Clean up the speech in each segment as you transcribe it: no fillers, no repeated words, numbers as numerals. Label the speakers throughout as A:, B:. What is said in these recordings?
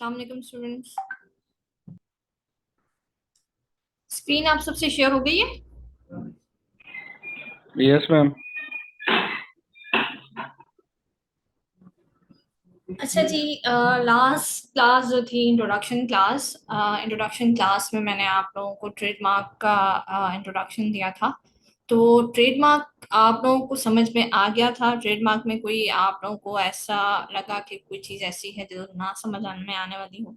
A: अस्सलाम वालेकुम students. Screen आप सबसे शेयर हो गई है।
B: Yes ma'am.
A: अच्छा जी, लास्ट क्लास जो थी इंट्रोडक्शन क्लास में मैंने आप लोगों को ट्रेडमार्क का इंट्रोडक्शन दिया था। तो ट्रेडमार्क आप लोगों को समझ में आ गया था। ट्रेडमार्क में कोई आप लोगों को ऐसा लगा कि कोई चीज़ ऐसी है जो ना समझ में आने वाली हो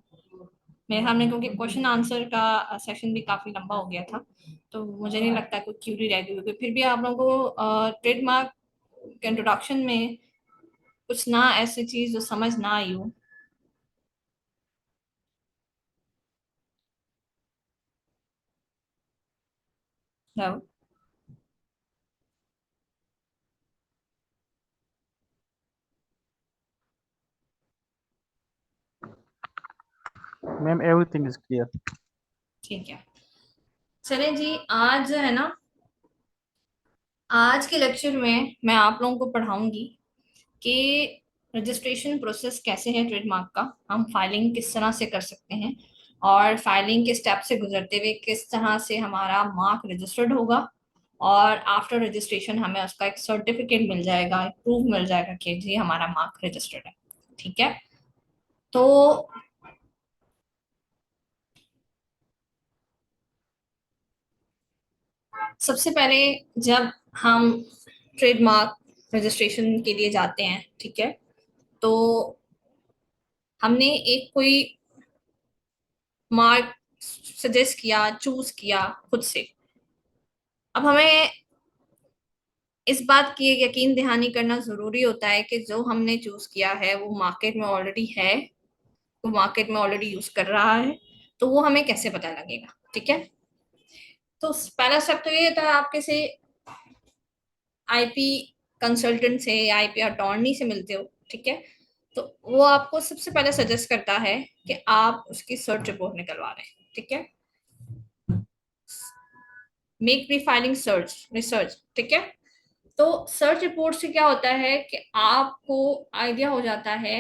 A: मेरे सामने, क्योंकि क्वेश्चन आंसर का सेशन भी काफ़ी लंबा हो गया था। तो मुझे नहीं लगता कोई क्यूरी रह गई होगी। फिर भी आप लोगों को ट्रेडमार्क के इंट्रोडक्शन में कुछ ना ऐसी चीज जो समझ ना आई हो। No?
B: Ma'am everything is clear.
A: ठीक है। चलें जी, आज है ना, आज के लेक्चर में मैं आप लोगों को पढ़ाऊंगी कि रजिस्ट्रेशन प्रोसेस कैसे है ट्रेडमार्क का, हम फाइलिंग किस तरह से कर सकते हैं, और फाइलिंग के स्टेप से गुजरते हुए किस तरह से हमारा मार्क रजिस्टर्ड होगा, और आफ्टर रजिस्ट्रेशन हमें उसका एक सर्टिफिकेट मिल जाएगा, एक प्रूफ मिल जाएगा कि जी हमारा मार्क रजिस्टर्ड है। ठीक है। तो सबसे पहले जब हम ट्रेडमार्क रजिस्ट्रेशन के लिए जाते हैं, ठीक है, तो हमने एक कोई मार्क सजेस्ट किया, चूज किया खुद से। अब हमें इस बात की यकीन दहानी करना जरूरी होता है कि जो हमने चूज किया है वो मार्केट में ऑलरेडी है, वो मार्केट में ऑलरेडी यूज कर रहा है। तो वो हमें कैसे पता लगेगा। ठीक है। तो पहला स्टेप तो ये था, आप किसी आईपी कंसल्टेंट से या आईपी अटॉर्नी से मिलते हो। ठीक है। तो वो आपको सबसे पहले सजेस्ट करता है कि आप उसकी सर्च रिपोर्ट निकलवा रहे हैं। ठीक है। Make रिफाइलिंग search research. ठीक है। तो सर्च रिपोर्ट से क्या होता है कि आपको आइडिया हो जाता है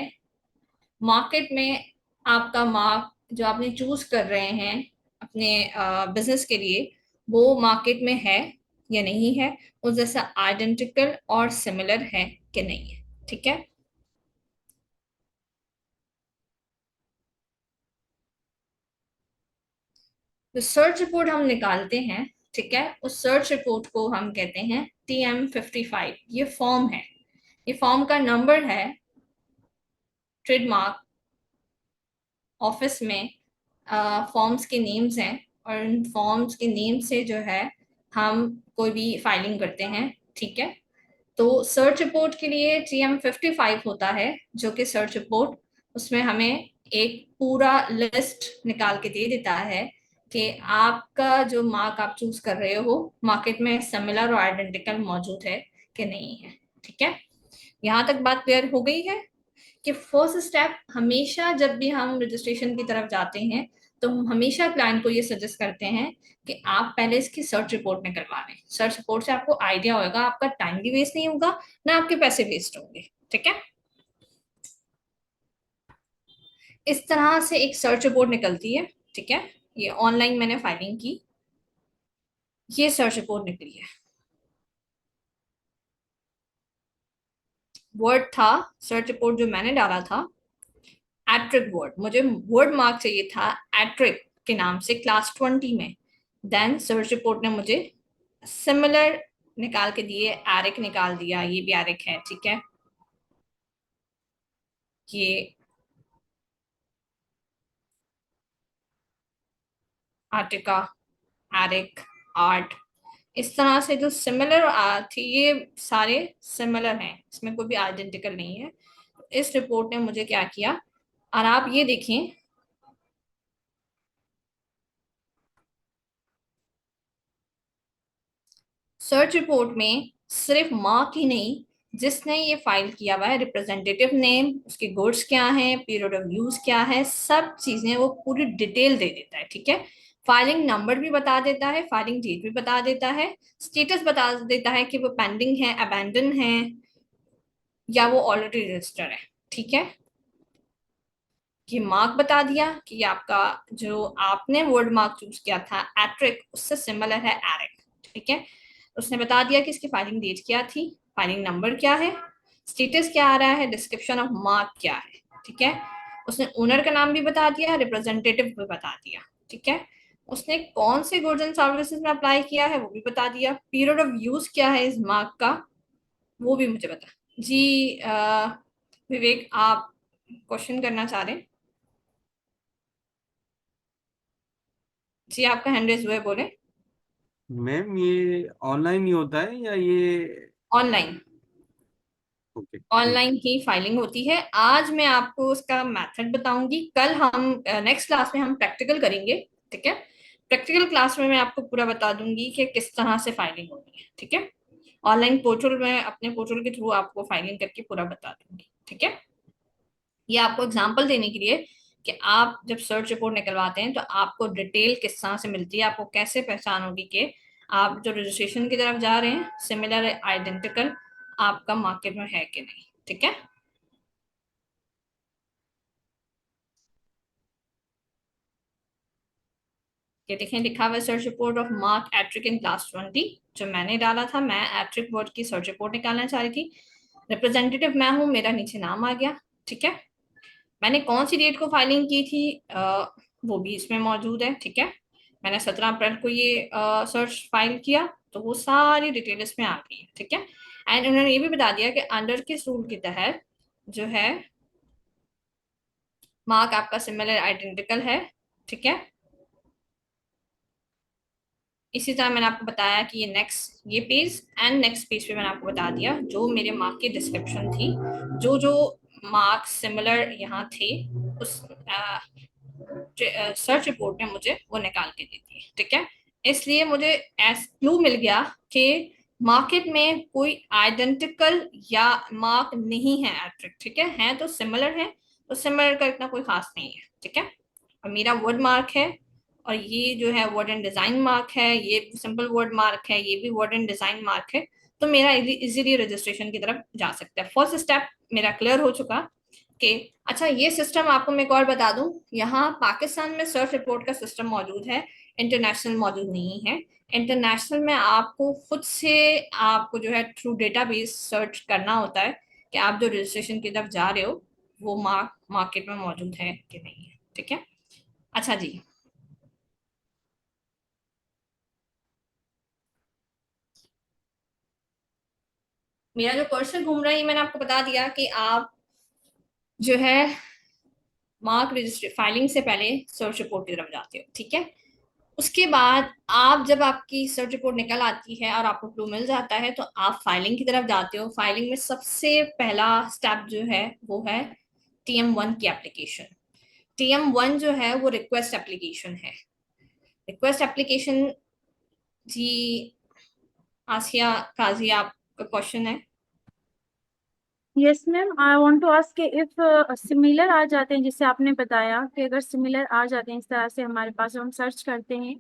A: मार्केट में आपका मार्क जो आपने चूज कर रहे हैं अपने बिजनेस के लिए, वो मार्केट में है या नहीं है, वो जैसा आइडेंटिकल और सिमिलर है कि नहीं है। ठीक है। तो सर्च रिपोर्ट हम निकालते हैं। ठीक है। उस सर्च रिपोर्ट को हम कहते हैं TM55। ये फॉर्म है, ये फॉर्म का नंबर है ट्रेडमार्क ऑफिस में। फॉर्म्स के नेम्स हैं, और इन फॉर्म्स के नेम से जो है हम कोई भी फाइलिंग करते हैं। ठीक है। तो सर्च रिपोर्ट के लिए TM55 होता है, जो कि सर्च रिपोर्ट उसमें हमें एक पूरा लिस्ट निकाल के दे देता है कि आपका जो मार्क आप चूज कर रहे हो मार्केट में सिमिलर और आइडेंटिकल मौजूद है कि नहीं है। ठीक है। यहाँ तक बात क्लियर हो गई है कि फर्स्ट स्टेप हमेशा जब भी हम रजिस्ट्रेशन की तरफ जाते हैं तो हम हमेशा क्लाइंट को ये सजेस्ट करते हैं कि आप पहले इसकी सर्च रिपोर्ट निकलवा लें। सर्च रिपोर्ट से आपको आइडिया होगा, आपका टाइम भी वेस्ट नहीं होगा, ना आपके पैसे वेस्ट होंगे। ठीक है। इस तरह से एक सर्च रिपोर्ट निकलती है। ठीक है। ये ऑनलाइन मैंने फाइलिंग की, ये सर्च रिपोर्ट निकली है। वर्ड था सर्च रिपोर्ट जो मैंने डाला था एट्रिक वर्ड, मुझे वर्ड मार्क चाहिए था एट्रिक के नाम से क्लास 20 में। देन सर्च रिपोर्ट ने मुझे सिमिलर निकाल के दिए, एरिक निकाल दिया, ये भी एरिक है। ठीक है। ये आर्टिका, एरिक, आर्ट, इस तरह से जो सिमिलर थी ये सारे सिमिलर हैं, इसमें कोई भी आइडेंटिकल नहीं है। इस रिपोर्ट ने मुझे क्या किया, और आप ये देखें सर्च रिपोर्ट में सिर्फ मार्क ही नहीं, जिसने ये फाइल किया हुआ है रिप्रेजेंटेटिव नेम, उसके गुड्स क्या है, पीरियड ऑफ यूज क्या है, सब चीजें वो पूरी डिटेल दे देता है। ठीक है। फाइलिंग नंबर भी बता देता है, फाइलिंग डेट भी बता देता है, स्टेटस बता देता है कि वो पेंडिंग है, अबैंडन है, या वो ऑलरेडी रजिस्टर है। ठीक है। ये मार्क बता दिया कि आपका जो आपने वर्ड मार्क चूज किया था एट्रिक उससे सिमिलर है एरिक, ठीक है। उसने बता दिया कि इसकी फाइलिंग डेट क्या थी, फाइलिंग नंबर क्या है, स्टेटस क्या आ रहा है, डिस्क्रिप्शन ऑफ मार्क क्या है, ठीक है। उसने ओनर का नाम भी बता दिया, रिप्रेजेंटेटिव भी बता दिया, ठीक है। उसने कौन से गुड्स एंड सर्विसेज में अप्लाई किया है वो भी बता दिया, पीरियड ऑफ यूज क्या है इस मार्क का वो भी मुझे बता। जी विवेक, आप क्वेश्चन करना चाह रहे हैं? जी आपका हैंड रेज हुआ है, बोले।
B: मैम ये ऑनलाइन ही होता है या ये?
A: ऑनलाइन,
B: ओके, थैंक
A: ऑनलाइन ही फाइलिंग होती है। आज मैं आपको उसका मेथड बताऊंगी, कल हम नेक्स्ट क्लास में हम प्रैक्टिकल करेंगे, ठीक है। प्रैक्टिकल क्लास में मैं आपको पूरा बता दूंगी कि किस तरह से फाइलिंग होती है, ठीक है। ऑनलाइन पोर्टल में अपने पोर्टल के थ्रू आपको फाइलिंग करके पूरा बता दूंगी, ठीक है। ये आपको एग्जांपल देने के लिए कि आप जब सर्च रिपोर्ट निकलवाते हैं तो आपको डिटेल किस तरह से मिलती है, आपको कैसे पहचान होगी कि आप जो रजिस्ट्रेशन की तरफ जा रहे हैं सिमिलर आइडेंटिकल आपका मार्केट में है कि नहीं, ठीक है। ये देखें लिखा हुआ है सर्च रिपोर्ट ऑफ मार्क एट्रिक इन क्लास 20, जो मैंने डाला था। मैं एट्रिक वर्ड की सर्च रिपोर्ट निकालना चाह रही थी, रिप्रेजेंटेटिव मैं हूं, मेरा नीचे नाम आ गया, ठीक है। मैंने कौन सी डेट को फाइलिंग की थी वो भी इसमें मौजूद है, ठीक है। मैंने 17 अप्रैल को ये सर्च फाइल किया तो वो सारी डिटेल इसमें आ गई है, ठीक है। एंड उन्होंने ये भी बता दिया कि अंडर किस रूल के तहत जो है मार्क आपका सिमिलर आइडेंटिकल है, ठीक है। इसी तरह मैंने आपको बताया कि ये पेज एंड नेक्स्ट पेज पे मैंने आपको बता दिया जो मेरे मार्क की डिस्क्रिप्शन थी, जो जो मार्क्स सिमिलर यहाँ थे उस सर्च रिपोर्ट ने मुझे वो निकाल के दी थी, ठीक है। इसलिए मुझे एस क्लू मिल गया कि मार्केट में कोई आइडेंटिकल या मार्क नहीं है एट्रिक, ठीक है तो सिमिलर है, तो सिमिलर का इतना कोई खास नहीं है, ठीक है। और मेरा वर्ड मार्क है, और ये जो है वर्ड एंड डिजाइन मार्क है, ये सिंपल वर्ड मार्क है, ये भी वर्ड एंड डिजाइन मार्क है। तो मेरा इजीली रजिस्ट्रेशन की तरफ जा सकता है। फर्स्ट स्टेप मेरा क्लियर हो चुका कि अच्छा ये सिस्टम आपको मैं एक और बता दूं, यहाँ पाकिस्तान में सर्च रिपोर्ट का सिस्टम मौजूद है, इंटरनेशनल मौजूद नहीं है। इंटरनेशनल में आपको खुद से आपको जो है थ्रू डेटाबेस सर्च करना होता है कि आप जो रजिस्ट्रेशन की तरफ जा रहे हो वो मार्केट में मौजूद है कि नहीं है, ठीक है। अच्छा जी, मेरा जो कर्सर घूम रहा है ये मैंने आपको बता दिया कि आप जो है मार्क रजिस्ट्री फाइलिंग से पहले सर्च रिपोर्ट की तरफ जाते हो, ठीक है। उसके बाद आप जब आपकी सर्च रिपोर्ट निकल आती है और आपको क्लू मिल जाता है तो आप फाइलिंग की तरफ जाते हो। फाइलिंग में सबसे पहला स्टेप जो है वो है TM1 की एप्लीकेशन। TM1 जो है वो रिक्वेस्ट एप्लीकेशन है। रिक्वेस्ट एप्लीकेशन जी, आसिया काजी आपका क्वेश्चन है।
C: Yes ma'am, I want to ask if similar आ जाते हैं, जैसे आपने बताया कि अगर सिमिलर आ जाते हैं इस तरह से हमारे पास, हम सर्च करते हैं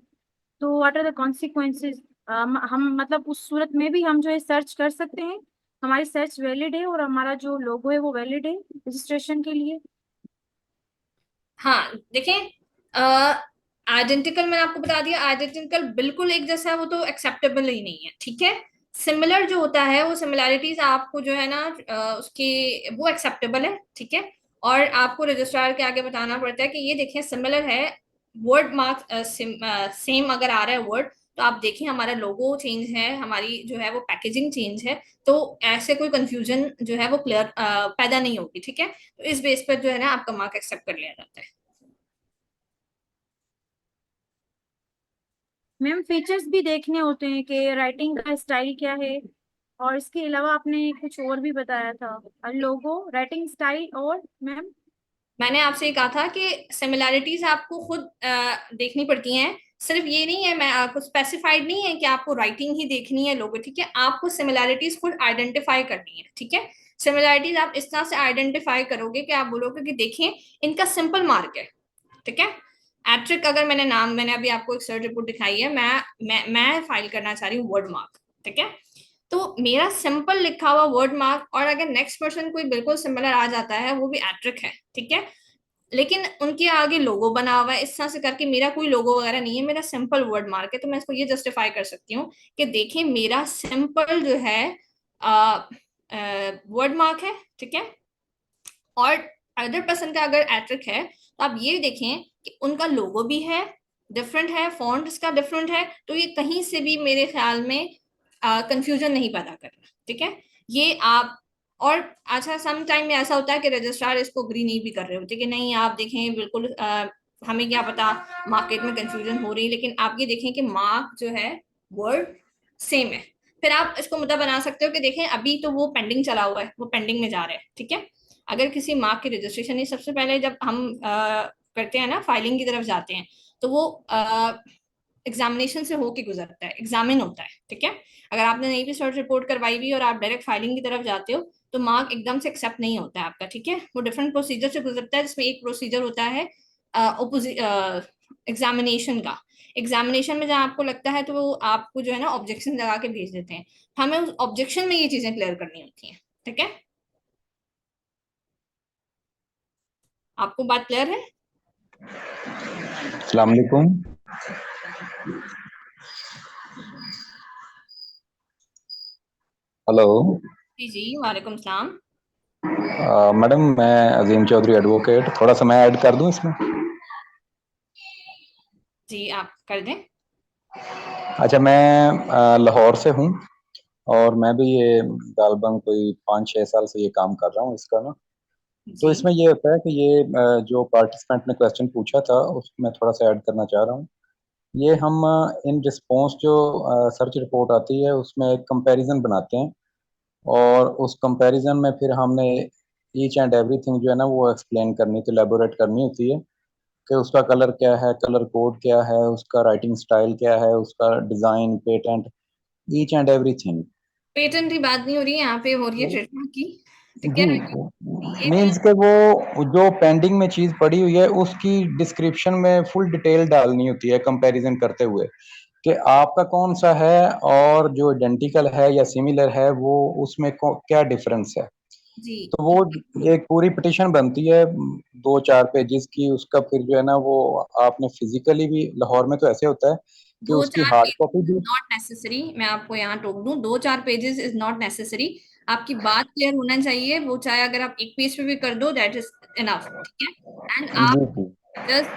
C: तो व्हाट आर द कॉन्सिक्वेंसेज। हम मतलब उस सूरत में भी हम जो है सर्च कर सकते हैं, हमारी सर्च वैलिड है और हमारा जो लोगो है वो वैलिड है रजिस्ट्रेशन के लिए।
A: हाँ देखें, आइडेंटिकल मैंने आपको बता दिया, आइडेंटिकल बिल्कुल एक जैसा है वो तो एक्सेप्टेबल ही नहीं है, ठीक है। सिमिलर जो होता है वो सिमिलैरिटीज आपको जो है ना उसके वो एक्सेप्टेबल है, ठीक है। और आपको रजिस्ट्रार के आगे बताना पड़ता है कि ये देखिए सिमिलर है, वर्ड मार्क सेम अगर आ रहा है वर्ड तो आप देखिए हमारा लोगो चेंज है, हमारी जो है वो पैकेजिंग चेंज है, तो ऐसे कोई कंफ्यूजन जो है वो क्लियर पैदा नहीं होगी, ठीक है। तो इस बेस पर जो है ना आपका मार्क एक्सेप्ट कर लिया जाता है।
C: मैम फीचर्स भी देखने होते हैं कि राइटिंग का स्टाइल क्या है, और इसके अलावा आपने कुछ और भी बताया था, लोगो, राइटिंग स्टाइल, और मैम।
A: मैंने आपसे ये कहा था कि सिमिलैरिटीज आपको खुद देखनी पड़ती हैं, सिर्फ ये नहीं है, मैं आपको स्पेसिफाइड नहीं है कि आपको राइटिंग ही देखनी है लोगो, ठीक है। आपको सिमिलैरिटीज खुद आइडेंटिफाई करनी है, ठीक है। सिमिलैरिटीज आप इस तरह से आइडेंटिफाई करोगे कि आप बोलोगे कि देखिए इनका सिंपल मार्क है, ठीक है। एट्रिक अगर मैंने अभी आपको एक सर्च रिपोर्ट दिखाई है, मैं फाइल करना चाह रही हूँ वर्ड मार्क, ठीक है। तो मेरा सिंपल लिखा हुआ वर्ड मार्क और अगर नेक्स्ट पर्सन कोई बिल्कुल सिमिलर आ जाता है वो भी एट्रिक है, ठीक है। लेकिन उनके आगे लोगो बना हुआ है इस तरह से करके, मेरा कोई लोगो वगैरह नहीं है, मेरा सिंपल वर्ड मार्क है, तो मैं इसको ये जस्टिफाई कर सकती हूँ कि देखिए मेरा सिंपल जो है वर्ड मार्क है, ठीक है। और अदर पर्सन का अगर एट्रिक है तो आप ये देखें कि उनका लोगो भी है, डिफरेंट है, फॉन्ट इसका डिफरेंट है, तो ये कहीं से भी मेरे ख्याल में कंफ्यूजन नहीं पैदा कर रहा, ठीक है। ये आप, और अच्छा सम टाइम में ऐसा होता है कि रजिस्ट्रार इसको अग्री नहीं भी कर रहे होते कि नहीं आप देखें बिल्कुल हमें क्या पता मार्केट में कंफ्यूजन हो रही है, लेकिन आप ये देखें कि मार्क जो है वर्ड सेम है। फिर आप इसको मुद्दा बना सकते हो कि देखें अभी तो वो पेंडिंग चला हुआ है, वो पेंडिंग में जा रहा है, ठीक है। अगर किसी मार्क की रजिस्ट्रेशन, सबसे पहले जब हम करते हैं ना, फाइलिंग की तरफ जाते हैं, तो वो एग्जामिनेशन से होके गुजरता है, एग्जामिन होता है, ठीक है। अगर आपने नहीं भी सर्च रिपोर्ट करवाई हुई और आप डायरेक्ट फाइलिंग की तरफ जाते हो तो मार्क एकदम से एक्सेप्ट नहीं होता है आपका, ठीक है। वो डिफरेंट प्रोसीजर से गुजरता है, जिसमें एक प्रोसीजर होता है एग्जामिनेशन का। एग्जामिनेशन में जहाँ आपको लगता है तो वो आपको जो है ना ऑब्जेक्शन लगा के भेज देते हैं, हमें उस ऑब्जेक्शन में ये चीजें क्लियर करनी होती हैं, ठीक है। आपको बात क्लियर है?
D: अस्सलाम वालेकुम। हेलो
A: जी जी, वालेकुम सलाम।
D: मैडम, मैं अजीम चौधरी एडवोकेट, थोड़ा सा मैं ऐड कर दूं इसमें।
A: जी आप कर दें।
D: अच्छा, मैं लाहौर से हूं और मैं भी ये गालबन कोई 5-6 साल से ये काम कर रहा हूं इसका ना। तो
A: जी
D: इसमें ये होता है कि ये जो पार्टिसिपेंट ने क्वेश्चन पूछा था उसमें थोड़ा सा ऐड करना चाह रहा हूँ। ये हम इन रिस्पॉन्स जो सर्च रिपोर्ट आती है उसमें एक कंपैरिजन बनाते हैं और उस कंपैरिजन में फिर हमने ईच एंड एवरीथिंग जो है ना वो एक्सप्लेन करनी तो एलेबोरेट करनी होती है कि उसका कलर क्या है, कलर कोड क्या है, उसका राइटिंग स्टाइल क्या है, उसका design, patent, each and everything.
A: Patent की बात नहीं हो रही है यहाँ पे, हो रही है ट्रेडमार्क की, ठीक
D: जी,
A: है। ये मैंने,
D: मीन्स के वो जो पेंडिंग में चीज पड़ी हुई है उसकी डिस्क्रिप्शन में फुल डिटेल डालनी होती है कंपैरिजन करते हुए कि आपका कौन सा है और जो आइडेंटिकल है या सिमिलर है वो उसमें क्या डिफरेंस है।
A: जी
D: तो वो एक पूरी पिटीशन बनती है 2-4 पेजेस की, उसका फिर जो है ना वो आपने फिजिकली भी, लाहौर में तो ऐसे होता है कि
A: दो
D: उसकी
A: चार
D: हार्ड कॉपी
A: पेजेस इज
D: भी।
A: नॉट नेसेसरी, मैं आपको यहाँ टोक दूं, 2-4 पेजेस इज नॉट नेसेसरी। आपकी बात क्लियर होना चाहिए, वो चाहे अगर आप एक पेज पे भी कर दो दैट इज इनफ, ठीक है। एंड आप
D: जी जी।
A: जस्ट,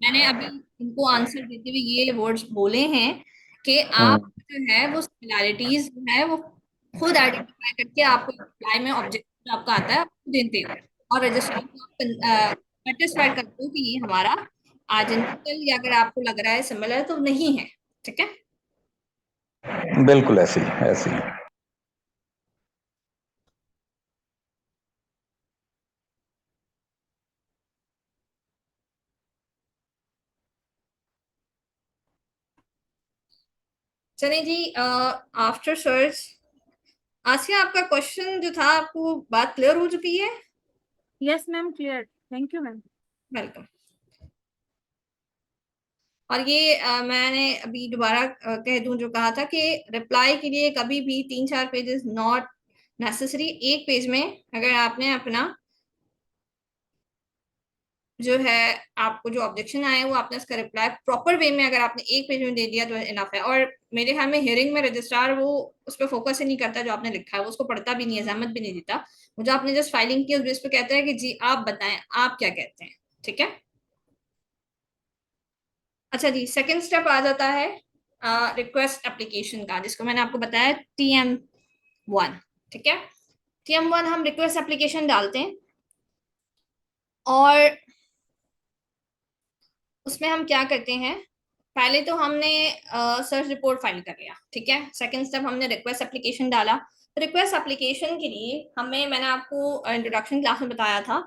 A: मैंने अभी इनको आंसर देते हुए ये वर्ड्स बोले हैं कि आप
D: हम्म,
A: जो है वो सिमिलैरिटीज जो है वो खुद आइडेंटिफाई करके आपको रिप्लाई में ऑब्जेक्ट जो आपका आता है आप देते हो, और रजिस्ट्रार को आप सेटिस्फाइड करते हो कि ये हमारा आइडेंटिकल, या अगर आपको लग रहा है सिमिलर तो नहीं है, ठीक है।
D: बिल्कुल ऐसी ऐसी।
A: चलिए जी, आफ्टर सर्च आसिया, आपका क्वेश्चन जो था, आपको बात क्लियर हो चुकी है?
C: Yes ma'am, clear, thank you ma'am.
A: Welcome. और ये मैंने अभी दोबारा कह दूं जो कहा था कि रिप्लाई के लिए कभी भी 3-4 पेजेस नॉट नेसेसरी। एक पेज में अगर आपने अपना जो है, आपको जो ऑब्जेक्शन आया है वो आपने उसका रिप्लाई प्रॉपर वे में अगर आपने एक पेज में दे दिया तो इनफ है। और मेरे ख्याल में हियरिंग में रजिस्ट्रार वो उस पर फोकस ही नहीं करता, जो आपने लिखा है वो उसको पढ़ता भी नहीं है, जहमत भी नहीं देता। वो जो आपने जस्ट फाइलिंग की उस बेस पे कहता है कि जी आप बताएं आप क्या कहते हैं, ठीक है। अच्छा जी, सेकंड स्टेप आ जाता है रिक्वेस्ट एप्लीकेशन का, जिसको मैंने आपको बताया TM1, ठीक है। TM1 हम रिक्वेस्ट एप्लीकेशन डालते हैं और उसमें हम क्या करते हैं, पहले तो हमने सर्च रिपोर्ट फाइल कर लिया, ठीक है। सेकंड स्टेप हमने रिक्वेस्ट एप्लीकेशन डाला। रिक्वेस्ट एप्लीकेशन के लिए हमें, मैंने आपको इंट्रोडक्शन क्लास में बताया था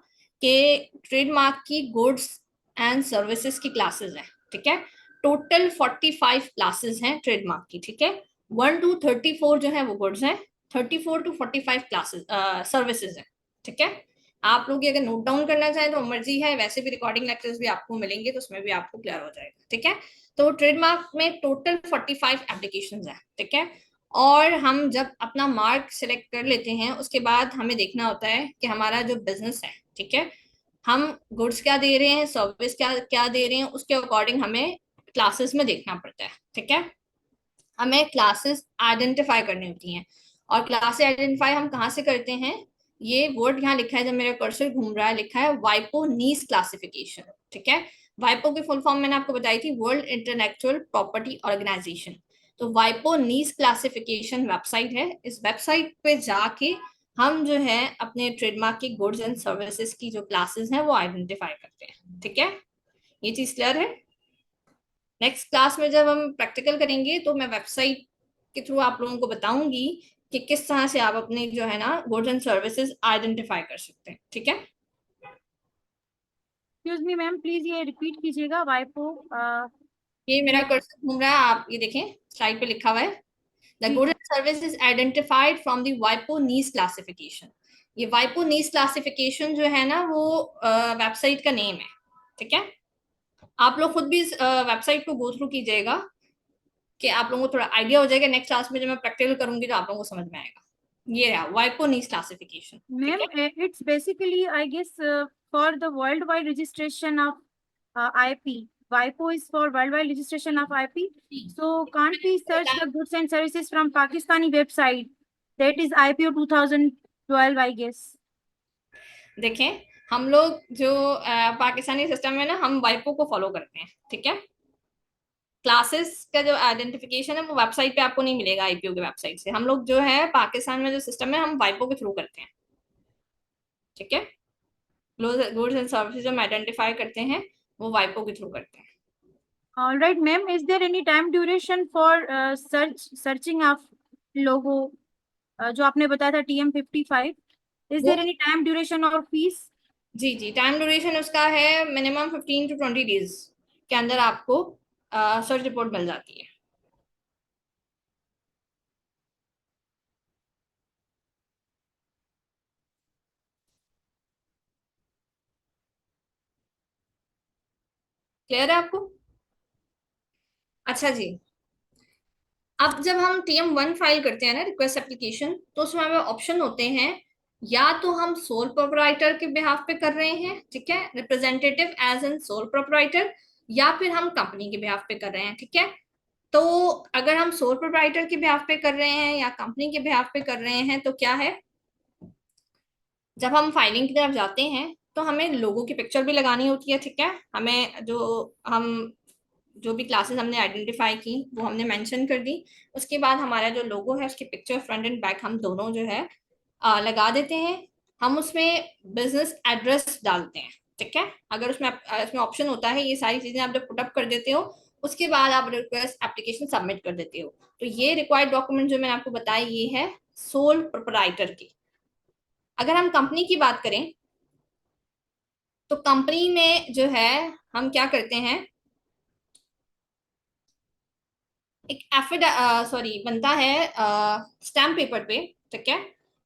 A: कि ट्रेडमार्क की गुड्स एंड सर्विसेज की क्लासेस हैं, ठीक है। टोटल 45 क्लासेस हैं ट्रेडमार्क की, ठीक है। 1 to 34 जो है वो गुड्स हैं, 34 to 45 क्लासेस सर्विसेज हैं, ठीक है। आप लोग ये अगर नोट डाउन करना चाहें तो मर्जी है, वैसे भी रिकॉर्डिंग लेक्चर्स भी आपको मिलेंगे तो उसमें भी आपको क्लियर हो जाएगा, ठीक है। तो ट्रेडमार्क में टोटल 45 एप्लीकेशंस हैं, ठीक है। और हम जब अपना मार्क सिलेक्ट कर लेते हैं उसके बाद हमें देखना होता है कि हमारा जो बिजनेस है, ठीक है, हम गुड्स क्या दे रहे हैं, सर्विस क्या क्या दे रहे हैं, उसके अकॉर्डिंग हमें क्लासेस में देखना पड़ता है। ठीक है, हमें क्लासेस आइडेंटिफाई करनी होती हैं। और क्लासेस आइडेंटिफाई हम कहाँ से करते हैं, ये वर्ड यहाँ लिखा है, जब मेरा कर्सर घूम रहा है, लिखा है वाइपो नीस क्लासिफिकेशन। ठीक है, वाइपो की फुल फॉर्म मैंने आपको बताई थी, वर्ल्ड इंटेलेक्चुअल प्रॉपर्टी ऑर्गेनाइजेशन। तो वाइपो नीस क्लासिफिकेशन वेबसाइट है, इस वेबसाइट पे जाके हम जो है अपने ट्रेडमार्क की गुड्स एंड सर्विसेज की जो क्लासेस हैं वो आइडेंटिफाई करते हैं। ठीक है, ये चीज क्लियर है। नेक्स्ट क्लास में जब हम प्रैक्टिकल करेंगे तो मैं वेबसाइट के थ्रू आप लोगों को बताऊंगी कि किस तरह से आप अपने जो है ना गुड्स एंड सर्विसेज आइडेंटिफाई कर सकते हैं। ठीक है,
C: एक्सक्यूज मी मैम, प्लीज ये रिपीट कीजिएगा, वाइपो।
A: ये मेरा कर्सर घूम रहा है, आप ये देखें स्लाइड पे लिखा हुआ है, द
C: ठीक
A: गुड्स
C: है
A: and services identified from the वाइपो नीस क्लासिफिकेशन। ये वाइपो नीस क्लासिफिकेशन जो है ना वो वेबसाइट का नेम है। ठीक है, आप लोग खुद भी इस वेबसाइट को गो थ्रू कीजिएगा कि आप लोगों को थोड़ा आइडिया हो जाएगा। नेक्स्ट क्लास में जब मैं प्रैक्टिकल करूंगी तो आप लोगों को समझ में आएगा। ये रहा वाइपो नीस क्लासिफिकेशन। ठीक
C: मैम,
A: है,
C: it's basically I guess for the world wide registration of IP. WIPO is for worldwide registration of IP. So can't we search the goods and services from Pakistani website? That is IPO 2012, I guess.
A: देखें हम लोग जो Pakistani system है ना, हम वाइपो को follow करते हैं। ठीक है, क्लासेस का जो आइडेंटिफिकेशन है वो वेबसाइट पे आपको नहीं मिलेगा, आईपीओ की वेबसाइट से। हम लोग जो है पाकिस्तान में जो सिस्टम है हम वाइपो के थ्रू करते हैं। ठीक है, गुड्स एंड सर्विसेज जो हम आइडेंटिफाई करते हैं वो वाइपो के थ्रू करते हैं।
C: All right, ma'am. Is there any time duration for searching of logo? जो आपने बताया था TM55. Is
A: वो
C: there any time duration or fees?
A: जी जी, टाइम ड्यूरेशन उसका है मिनिमम 15 to 20 डेज के अंदर आपको सर्च रिपोर्ट मिल जाती है। क्लियर है आपको? अच्छा जी, अब जब हम TM1 फाइल करते हैं ना, रिक्वेस्ट एप्लीकेशन, तो उसमें हमें ऑप्शन होते हैं, या तो हम सोल प्रोपराइटर के बिहाफ पे कर रहे हैं, ठीक है, representative as an sole proprietor, या फिर हम कंपनी के बिहाफ पे कर रहे हैं। ठीक है, तो अगर हम सोल प्रोपराइटर के बिहाफ पे कर रहे हैं या कंपनी के बिहाफ पे कर रहे हैं तो क्या है, जब हम फाइलिंग की तरफ जाते हैं तो हमें लोगों की पिक्चर भी लगानी होती है। ठीक है, हमें हम जो भी क्लासेस हमने आइडेंटिफाई की वो हमने मेंशन कर दी। उसके बाद हमारा जो लोगो है उसकी पिक्चर फ्रंट एंड बैक हम दोनों जो है लगा देते हैं। हम उसमें बिजनेस एड्रेस डालते हैं। ठीक है, अगर इसमें ऑप्शन होता है, ये सारी चीजें आप जब पुटअप कर देते हो उसके बाद आप रिक्वेस्ट एप्लीकेशन सबमिट कर देते हो। तो ये रिक्वायर्ड डॉक्यूमेंट जो मैंने आपको बताया ये है सोल प्रोपराइटर की। अगर हम कंपनी की बात करें तो कंपनी में जो है हम क्या करते हैं, एक एफिड सॉरी बनता है स्टैम्प पेपर पे। ठीक है,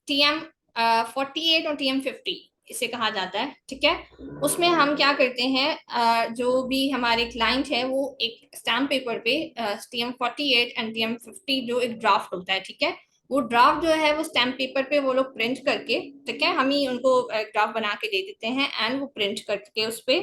A: TM48 और TM50 इसे कहा जाता है। ठीक है, उसमें हम क्या करते हैं, जो भी हमारे क्लाइंट है वो एक स्टैम्प पेपर पे TM48 एंड TM50 जो एक ड्राफ्ट होता है, ठीक है, वो ड्राफ्ट जो है वो स्टैम्प पेपर पे वो लोग प्रिंट करके, ठीक है, हम ही उनको ड्राफ्ट बना के दे देते हैं एंड वो प्रिंट करके उस पे,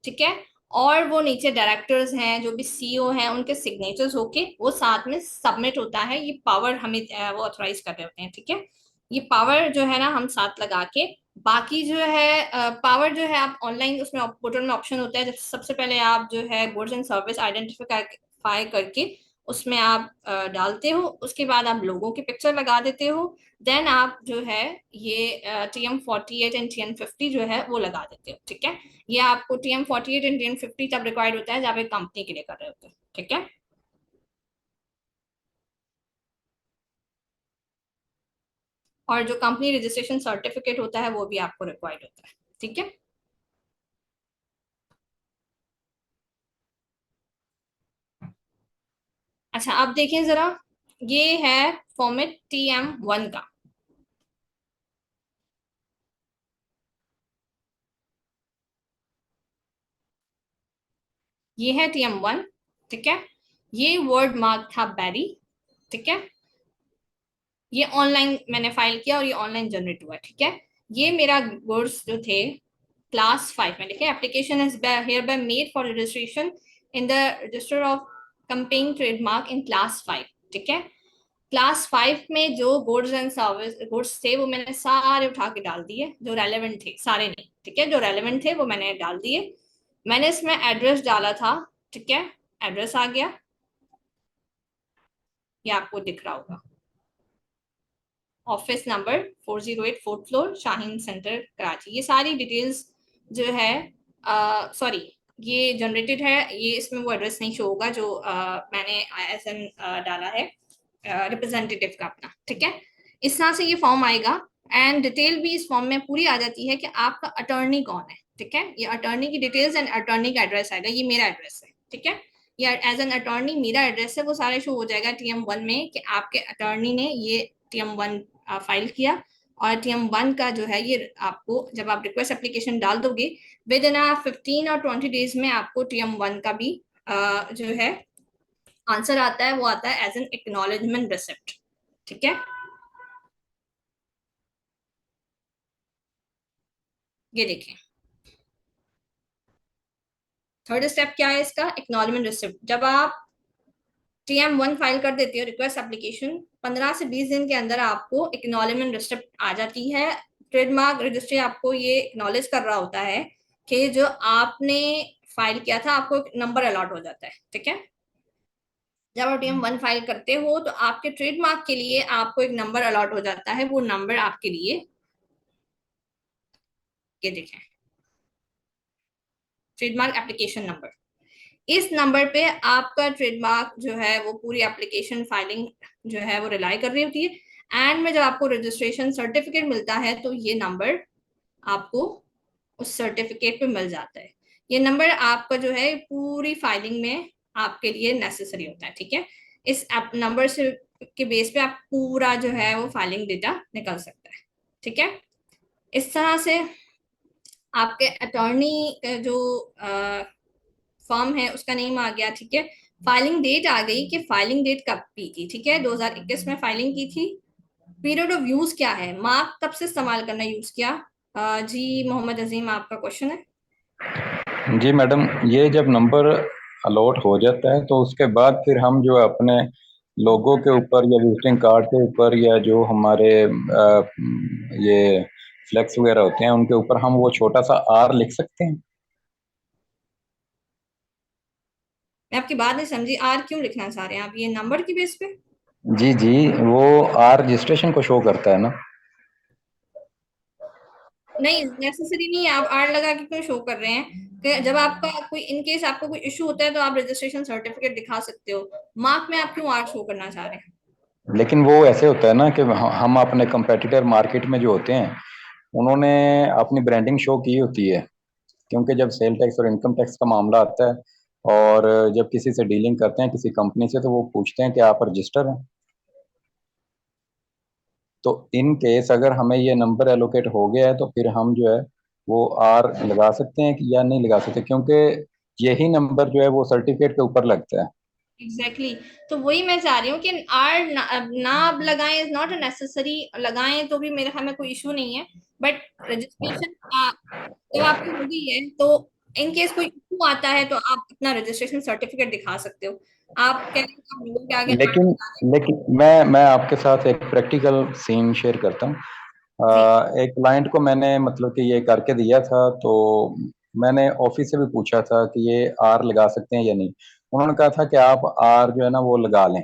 A: ठीक है, और वो नीचे डायरेक्टर्स हैं जो भी CEO हैं उनके सिग्नेचर्स होके वो साथ में सबमिट होता है। ये पावर हमें वो ऑथराइज कर रहे होते हैं। ठीक है, ये पावर जो है ना हम साथ लगा के, बाकी जो है पावर जो है आप ऑनलाइन उसमें पोर्टल में ऑप्शन होता है, जब सबसे पहले आप जो है गुड्स एंड सर्विस आइडेंटिफाई करके उसमें आप डालते हो, उसके बाद आप लोगों की पिक्चर लगा देते हो, देन आप जो है ये TM48 एंड TM50 जो है वो लगा देते हो। ठीक है, ये आपको TM48 एंड TM50 तब रिक्वायर्ड होता है जब आप एक कंपनी के लिए कर रहे होते हैं। ठीक है, और जो कंपनी रजिस्ट्रेशन सर्टिफिकेट होता है वो भी आपको रिक्वायर्ड होता है। ठीक है, अच्छा अब देखें जरा, ये है फॉर्मेट TM1 का। ये है TM1। ठीक है, ये वर्ड मार्क था बैरी। ठीक है, ये ऑनलाइन मैंने फाइल किया और ये ऑनलाइन जनरेट हुआ। ठीक है, ये मेरा गुड्स जो थे क्लास 5 में लिखे application is here bye made for registration in the register of campaigning trademark in class 5। ठीक है, क्लास 5 में जो गुड्स एंड सर्विस गुड्स थे वो मैंने सारे उठा के डाल दिए, जो रेलेवेंट थे, सारे नहीं, ठीक है, जो रेलेवेंट थे वो मैंने डाल दिए। मैंने इसमें एड्रेस डाला था, ठीक है, एड्रेस आ गया, ये आपको दिख रहा होगा, office number 408 fourth floor Shaheen centre Karachi. ये सारी डिटेल्स जो है, सॉरी, ये जनरेटेड है, ये इसमें वो एड्रेस नहीं शो होगा जो मैंने ISN डाला है रिप्रेजेंटेटिव का अपना। ठीक है, इस तरह से ये फॉर्म आएगा एंड डिटेल भी इस फॉर्म में पूरी आ जाती है कि आपका अटॉर्नी कौन है। ठीक है, ये अटॉर्नी की डिटेल्स एंड अटॉर्नी का एड्रेस आएगा, ये मेरा एड्रेस है। ठीक है, ये एज एन अटॉर्नी मेरा एड्रेस है, वो सारे शो हो जाएगा TM1 में कि आपके अटॉर्नी ने ये TM1 फाइल किया, और TM1 का जो है ये आपको जब आप रिक्वेस्ट एप्लीकेशन डाल दोगे विद इन 15 और 20 डेज में आपको TM1 का भी जो है आंसर आता है, वो आता है एज एन एक्नॉलेजमेंट रिसिप्ट। ठीक है, ये देखें, थर्ड स्टेप क्या है इसका, एक्नॉलेजमेंट रिसिप्ट। जब आप TM1 फाइल कर देते हो रिक्वेस्ट एप्लीकेशन, 15 से 20 दिन के अंदर आपको एक्नॉलेजमेंट रिसिप्ट आ जाती है। ट्रेडमार्क रजिस्ट्री आपको ये एक्नॉलेज कर रहा होता है कि जो आपने फाइल किया था, आपको एक नंबर अलॉट हो जाता है। ठीक है, जब आप TM1 फाइल करते हो तो आपके ट्रेडमार्क के लिए आपको एक नंबर अलॉट हो जाता है, वो नंबर आपके लिए ये देखें, ट्रेडमार्क एप्लीकेशन नंबर। इस नंबर पे आपका ट्रेडमार्क जो है वो पूरी एप्लीकेशन फाइलिंग जो है वो रिलाई कर रही होती है। एंड में जब आपको रजिस्ट्रेशन सर्टिफिकेट मिलता है तो ये नंबर आपको उस सर्टिफिकेट पे मिल जाता है। ये नंबर आपका जो है पूरी फाइलिंग में आपके लिए नेसेसरी होता है। ठीक है, इस नंबर से के बेस पे आप पूरा जो है वो फाइलिंग डेटा निकल सकता है। ठीक है, इस तरह से आपके अटॉर्नी जो फर्म है उसका नेम आ गया। ठीक है, फाइलिंग डेट आ गई कि फाइलिंग डेट कब की थी। ठीक है, 2021 में फाइलिंग की थी। पीरियड ऑफ यूज क्या है, मार्क कब से इस्तेमाल करना यूज किया। जी मोहम्मद अजीम, आपका क्वेश्चन है।
D: जी मैडम, ये जब नंबर अलॉट हो जाता है तो उसके बाद फिर हम जो अपने लोगों के ऊपर या विजिटिंग कार्ड के ऊपर या जो हमारे ये फ्लेक्स वगैरह होते हैं उनके ऊपर हम वो छोटा सा R लिख सकते हैं?
A: मैं आपकी बात नहीं समझी, आर क्यों लिखना चाह रहे हैं आप, ये नंबर की बेस पे।
D: जी जी, वो R रजिस्ट्रेशन को शो करता है ना।
A: नहीं, नेसेसरी नहीं है, आप आर लगा के क्यों शो कर रहे हैं कि जब आपका कोई इन केस आपको कोई इशू होता है तो आप रजिस्ट्रेशन सर्टिफिकेट दिखा सकते हो, मार्क में आप क्यों आर शो करना चाह रहे हैं।
D: लेकिन वो ऐसे होता है ना कि हम अपने कंपेटिटर मार्केट में जो होते हैं उन्होंने अपनी ब्रांडिंग शो की होती है, क्योंकि जब सेल टैक्स और इनकम टैक्स का मामला आता है और जब किसी से डीलिंग करते हैं किसी कंपनी से तो वो पूछते हैं कि आप रजिस्टर हैं। तो इन केस अगर हमें ये नंबर एलोकेट हो गया है तो फिर हम जो है वो R लगा सकते हैं कि या नहीं लगा सकते, क्योंकि यही नंबर जो है वो सर्टिफिकेट के ऊपर लगता है।
A: एग्जैक्टली तो वही मैं चाह रही हूँ कि आर ना आप लगाएं, इज नॉट अ नेसेसरी, लगाएं तो भी मेरे ख्याल में कोई इशू नहीं है। बट रजिस्ट्रेशन जब आपकी हो गई है तो इन केस कोई इशू आता है तो आप अपना रजिस्ट्रेशन सर्टिफिकेट दिखा सकते हो। आप कह रहे हैं कि आप लोगों के आगे आर
D: लेकिन
A: लगा दें।
D: लेकिन मैं आपके साथ एक प्रैक्टिकल सीन शेयर करता हूँ।
A: जी,
D: एक क्लाइंट को मैंने मतलब कि ये करके दिया था, तो मैंने ऑफिस से भी पूछा था कि ये R लगा सकते हैं या नहीं। उन्होंने कहा था कि आप R जो है ना वो लगा लें,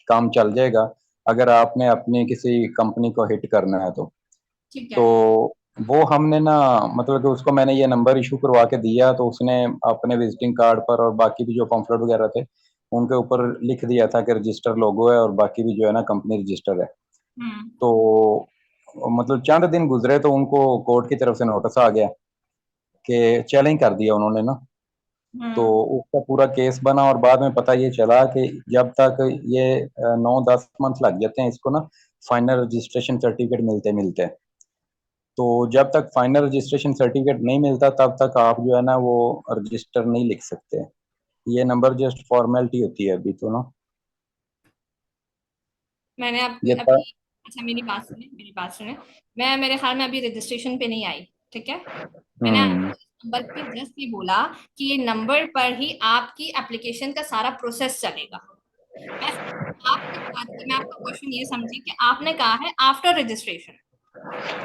D: काम चल जाएगा अगर आपने अपनी किसी कंपनी को हिट करना है
A: ठीक
D: तो
A: है।
D: वो हमने ना मतलब कि उसको मैंने ये नंबर इशू करवा के दिया तो उसने अपने विजिटिंग कार्ड पर और बाकी भी जो पॉम्फलेट वगैरह थे उनके ऊपर लिख दिया था कि रजिस्टर लोगो है और बाकी भी जो है ना कंपनी रजिस्टर है।
A: हम्म।
D: तो मतलब चंद दिन गुजरे तो उनको कोर्ट की तरफ से नोटिस आ गया कि चैलेंज कर दिया उन्होंने ना। तो
A: हम्म।
D: उसका पूरा केस बना और बाद में पता ये चला कि जब तक ये 9-10 मंथ लग जाते हैं इसको ना फाइनल रजिस्ट्रेशन सर्टिफिकेट मिलते मिलते। तो जब तक फाइनल रजिस्ट्रेशन सर्टिफिकेट नहीं मिलता तब तक आप जो है ना वो रजिस्टर नहीं लिख सकते। ये नंबर जस्ट फॉर्मेलिटी होती है अभी तो ना।
A: मैंने
D: ये
A: अभी
D: था।
A: अभी अच्छा, मेरी बात सुने, मेरी बात सुने। मैं मेरे ख्याल में अभी रजिस्ट्रेशन पे नहीं आई। ठीक है। मैंने
D: हम्म।
A: आपको नंबर पे जस्ट ये बोला कि ये नंबर पर ही आपकी एप्लीकेशन का सारा प्रोसेस चलेगा। मैं आपका क्वेश्चन ये समझी कि आपने कहा है आफ्टर रजिस्ट्रेशन।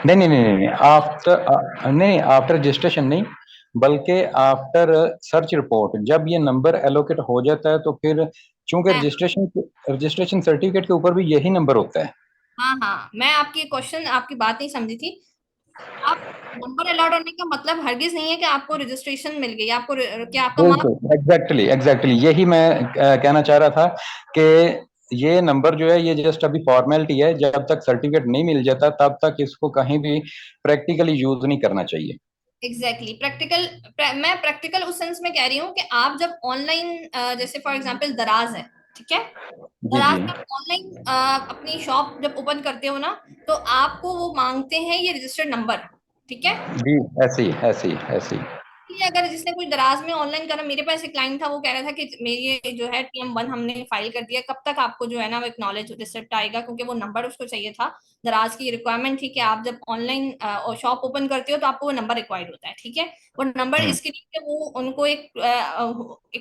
D: नहीं नहीं नहीं नहीं आफ्टर नहीं, आफ्टर रजिस्ट्रेशन नहीं, बल्कि आफ्टर सर्च रिपोर्ट जब ये नंबर एलोकेट हो जाता है तो फिर चूंकि
A: मैं
D: रजिस्ट्रेशन सर्टिफिकेट के ऊपर भी यही नंबर होता है।
A: हाँ हाँ, मैं आपकी क्वेश्चन आपकी बात नहीं समझी थी। आप नंबर अलाउड होने का मतलब हरगिज नहीं है कि आपको रजिस्ट्रेशन मिल गई, आपको क्या आपका मार्क।
D: बिल्कुल एग्जैक्टली एग्जैक्टली यही मैं कहना चाह रहा था कि ये नंबर जो है ये जस्ट अभी फॉर्मेलिटी है, जब तक सर्टिफिकेट नहीं मिल जाता तब तक इसको कहीं भी प्रैक्टिकली यूज नहीं करना चाहिए।
A: एग्जैक्टली प्रैक्टिकल, मैं प्रैक्टिकल उस सेंस में कह रही हूँ कि आप जब ऑनलाइन, जैसे फॉर एग्जांपल दराज है, ठीक है,
D: जी
A: दराज
D: जी
A: में ऑनलाइन अपनी शॉप जब ओपन करते हो ना, तो आपको वो मांगते हैं ये रजिस्टर्ड नंबर, ठीक है।
D: जी, ऐसे ही ऐसे ही ऐसे ही।
A: ये अगर जिसने कोई दराज में ऑनलाइन करा, मेरे पास एक क्लाइंट था, वो कह रहा था कि मेरी ये जो है TM1 हमने फाइल कर दिया, कब तक आपको जो है ना वो एक्नॉलेज रिसिप्ट आएगा, क्योंकि वो नंबर उसको चाहिए था। दराज की रिक्वायरमेंट थी कि आप जब ऑनलाइन शॉप ओपन करते हो तो आपको वो नंबर रिक्वायर्ड होता है, ठीक है। वो नंबर
D: हम्म।
A: इसके लिए कि वो उनको एक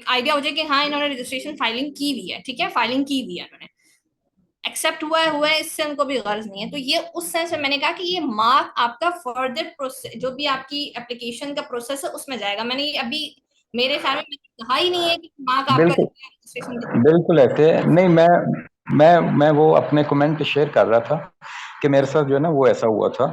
A: आइडिया हो जाए कि हाँ इन्होंने रजिस्ट्रेशन फाइलिंग की हुई है, ठीक है, फाइलिंग की हुई है उन्होंने, एक्सेप्ट हुआ है, इससे उनको भी गर्ज नहीं है। तो ये उस सेंस में मैंने कहा कि ये मार्क आपका फर्दर प्रोसेस, जो भी आपकी एप्लीकेशन का प्रोसेस है उसमें जाएगा। मैंने ये अभी मेरे सामने मैंने कहा ही नहीं है कि मार्क आपका
D: बिल्कुल
A: रजिस्ट्रेशन।
D: बिल्कुल ऐसे नहीं, मैं वो अपने कमेंट शेयर कर रहा था कि मेरे साथ जो है ना वो ऐसा हुआ था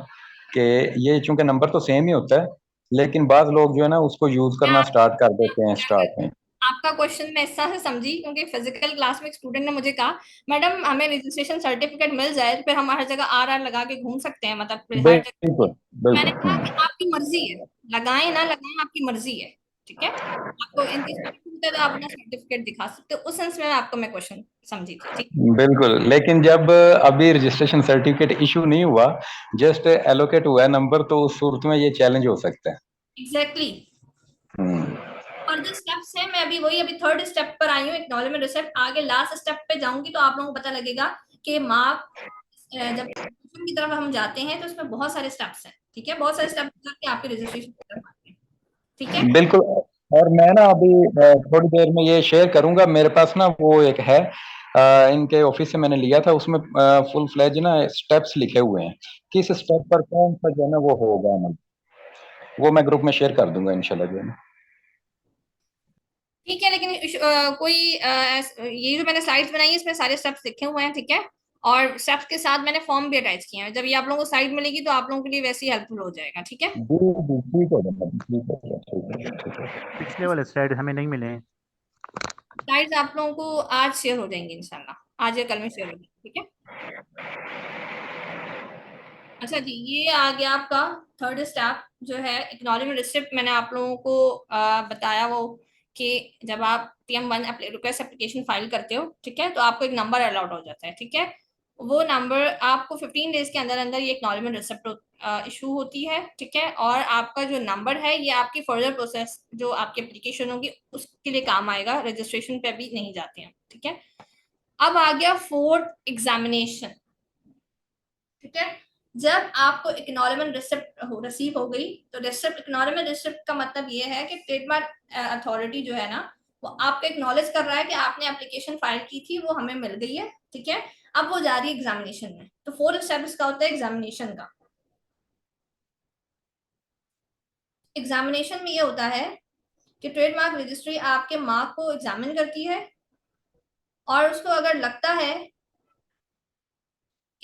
D: कि ये चूंकि नंबर तो सेम ही होता है, लेकिन बाज लोग जो है ना उसको यूज करना स्टार्ट कर देते हैं स्टार्ट में।
A: आपका क्वेश्चन मैं इस तरह से समझी, क्योंकि फिजिकल क्लास में एक स्टूडेंट ने मुझे कहा मैडम हमें रजिस्ट्रेशन सर्टिफिकेट मिल जाए तो फिर हम हर जगह आर लगा के घूम सकते हैं, मतलब हर जगह।
D: बिल्कुल
A: मैंने
D: बिल्कुल।
A: कहा कि आपकी मर्जी है, लगाएं ना लगाएं आपकी मर्जी है, ठीक है। आपको इनकेस तो आप अपना सर्टिफिकेट दिखा सकते हो, उस सेंस में आपको मैं क्वेश्चन समझी थी, ठीक।
D: बिल्कुल, लेकिन जब अभी रजिस्ट्रेशन सर्टिफिकेट इशू नहीं हुआ, जस्ट एलोकेट हुआ है नंबर, तो उस सूरत में ये चैलेंज हो सकता है।
A: एग्जैक्टली।
D: हम्म।
A: फर्दर स्टेप्स है, मैं अभी थर्ड स्टेप पर आई हूँ, एक्नॉलेजमेंट रिसिप्ट। आगे लास्ट स्टेप पे जाऊंगी तो आप लोगों को पता लगेगा कि मार्क जब रजिस्ट्रेशन की तरफ हम जाते हैं तो इसमें बहुत सारे स्टेप्स हैं, ठीक है, बहुत सारे स्टेप करके आपके रजिस्ट्रेशन की तरफ आते हैं, ठीक है।
D: बिल्कुल। और मैं ना अभी थोड़ी देर में ये शेयर करूंगा, मेरे पास ना वो एक है, इनके ऑफिस से मैंने लिया था, उसमें फुल फ्लेज ना स्टेप्स लिखे हुए हैं, किस स्टेप पर कौन सा जो है ना वो होगा, वो मैं ग्रुप में शेयर कर दूंगा इंशाल्लाह जो है ना।
A: ठीक है, लेकिन ये जो मैंने स्लाइड्स बनाई है इसमें सारे स्टेप्स लिखे हुए हैं, ठीक है। और स्टेप्स के साथ मैंने फॉर्म भी अटैच किए हैं, जब ये आप लोगों को साइड मिलेगी तो आप लोगों के लिए वैसे ही हेल्पफुल हो जाएगा, ठीक है।
D: जी जी, ठीक हो जाएगा, ठीक हो जाएगा, ठीक है ठीक है।
E: पिछले वाले स्लाइड हमें नहीं मिले हैं।
A: स्लाइड्स आप लोगों को आज शेयर हो जाएंगे इंशाल्लाह, आज या कल में शेयर होगी, ठीक है। अच्छा जी, ये आ गया आपका थर्ड स्टेप जो है एक्नॉलेजमेंट रिसिप्ट। मैंने आप लोगों को बताया वो कि जब आप TM1 रिक्वेस्ट एप्लीकेशन फाइल करते हो, ठीक है, तो आपको एक नंबर अलाउड हो जाता है, ठीक है। वो नंबर आपको 15 डेज के अंदर अंदर ये एक्नॉलेजमेंट रिसिप्ट इशू होती है, ठीक है। और आपका जो नंबर है ये आपकी फर्दर प्रोसेस जो आपकी एप्लीकेशन होगी उसके लिए काम आएगा, रजिस्ट्रेशन पे भी नहीं जाते हैं, ठीक है। अब आ गया फोर्थ एग्जामिनेशन, ठीक है। जब आपको एक्नॉलेजमेंट रिसिप्ट रिसीव हो गई तो रिसिप्ट, एक्नॉलेजमेंट रिसिप्ट का मतलब ये है कि ट्रेडमार्क अथॉरिटी जो है ना वो आपको एक्नॉलेज कर रहा है कि आपने एप्लीकेशन फाइल की थी, वो हमें मिल गई है, ठीक है। अब वो जा रही है एग्जामिनेशन में। तो फोर्थ स्टेप इसका होता है एग्जामिनेशन का। एग्जामिनेशन में ये होता है कि ट्रेडमार्क रजिस्ट्री आपके मार्क को एग्जामिन करती है, और उसको अगर लगता है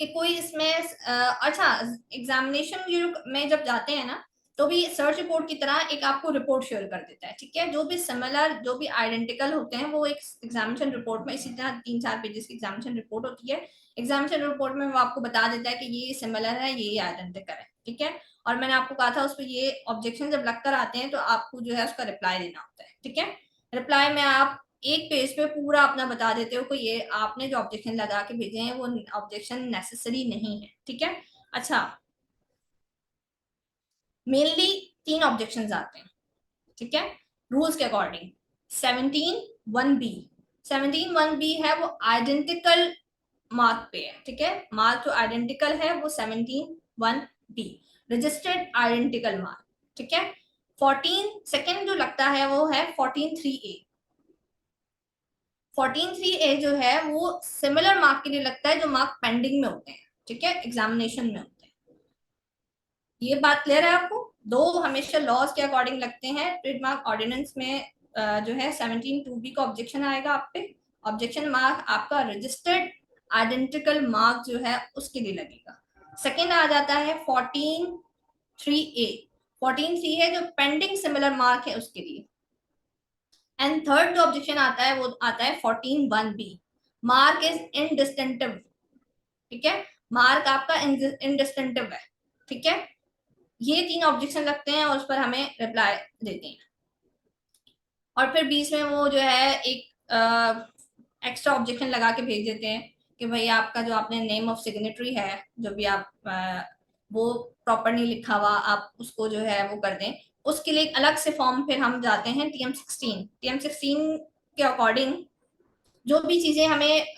A: कि कोई इसमें अच्छा, एग्जामिनेशन में जब जाते हैं ना तो भी सर्च रिपोर्ट की तरह एक आपको रिपोर्ट शेयर कर देता है, ठीक है। जो भी सिमिलर, जो भी आइडेंटिकल होते हैं वो एक एग्जामिनेशन रिपोर्ट में, इसी तरह 3-4 पेजेस की एग्जामिनेशन रिपोर्ट होती है। एग्जामिनेशन रिपोर्ट में वो आपको बता देता है कि ये सिमिलर है, ये आइडेंटिकल है, ठीक है। और मैंने आपको कहा था उस पर ये ऑब्जेक्शन जब लगकर आते हैं तो आपको जो है उसका रिप्लाई देना होता है, ठीक है। रिप्लाई में आप एक पेज पे पूरा अपना बता देते हो कि ये आपने जो ऑब्जेक्शन लगा के भेजे हैं वो ऑब्जेक्शन नेसेसरी नहीं है, ठीक है। अच्छा, मेनली 3 ऑब्जेक्शन आते हैं, ठीक है, रूल्स के अकॉर्डिंग। 17(1)(b), 17(1)(b है वो आइडेंटिकल मार्क पे है, ठीक है। मार्क जो आइडेंटिकल है वो 17(1)(b। रजिस्टर्ड आइडेंटिकल मार्क, ठीक है। 14 सेकेंड जो लगता है वो है 14(3)(a). 14(3)(a) जो है वो सिमिलर मार्क के लिए लगता है जो मार्क पेंडिंग में होते हैं, ठीक है, एग्जामिनेशन में होते हैं। ये बात क्लियर है आपको? दो हमेशा लॉज के अकॉर्डिंग लगते हैं। ट्रेडमार्क ऑर्डिनेंस में जो है 17(2)(b) का ऑब्जेक्शन आएगा आप पे। ऑब्जेक्शन मार्क आपका रजिस्टर्ड आइडेंटिकल मार्क जो है उसके लिए लगेगा। सेकेंड आ जाता है 14(3)(a). 14(3) है जो पेंडिंग सिमिलर मार्क है उसके लिए। एंड थर्ड जो ऑब्जेक्शन आता है वो आता है 14(1)(b). मार्क इज इनडिस्टिंक्टिव, ठीक है, मार्क आपका इनडिस्टिंक्टिव है, ठीक है। ये तीन ऑब्जेक्शन लगते हैं और उस पर हमें रिप्लाई देते हैं। और फिर बीच में वो जो है एक एक्स्ट्रा ऑब्जेक्शन लगा के भेज देते हैं कि भाई आपका जो आपने नेम ऑफ सिग्नेटरी है जो भी आप वो प्रॉपर नहीं लिखा हुआ, आप उसको जो है वो कर दें। उसके लिए एक अलग से फॉर्म फिर हम जाते हैं TM16। TM16 के अकॉर्डिंग जो भी चीजें हमें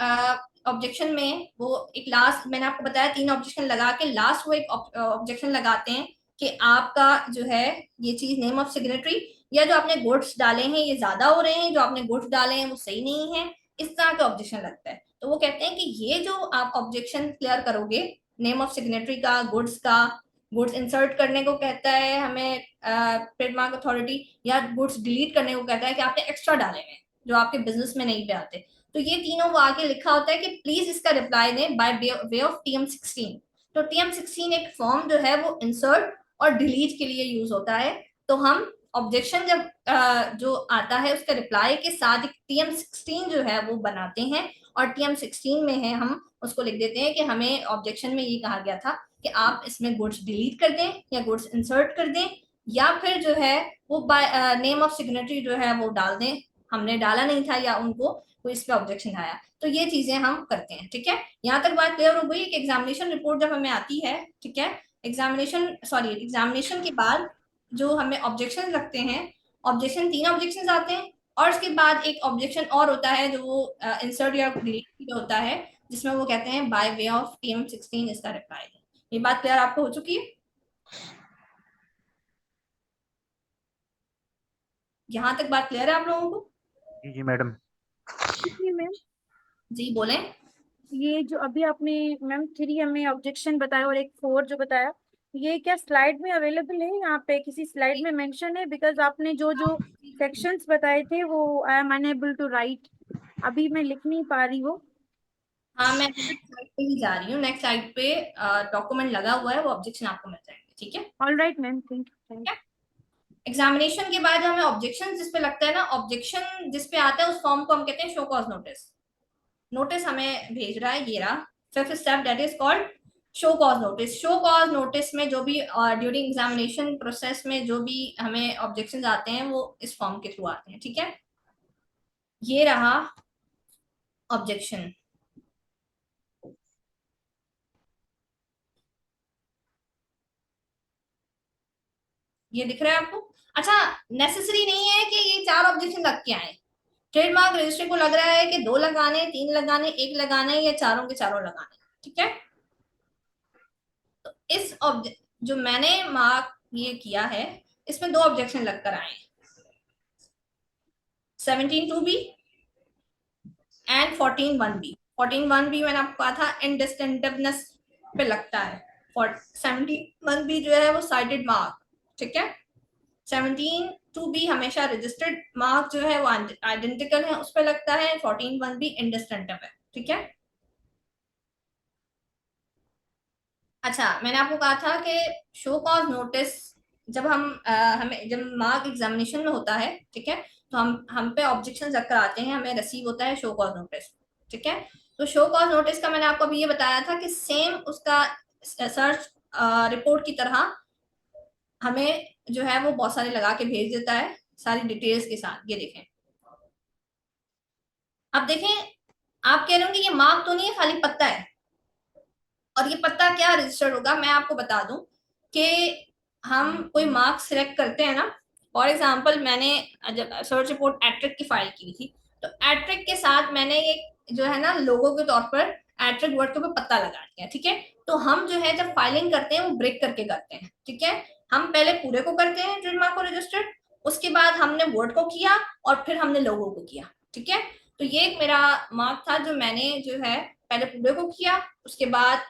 A: ऑब्जेक्शन में वो एक लास्ट, मैंने आपको बताया 3 ऑब्जेक्शन लगा के लास्ट वो एक ऑब्जेक्शन लगाते हैं कि आपका जो है ये चीज नेम ऑफ सिग्नेटरी या जो आपने गुड्स डाले हैं ये ज्यादा हो रहे हैं, जो आपने गुड्स डाले हैं वो सही नहीं है, इस तरह का ऑब्जेक्शन लगता है। तो वो कहते हैं कि ये जो आप ऑब्जेक्शन क्लियर करोगे नेम ऑफ सिग्नेटरी का, गुड्स का, गुड्स इंसर्ट करने को कहता है हमें ट्रेडमार्क अथॉरिटी, या गुड्स डिलीट करने को कहता है कि आपने एक्स्ट्रा डाले हैं जो आपके बिजनेस में नहीं पे आते। तो ये तीनों वो आके लिखा होता है कि प्लीज इसका रिप्लाई दें बाय वे ऑफ TM16। तो TM16 एक फॉर्म जो है वो इंसर्ट और डिलीट के लिए यूज होता है। तो हम ऑब्जेक्शन जब जो आता है उसका रिप्लाई के साथ एक TM16 जो है वो बनाते हैं और TM16 में है हम उसको लिख देते हैं कि हमें ऑब्जेक्शन में ये कहा गया था कि आप इसमें गुड्स डिलीट कर दें या गुड्स इंसर्ट कर दें या फिर जो है वो बाय नेम ऑफ सिग्नेटरी जो है वो डाल दें, हमने डाला नहीं था या उनको कोई इस पे ऑब्जेक्शन आया। तो ये चीजें हम करते हैं, ठीक है। यहाँ तक बात क्लियर हो गई कि एग्जामिनेशन रिपोर्ट जब हमें आती है, ठीक है, एग्जामिनेशन के बाद जो हमें ऑब्जेक्शन लगते हैं, ऑब्जेक्शन 3 ऑब्जेक्शन आते हैं और उसके बाद एक ऑब्जेक्शन और होता है जो वो इंसर्ट या डिलीट होता है जिसमें वो कहते हैं बाय वे ऑफ TM16 इसका रिप्लाई दें। ये बात क्लियर आपको हो चुकी है? यहाँ तक बात क्लियर है आप लोगों को?
B: जी मैडम।
C: मैम
A: जी बोलें।
C: ये जो अभी आपने मैम 3 हमें ऑब्जेक्शन बताया और एक 4 जो बताया, ये क्या स्लाइड में अवेलेबल है? यहाँ पे किसी स्लाइड में मेंशन है? बिकॉज आपने जो जो सेक्शंस बताए थे वो I am unable to write, अभी मैं लिख नहीं पा रही हूँ।
A: हाँ मैं नेक्स्ट स्लाइड पे ही जा रही हूँ। नेक्स्ट स्लाइड पे डॉक्यूमेंट लगा हुआ है, वो ऑब्जेक्शन आपको मिल जाएंगे, ठीक है।
C: All right ma'am, thank you.
A: Examination के बाद हमें ऑब्जेक्शन जिस पे लगता है ना, ऑब्जेक्शन जिस पे आता है उस फॉर्म को हम कहते हैं शो कॉज नोटिस। नोटिस हमें भेज रहा है, ये रहा fifth step, that is called show cause notice. Show cause notice में जो भी ड्यूरिंग एग्जामिनेशन प्रोसेस में जो भी हमें ऑब्जेक्शन आते हैं वो इस फॉर्म के थ्रू आते हैं, ठीक है। ये रहा ऑब्जेक्शन। ये दिख रहा है आपको? अच्छा, नेसेसरी नहीं है कि ये 4 ऑब्जेक्शन लग के आए। ट्रेडमार्क रजिस्ट्री को लग रहा है कि 2 लगाने, 3 लगाने, 1 लगाने या चारों के चारों लगाने, ठीक है। तो इस ऑब्जेक्ट जो मैंने मार्क ये किया है इसमें 2 ऑब्जेक्शन लगकर आए, 17(2)(b) एंड 14(1)(b). 14(1)(b) मैंने आपको कहा था इनडिस्टिंक्टिवनेस पे लगता है, 17(1)(b) जो है वो साइटेड मार्क, ठीक है। 17(2)(b) हमेशा रजिस्टर्ड मार्क जो है वो आइडेंटिकल है उस पर लगता है, 14(1)(b) इनडिस्टिंक्टिव है, ठीक है। अच्छा, मैंने आपको कहा था कि शो कॉज नोटिस जब हमें जब मार्क एग्जामिनेशन में होता है, ठीक है, तो हम पे ऑब्जेक्शन रखकर आते हैं, हमें रिसीव होता है शो कॉज नोटिस, ठीक है। तो शो कॉज नोटिस का मैंने आपको अभी ये बताया था कि सेम उसका सर्च रिपोर्ट की तरह हमें जो है वो बहुत सारे लगा के भेज देता है सारी डिटेल्स के साथ। ये देखें, अब देखें, आप कह रहे होंगे ये मार्क तो नहीं है, खाली पत्ता है। और ये पत्ता क्या रजिस्टर्ड होगा, मैं आपको बता दूं कि हम कोई मार्क सिलेक्ट करते हैं ना, फॉर एग्जांपल मैंने जब सर्च रिपोर्ट एट्रिक की फाइल की थी तो एट्रिक के साथ मैंने एक जो है ना लोगो के तौर पर एट्रिक वर्ड के ऊपर पत्ता लगा दिया, ठीक है। तो हम जो है जब फाइलिंग करते हैं वो ब्रेक करके करते हैं, ठीक है। हम पहले पूरे को करते हैं ट्रेडमार्क को रजिस्टर्ड, उसके बाद हमने वर्ड को किया और फिर हमने लोगो को किया, ठीक है। तो ये एक मेरा मार्क था जो मैंने जो है पहले पूरे को किया, उसके बाद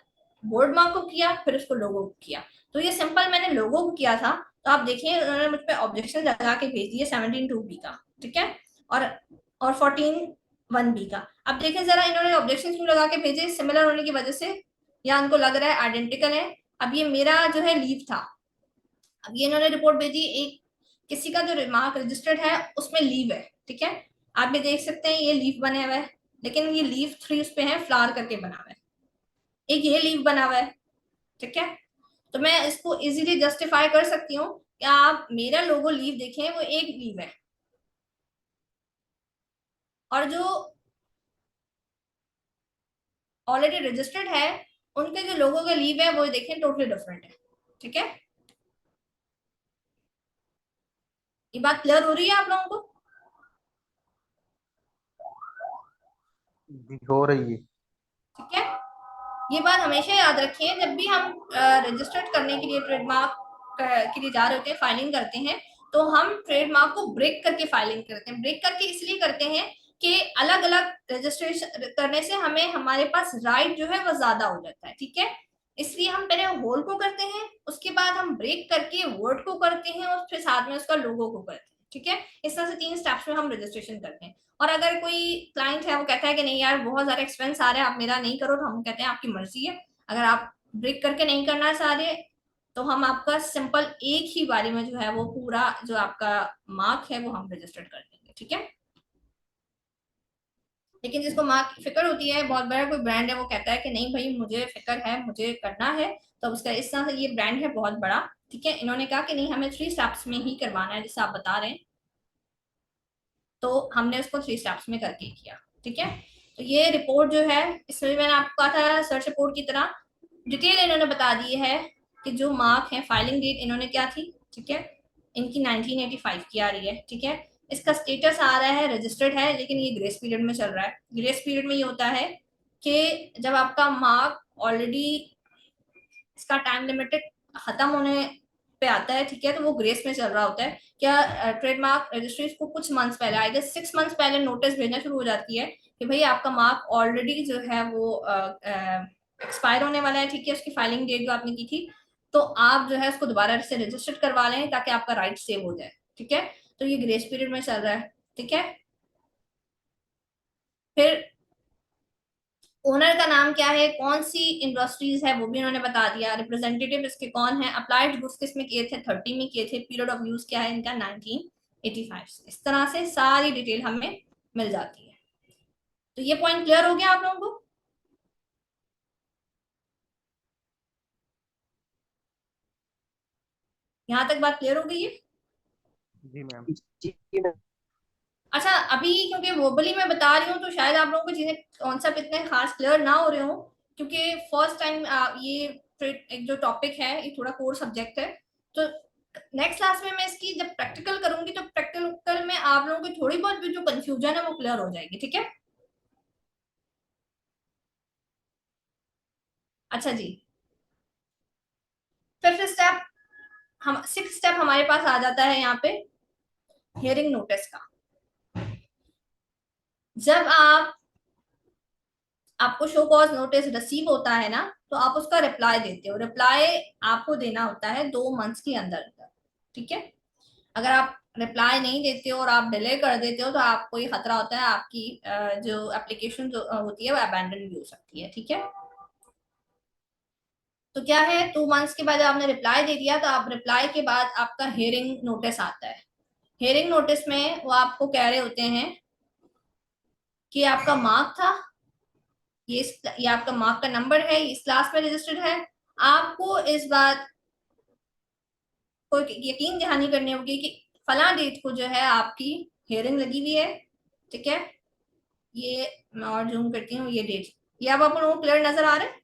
A: वर्ड मार्क को किया, फिर उसको लोगो को किया। तो ये सिंपल मैंने लोगो को किया था। तो आप देखिए उन्होंने मुझ पे ऑब्जेक्शन लगा के भेज दिए 17(2)B का, ठीक है, और 14(1)B का। अब देखें जरा इन्होंने ऑब्जेक्शन क्यों लगा के भेजे, सिमिलर होने की वजह से, या उनको लग रहा है आइडेंटिकल है। अब ये मेरा जो है लीव था, अब ये इन्होंने रिपोर्ट भेजी, एक किसी का जो रिमार्क रजिस्टर्ड है उसमें लीव है, ठीक है। आप ये देख सकते हैं ये लीव बने हुआ है, लेकिन ये लीव 3 उस पे है, फ्लावर करके बना हुआ है। एक ये लीव बना हुआ है, ठीक है। तो मैं इसको इजीली जस्टिफाई कर सकती हूँ कि आप मेरा लोगो लीव देखें, वो एक लीव है, और जो ऑलरेडी रजिस्टर्ड है उनके जो लोगों का लीव है वो देखें टोटली डिफरेंट है, ठीक है। ये बात क्लियर हो रही है आप लोगों को?
D: हो रही है।
A: ठीक है, ये बात हमेशा याद रखिए जब भी हम रजिस्टर्ड करने के लिए ट्रेडमार्क के लिए जा रहे होते हैं, फाइलिंग करते हैं, तो हम ट्रेडमार्क को ब्रेक करके फाइलिंग करते हैं। ब्रेक करके इसलिए करते हैं कि अलग अलग रजिस्ट्रेशन करने से हमें हमारे पास राइट जो है वो ज्यादा हो जाता है, ठीक है। इसलिए हम पहले होल को करते हैं, उसके बाद हम ब्रेक करके वर्ड को करते हैं और फिर साथ में उसका लोगो को करते हैं, ठीक है। इस तरह से 3 स्टेप्स में हम रजिस्ट्रेशन करते हैं। और अगर कोई क्लाइंट है वो कहता है कि नहीं यार बहुत ज्यादा एक्सपेंस आ रहा है, आप मेरा नहीं करो, तो हम कहते हैं आपकी मर्जी है, अगर आप ब्रेक करके नहीं करना चाह रहे तो हम आपका सिंपल एक ही बारी में जो है वो पूरा जो आपका मार्क है वो हम रजिस्टर्ड कर देंगे, ठीक है। लेकिन जिसको मार्क की फिक्र होती है, बहुत बड़ा कोई ब्रांड है, वो कहता है कि नहीं भाई मुझे फिक्र है, मुझे करना है, तो उसका इस तरह से, ये ब्रांड है बहुत बड़ा, ठीक है, इन्होंने कहा कि नहीं हमें 3 स्टेप्स में ही करवाना है जैसे आप बता रहे हैं, तो हमने उसको 3 स्टेप्स में करके किया, ठीक है। तो ये रिपोर्ट जो है इसमें मैंने आपको कहा था सर्च रिपोर्ट की तरह डिटेल इन्होंने बता दी है कि जो मार्क है, फाइलिंग डेट इन्होंने क्या थी, ठीक है, इनकी 1985 की आ रही है, ठीक है। इसका स्टेटस आ रहा है रजिस्टर्ड है, लेकिन ये ग्रेस पीरियड में चल रहा है। ग्रेस पीरियड में ये होता है कि जब आपका मार्क ऑलरेडी इसका टाइम लिमिटेड खत्म होने पे आता है, ठीक है, तो वो ग्रेस में चल रहा होता है। क्या ट्रेडमार्क रजिस्ट्री को कुछ मंथ्स पहले, आई गेस 6 मंथ्स पहले नोटिस भेजना शुरू हो जाती है कि भाई आपका मार्क ऑलरेडी जो है वो एक्सपायर होने वाला है, ठीक है, उसकी फाइलिंग डेट जो आपने की थी, तो आप जो है उसको दोबारा से रजिस्टर्ड करवा लें ताकि आपका राइट सेव हो जाए, ठीक है। तो ये ग्रेस पीरियड में चल रहा है, ठीक है। फिर ओनर का नाम क्या है, कौन सी इंडस्ट्रीज है वो भी उन्होंने बता दिया, रिप्रेजेंटेटिव इसके कौन है, अप्लाइड गुड्स किस में किए थे, 30 में किए थे, पीरियड ऑफ यूज क्या है इनका 1985 से। इस तरह से सारी डिटेल हमें मिल जाती है। तो ये पॉइंट क्लियर हो गया आप लोगों को? यहाँ तक बात क्लियर हो गई है?
B: जी मैम।
A: अच्छा, अभी क्योंकि वर्बली मैं बता रही हूँ तो शायद आप लोगों को चीजें कॉन्सेप्ट इतने खास क्लियर ना हो रहे हो, क्योंकि फर्स्ट टाइम ये एक जो टॉपिक है ये थोड़ा कोर सब्जेक्ट है। तो नेक्स्ट क्लास में मैं इसकी जब प्रैक्टिकल करूंगी तो प्रैक्टिकल में आप लोगों की थोड़ी बहुत भी जो कंफ्यूजन है वो क्लियर हो जाएगी, ठीक है। अच्छा जी, फिफ्थ स्टेप, हम 6th स्टेप हमारे पास आ जाता है यहाँ पे हियरिंग नोटिस का। जब आपको शो कॉज नोटिस रिसीव होता है ना, तो आप उसका रिप्लाई देते हो। रिप्लाई आपको देना होता है 2 मंथ्स के अंदर अंदर, ठीक है। अगर आप रिप्लाई नहीं देते हो और आप डिले कर देते हो तो आपको ये खतरा होता है आपकी जो एप्लीकेशन जो होती है वो अबैंडन भी हो सकती है, ठीक है। तो क्या है, 2 मंथ्स के बाद जब आपने रिप्लाई दे दिया तो आप रिप्लाई के बाद आपका हियरिंग नोटिस आता है। हियरिंग नोटिस में वो आपको कह रहे होते हैं कि आपका मार्क था, ये आपका मार्क का नंबर है, ये इस क्लास में रजिस्टर्ड है। आपको इस बात को यकीन दहानी करनी होगी कि फला डेट को जो है आपकी हियरिंग लगी हुई है, ठीक है। ये मैं और जूम करती हूँ, ये डेट, ये अब आप लोगों को क्लियर नजर आ रहा है?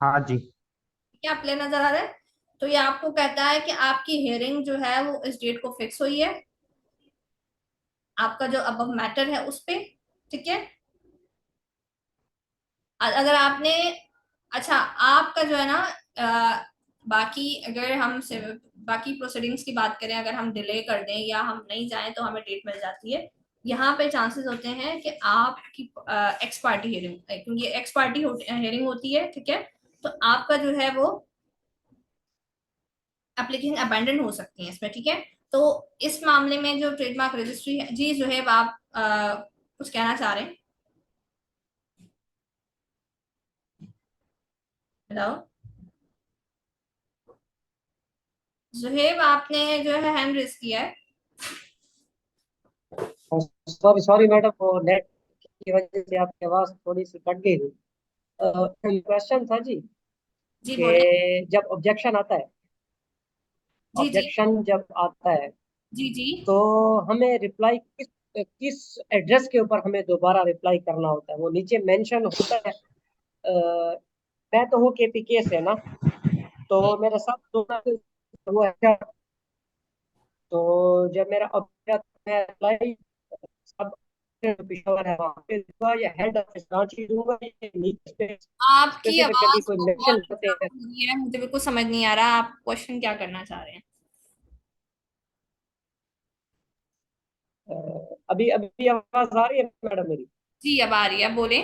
B: हाँ जी।
A: क्या क्लियर नजर आ रहा है? तो ये आपको कहता है कि आपकी हियरिंग जो है वो इस डेट को फिक्स हुई है, आपका जो अब मैटर है उस पे, ठीक है। अगर आपने, अच्छा आपका जो है ना, बाकी अगर हम बाकी प्रोसीडिंग्स की बात करें, अगर हम डिले कर दें या हम नहीं जाएं तो हमें डेट मिल जाती है। यहाँ पे चांसेस होते हैं कि आपकी एक्स पार्टी हियरिंग, क्योंकि एक्स पार्टी हियरिंग होती है, ठीक है। तो आपका जो है वो एप्लीकेशन अबेंडन हो सकती है इसमें, ठीक है। तो इस मामले में जो ट्रेडमार्क रजिस्ट्री है जी, जो है आप कुछ कहना चाह रहे हैं, बताओ। जुहेब आपने जो है हैंड रेस किया है।
E: सॉरी सॉरी मैडम, वो नेट की वजह से आपकी आवाज थोड़ी सी कट गई थी। क्वेश्चन था जी
A: जी बोले।
E: कि जब ऑब्जेक्शन आता है,
A: जी जी।
E: ऑब्जेक्शन जब आता है
A: जी जी।
E: तो हमें रिप्लाई किस किस एड्रेस के ऊपर हमें दोबारा रिप्लाई करना होता है? वो नीचे मेंशन होता है। मैं तो हूँ केपीके से ना, तो मेरे साथ वो है। तो जब मेरा ऑब्जेक्ट मैं रिप्लाई सब पिशोर है वहाँ पे दूंगा या हेड ऑफिस रांची दूंगा या नीचे
A: आपकी
E: स्पेसिफिकली
A: आवाज
E: कोई
A: को बहुत
E: मेंशन करते
A: डिस्टर्ब
E: हैं?
A: हो रही है, मुझे बिल्कुल समझ नहीं आ रहा आप क्वेश्चन क्या करना चाह रहे हैं।
E: अ, अभी अभी आवाज आ रही है मैडम मेरी?
A: जी अब आ रही है, बोले।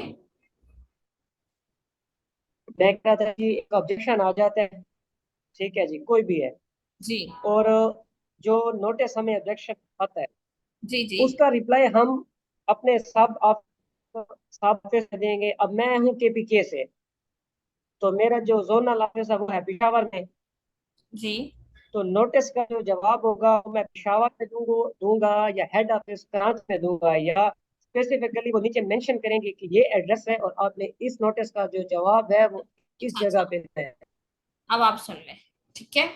E: मैं कह रहा था कि एक ऑब्जेक्शन आ जाता है, ठीक है जी, कोई भी है,
A: जी
E: और जो नोटिस हमें ऑब्जेक्शन आता है
A: जी। जी
E: उसका रिप्लाई हम अपने सब ऑफिस में देंगे। अब मैं हूँ केपीके से, तो मेरा जो जोनल ऑफिस है वो है पिशावर में।
A: जी।
E: तो नोटिस का जो जवाब होगा वो मैं पिशावर में दूंगा या हेड ऑफिस कराची में दूंगा, या स्पेसिफिकली वो नीचे मेंशन करेंगे कि ये एड्रेस है और आपने इस नोटिस का जो जवाब है वो इस
A: अच्छा,
E: जगह पे है।
A: अब आप सुन लें, ठीक है।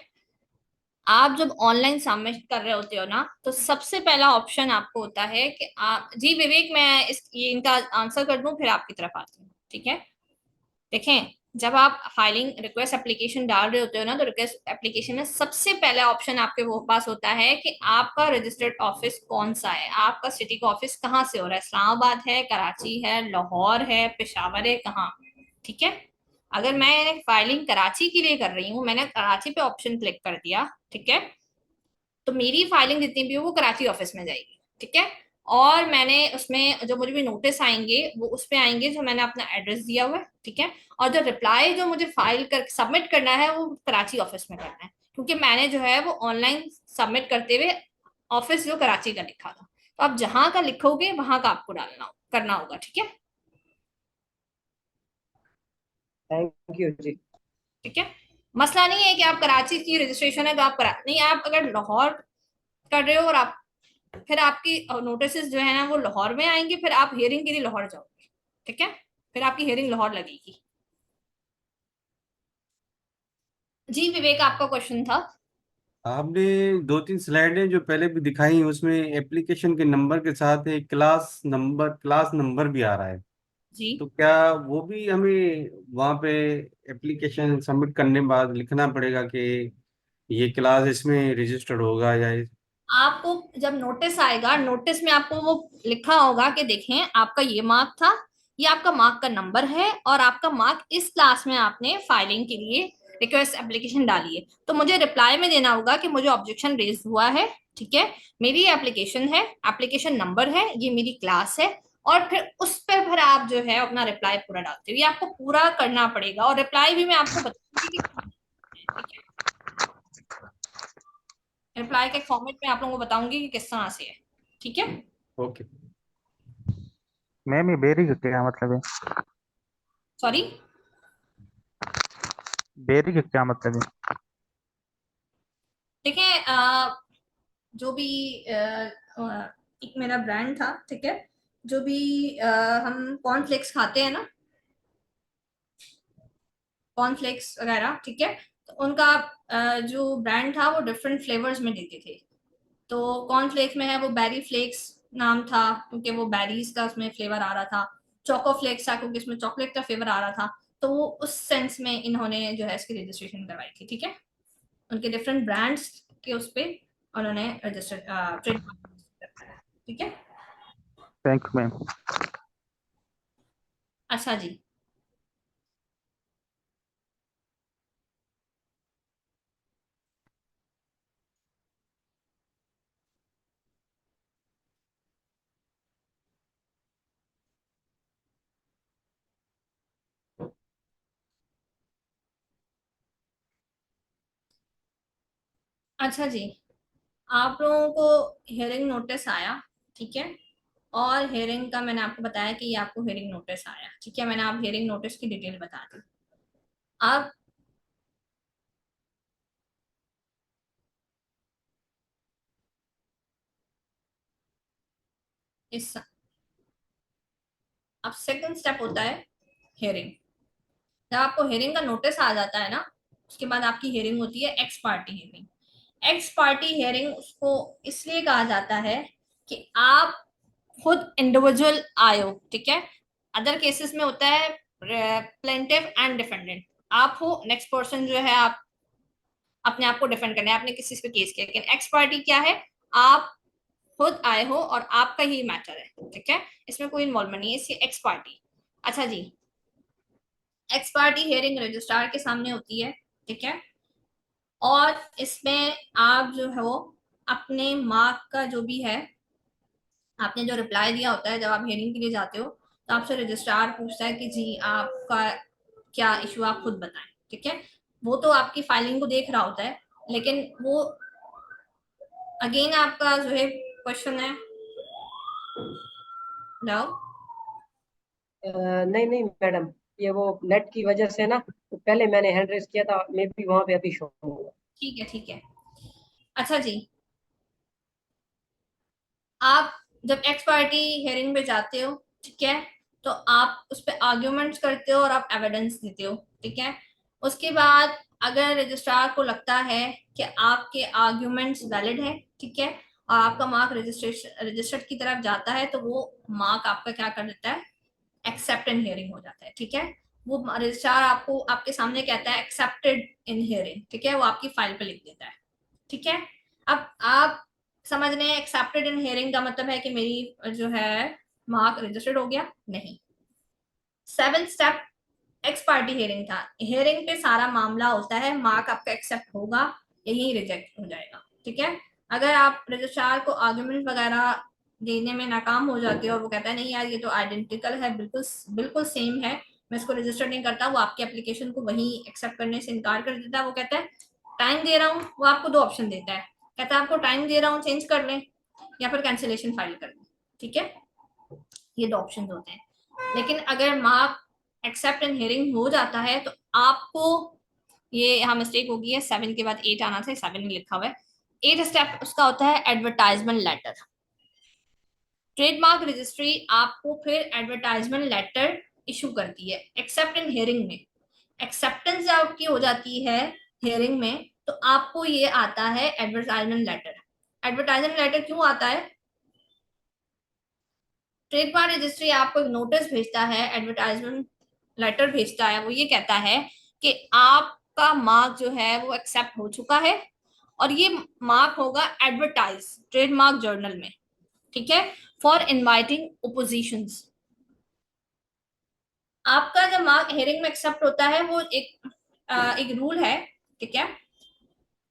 A: आप जब ऑनलाइन सबमिट कर रहे होते हो ना, तो सबसे पहला ऑप्शन आपको होता है कि आप, जी विवेक मैं ये इनका आंसर कर दूं फिर आपकी तरफ आती हूँ, ठीक है। देखें, जब आप फाइलिंग रिक्वेस्ट एप्लीकेशन डाल रहे होते हो ना, तो रिक्वेस्ट एप्लीकेशन में सबसे पहला ऑप्शन आपके वो पास होता है कि आपका रजिस्टर्ड ऑफिस कौन सा है, आपका सिटी का ऑफिस कहाँ से हो रहा है, इस्लामाबाद है, कराची है, लाहौर है, पेशावर है, कहाँ, ठीक है। अगर मैं फाइलिंग कराची के लिए कर रही हूँ, मैंने कराची पे ऑप्शन क्लिक कर दिया, ठीक है, तो मेरी फाइलिंग जितनी भी हो वो कराची ऑफिस में जाएगी, ठीक है। और मैंने उसमें जो मुझे भी नोटिस आएंगे वो उस पे आएंगे जो मैंने अपना एड्रेस दिया हुआ है, ठीक है। और जो रिप्लाई जो मुझे फाइल कर सबमिट करना है वो कराची ऑफिस में करना है, क्योंकि मैंने जो है वो ऑनलाइन सबमिट करते हुए ऑफिस जो कराची का लिखा था, तो आप जहां का लिखोगे वहां का आपको करना होगा, ठीक है।
E: थैंक यू जी।
A: ठीक है, मसला नहीं है कि आप कराची की रजिस्ट्रेशन है तो आप करा नहीं, आप अगर लाहौर कर रहे हो और आप फिर आपकी नोटिस जो है ना वो लाहौर में आएंगे, फिर आप हियरिंग के लिए लाहौर जाओगे, ठीक है, फिर आपकी हियरिंग लाहौर लगेगी। जी विवेक आपका क्वेश्चन था।
B: आपने दो तीन स्लाइडें जो पहले भी दिखाई उसमें एप्लीकेशन के नंबर के साथ एक क्लास नंबर भी आ रहा है।
A: जी
B: तो क्या वो भी हमें वहाँ पे एप्लीकेशन सबमिट करने के बाद लिखना पड़ेगा कि ये क्लास इसमें रजिस्टर्ड होगा या
A: आपको जब नोटिस आएगा, नोटिस में आपको वो लिखा होगा कि देखें आपका ये मार्क था, ये आपका मार्क का नंबर है, और आपका मार्क इस क्लास में आपने फाइलिंग के लिए रिक्वेस्ट एप्लीकेशन डाली है, तो मुझे रिप्लाई में देना होगा कि मुझे ऑब्जेक्शन रेज हुआ है, ठीक है, मेरी एप्लीकेशन है, एप्लीकेशन नंबर है, ये मेरी क्लास है, और फिर उस पर फिर आप जो है अपना रिप्लाई पूरा डालते हो, ये आपको पूरा करना पड़ेगा, और रिप्लाई भी मैं आपको बताऊंगी कि, ठीक है, रिप्लाई के फॉर्मेट में आप लोगों को बताऊंगी कि किस तरह से है, ठीक है।
B: ओके।
F: मैम ये बेरी का क्या मतलब है?
A: सॉरी।
F: बेरी का क्या मतलब है?
A: देखिए जो भी एक मेरा ब्रांड था, ठीक है, जो भी हम कॉर्नफ्लेक्स खाते हैं ना, कॉर्नफ्लेक्स वगैरह, ठीक है, तो उनका जो ब्रांड था वो डिफरेंट फ्लेवर्स में देते थे। तो कॉर्नफ्लेक्स में है वो बेरी फ्लेक्स नाम था, क्योंकि वो बेरीज का उसमें फ्लेवर आ रहा था। चोको फ्लेक्स था क्योंकि इसमें चॉकलेट का फ्लेवर आ रहा था। तो वो उस सेंस में इन्होंने जो है इसकी रजिस्ट्रेशन करवाई थी, ठीक है, उनके डिफरेंट ब्रांड्स के उस पे उन्होंने रजिस्टर ट्रेडमार्क। ठीक है।
F: Thank you ma'am.
A: अच्छा जी, अच्छा जी, आप लोगों को हियरिंग नोटिस आया, ठीक है। और हियरिंग का मैंने आपको बताया कि ये आपको हियरिंग नोटिस आया, ठीक है। मैंने आप हियरिंग नोटिस की डिटेल बता दी। अब इस अब सेकंड स्टेप होता है हियरिंग। जब आपको हियरिंग का नोटिस आ जाता है ना, उसके बाद आपकी हियरिंग होती है x party hearing. X party hearing उसको इसलिए कहा जाता है कि आप खुद इंडिविजुअल आए हो, ठीक है। अदर केसेस में होता है प्लेंटिव एंड डिफेंडेंट, आप हो, नेक्स्ट पर्सन जो है आप अपने आप को डिफेंड करना है, आपने किसी पे केस किया। लेकिन एक्स पार्टी क्या है, आप खुद आए हो और आपका ही मैटर है, ठीक है। इसमें कोई इन्वॉल्वमेंट नहीं है, इसकी एक्स पार्टी। अच्छा जी, एक्स पार्टी हियरिंग रजिस्ट्रार के सामने होती है, ठीक है। और इसमें आप जो है वो अपने मार्क का जो भी है, आपने जो रिप्लाई दिया होता है जब आप हियरिंग के लिए जाते हो, तो आपसे रजिस्ट्रार पूछता है कि जी आपका क्या इशू, आप खुद बताएं, ठीक है। वो तो आपकी फाइलिंग को देख रहा होता है, लेकिन वो अगेन आपका जो है क्वेश्चन है। हेलो।
E: नहीं नहीं मैडम, ये वो नेट की वजह से ना, तो पहले मैंने हैंड रेस किया था, मैं भी वहां पे अभी शो होगा।
A: ठीक है, ठीक है। अच्छा जी, आप जब एक्स पार्टी हियरिंग में जाते हो, ठीक है, तो आप उस पर आर्ग्यूमेंट्स करते हो और आप एविडेंस देते हो, ठीक है। उसके बाद अगर रजिस्ट्रार को लगता है कि आपके आर्ग्यूमेंट्स वैलिड है, ठीक है, और आपका मार्क रजिस्ट्रेशन रजिस्टर्ड की तरफ जाता है, तो वो मार्क आपका क्या कर देता है, एक्सेप्ट इन हियरिंग हो जाता है, ठीक है। वो रजिस्ट्रार आपको आपके सामने कहता है एक्सेप्टेड इन हियरिंग, ठीक है, वो आपकी फाइल पे लिख देता है, ठीक है। अब आप समझ रहे हैं एक्सेप्टेड इन हियरिंग का मतलब है कि मेरी जो है मार्क रजिस्टर्ड हो गया, नहीं। Seven step x party hearing था। हियरिंग पे सारा मामला होता है, मार्क आपका एक्सेप्ट होगा, यही रिजेक्ट हो जाएगा, ठीक है। अगर आप रजिस्ट्रार को आर्गुमेंट वगैरह देने में नाकाम हो जाते हो और वो कहता है नहीं यार ये तो आइडेंटिकल है, बिल्कुल बिल्कुल सेम है, मैं इसको रजिस्टर नहीं करता, वो आपकी एप्लीकेशन को वही एक्सेप्ट करने से इनकार कर देता है। वो कहता है टाइम दे रहा हूँ, वो आपको दो ऑप्शन देता है, कहता है आपको टाइम दे रहा हूँ, चेंज कर लें या फिर कैंसिलेशन फाइल कर लें, ठीक है। ये दो ऑप्शन होते हैं। लेकिन अगर मार्क एक्सेप्ट एंड हियरिंग हो जाता है तो आपको, ये यहाँ मिस्टेक हो गई है, 7 के बाद 8 आना था, 7 में लिखा हुआ है। 8 स्टेप उसका होता है एडवर्टाइजमेंट लेटर। ट्रेडमार्क रजिस्ट्री आपको फिर एडवर्टाइजमेंट लेटर इशू करती है एक्सेप्ट इन हियरिंग में। एक्सेप्टेंस जब आपकी हो जाती है हियरिंग में, तो आपको ये आता है एडवर्टाइजमेंट लेटर। एडवर्टाइजमेंट लेटर क्यों आता है, ट्रेडमार्क रजिस्ट्री आपको एक नोटिस भेजता है, एडवर्टाइजमेंट लेटर भेजता है, वो ये कहता है कि आपका मार्क जो है वो एक्सेप्ट हो चुका है और ये मार्क होगा एडवर्टाइज ट्रेडमार्क जर्नल में, ठीक है, फॉर इनवाइटिंग ओपोजिशंस। आपका जब मार्क हियरिंग में एक्सेप्ट होता है, वो एक रूल है, ठीक है।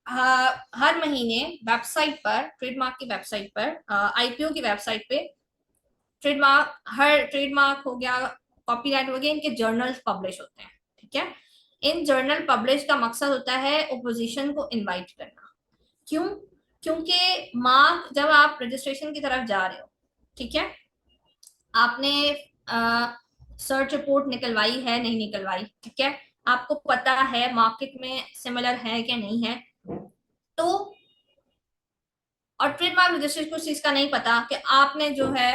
A: हर महीने वेबसाइट पर, ट्रेडमार्क की वेबसाइट पर, आईपीओ की वेबसाइट पे ट्रेडमार्क, हर ट्रेडमार्क हो गया, कॉपीराइट हो गया, इनके जर्नल्स पब्लिश होते हैं, ठीक है। इन जर्नल पब्लिश का मकसद होता है ओपोजिशन को इनवाइट करना। क्यों, क्योंकि मार्क जब आप रजिस्ट्रेशन की तरफ जा रहे हो, ठीक है, आपने सर्च रिपोर्ट निकलवाई है नहीं निकलवाई, ठीक है, आपको पता है मार्केट में सिमिलर है क्या नहीं है, तो और ट्रेडमार्क रजिस्ट्रेशन को इस चीज का नहीं पता कि आपने जो है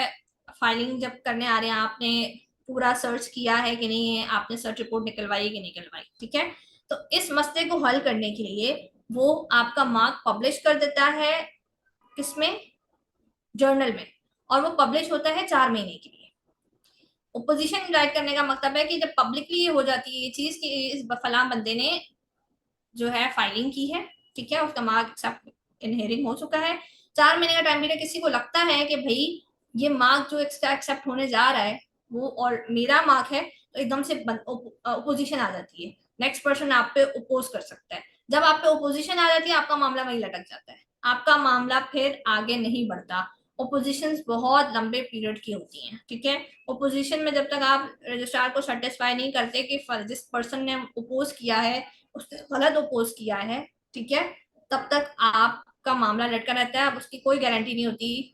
A: फाइलिंग जब करने आ रहे हैं, आपने पूरा सर्च किया है कि नहीं है, आपने सर्च रिपोर्ट निकलवाई कि नहीं निकलवाई, ठीक है। तो इस मसले को हल करने के लिए वो आपका मार्क पब्लिश कर देता है, किसमें, जर्नल में, और वो पब्लिश होता है 4 महीने के लिए। ओपोजिशन इनवाइट करने का मतलब है कि जब पब्लिकली हो जाती है ये चीज कि इस फलां बंदे ने जो है फाइलिंग की है, ठीक है, उसका मार्क सब इनहेरिंग हो चुका है, 4 महीने का टाइम पीरियड किसी को लगता है कि भाई ये मार्क जो एक्सेप्ट होने जा रहा है वो और मेरा मार्क है, तो एकदम से ओपोजिशन आ जाती है, नेक्स्ट पर्सन आप पे ओपोज कर सकता है। जब आप पे ओपोजिशन आ जाती है आपका मामला वहीं लटक जाता है, आपका मामला फिर आगे नहीं बढ़ता। ओपोजिशन बहुत लंबे पीरियड की होती हैं, ठीक है। ओपोजिशन में जब तक आप रजिस्ट्रार को सेटिस्फाई नहीं करते कि जिस पर्सन ने ओपोज किया है उसने गलत ओपोज किया है, ठीक है, तब तक आपका मामला लटका रहता है। अब उसकी कोई गारंटी नहीं होती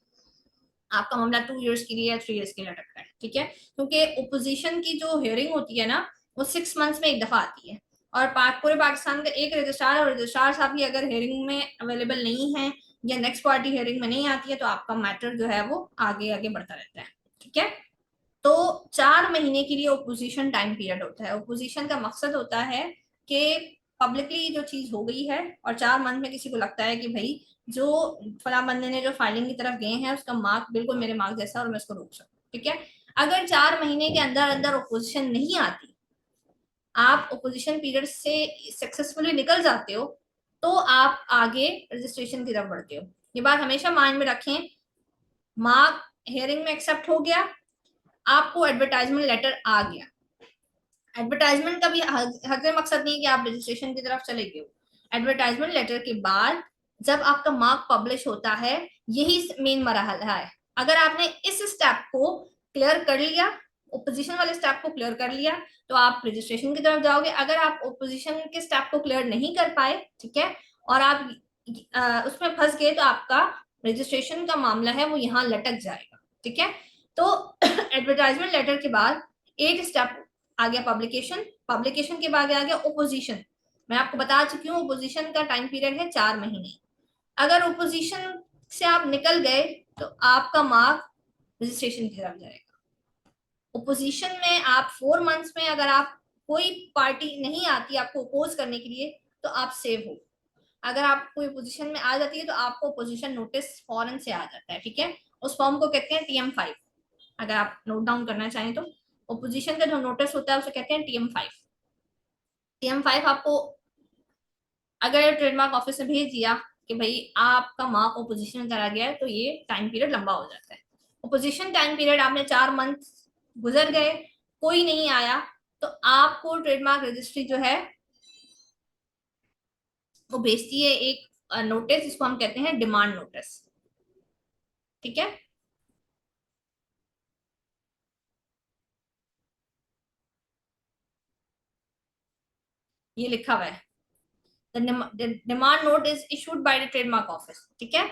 A: आपका मामला 2 इयर्स के लिए या 3 इयर्स के लिए लटकता है, ठीक है। क्योंकि ओपोजिशन की जो हियरिंग होती है ना वो 6 मंथ्स में एक दफा आती है, और पूरे पाकिस्तान का एक रजिस्ट्रार और रजिस्ट्रार साहब भी अगर हियरिंग में अवेलेबल नहीं है या नेक्स्ट पार्टी हियरिंग में नहीं आती है तो आपका मैटर जो है वो आगे आगे बढ़ता रहता है, ठीक है। तो 4 महीने के लिए ओपोजिशन टाइम पीरियड होता है। ओपोजिशन का मकसद होता है कि पब्लिकली जो चीज हो गई है और 4 मंथ में किसी को लगता है कि भाई जो फला बंदे ने जो फाइलिंग की तरफ गए हैं उसका मार्क बिल्कुल मेरे मार्क जैसा और मैं उसको रोक सकूं, ठीक है। अगर 4 महीने के अंदर अंदर ओपोजिशन नहीं आती, आप ओपोजिशन पीरियड से सक्सेसफुली निकल जाते हो, तो आप आगे रजिस्ट्रेशन की तरफ बढ़ते हो। ये बात हमेशा माइंड में रखें। मार्क हियरिंग में एक्सेप्ट हो गया, आपको एडवर्टाइजमेंट लेटर आ गया। एडवर्टाइजमेंट का भी हर मकसद नहीं है कि आप रजिस्ट्रेशन की तरफ चले गए। एडवर्टाइजमेंट लेटर के बाद जब आपका मार्क पब्लिश होता है यही मेन मरहला है। अगर आपने इस स्टेप को क्लियर कर लिया, ओपोजिशन वाले स्टेप को क्लियर कर लिया, तो आप रजिस्ट्रेशन की तरफ जाओगे। अगर आप ओपोजिशन के स्टेप को क्लियर नहीं कर पाए, ठीक है, और आप उसमें फंस गए, तो आपका रजिस्ट्रेशन का मामला है वो यहाँ लटक जाएगा, ठीक है। तो एडवर्टाइजमेंट लेटर के बाद एक स्टेप आ गया पब्लिकेशन, पब्लिकेशन के बाद आ गया ओपोजिशन। मैं आपको बता चुकी हूँ ओपोजिशन का टाइम पीरियड है 4 महीने। अगर ओपोजिशन से आप निकल गए तो आपका मार्क रजिस्ट्रेशन की तरफ जाएगा। ओपोजिशन में आप 4 मंथ्स में अगर आप कोई पार्टी नहीं आती आपको ओपोज करने के लिए तो आप सेव हो। अगर आप कोई पोजीशन में आ जाती है तो आपको पोजीशन नोटिस फौरन से आ जाता है, ठीक है। उस फॉर्म को कहते हैं TM5, अगर आप नोट डाउन करना चाहें तो। ओपोजिशन का जो नोटिस होता है उसे कहते हैं TM5। TM5 आपको अगर ट्रेडमार्क ऑफिस ने भेज दिया कि भाई आपका मार्क ओपोजिशन में करा गया है तो ये टाइम पीरियड लंबा हो जाता है। ओपोजिशन टाइम पीरियड आपने 4 मंथ गुजर गए, कोई नहीं आया, तो आपको ट्रेडमार्क रजिस्ट्री जो है वो भेजती है एक नोटिस, जिसको हम कहते हैं डिमांड नोटिस, ठीक है। ये लिखा हुआ है, demand note is issued by the trademark office, ठीक है।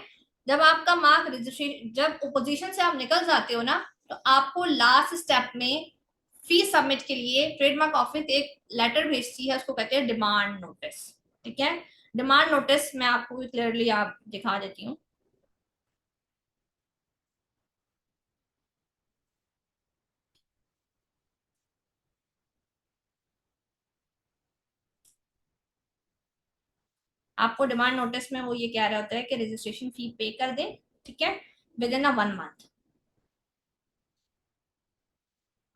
A: जब आपका मार्क रजिस्ट्रेशन, जब ओपोजिशन से आप निकल जाते हो ना, तो आपको लास्ट स्टेप में फीस सबमिट के लिए ट्रेडमार्क ऑफिस एक लेटर भेजती है, उसको कहते हैं डिमांड नोटिस, ठीक है। डिमांड नोटिस मैं आपको क्लियरली आप दिखा देती हूँ। आपको डिमांड नोटिस में वो ये कह रहा होता है कि रजिस्ट्रेशन फी पे कर दे, ठीक है, विद इन 1 मंथ।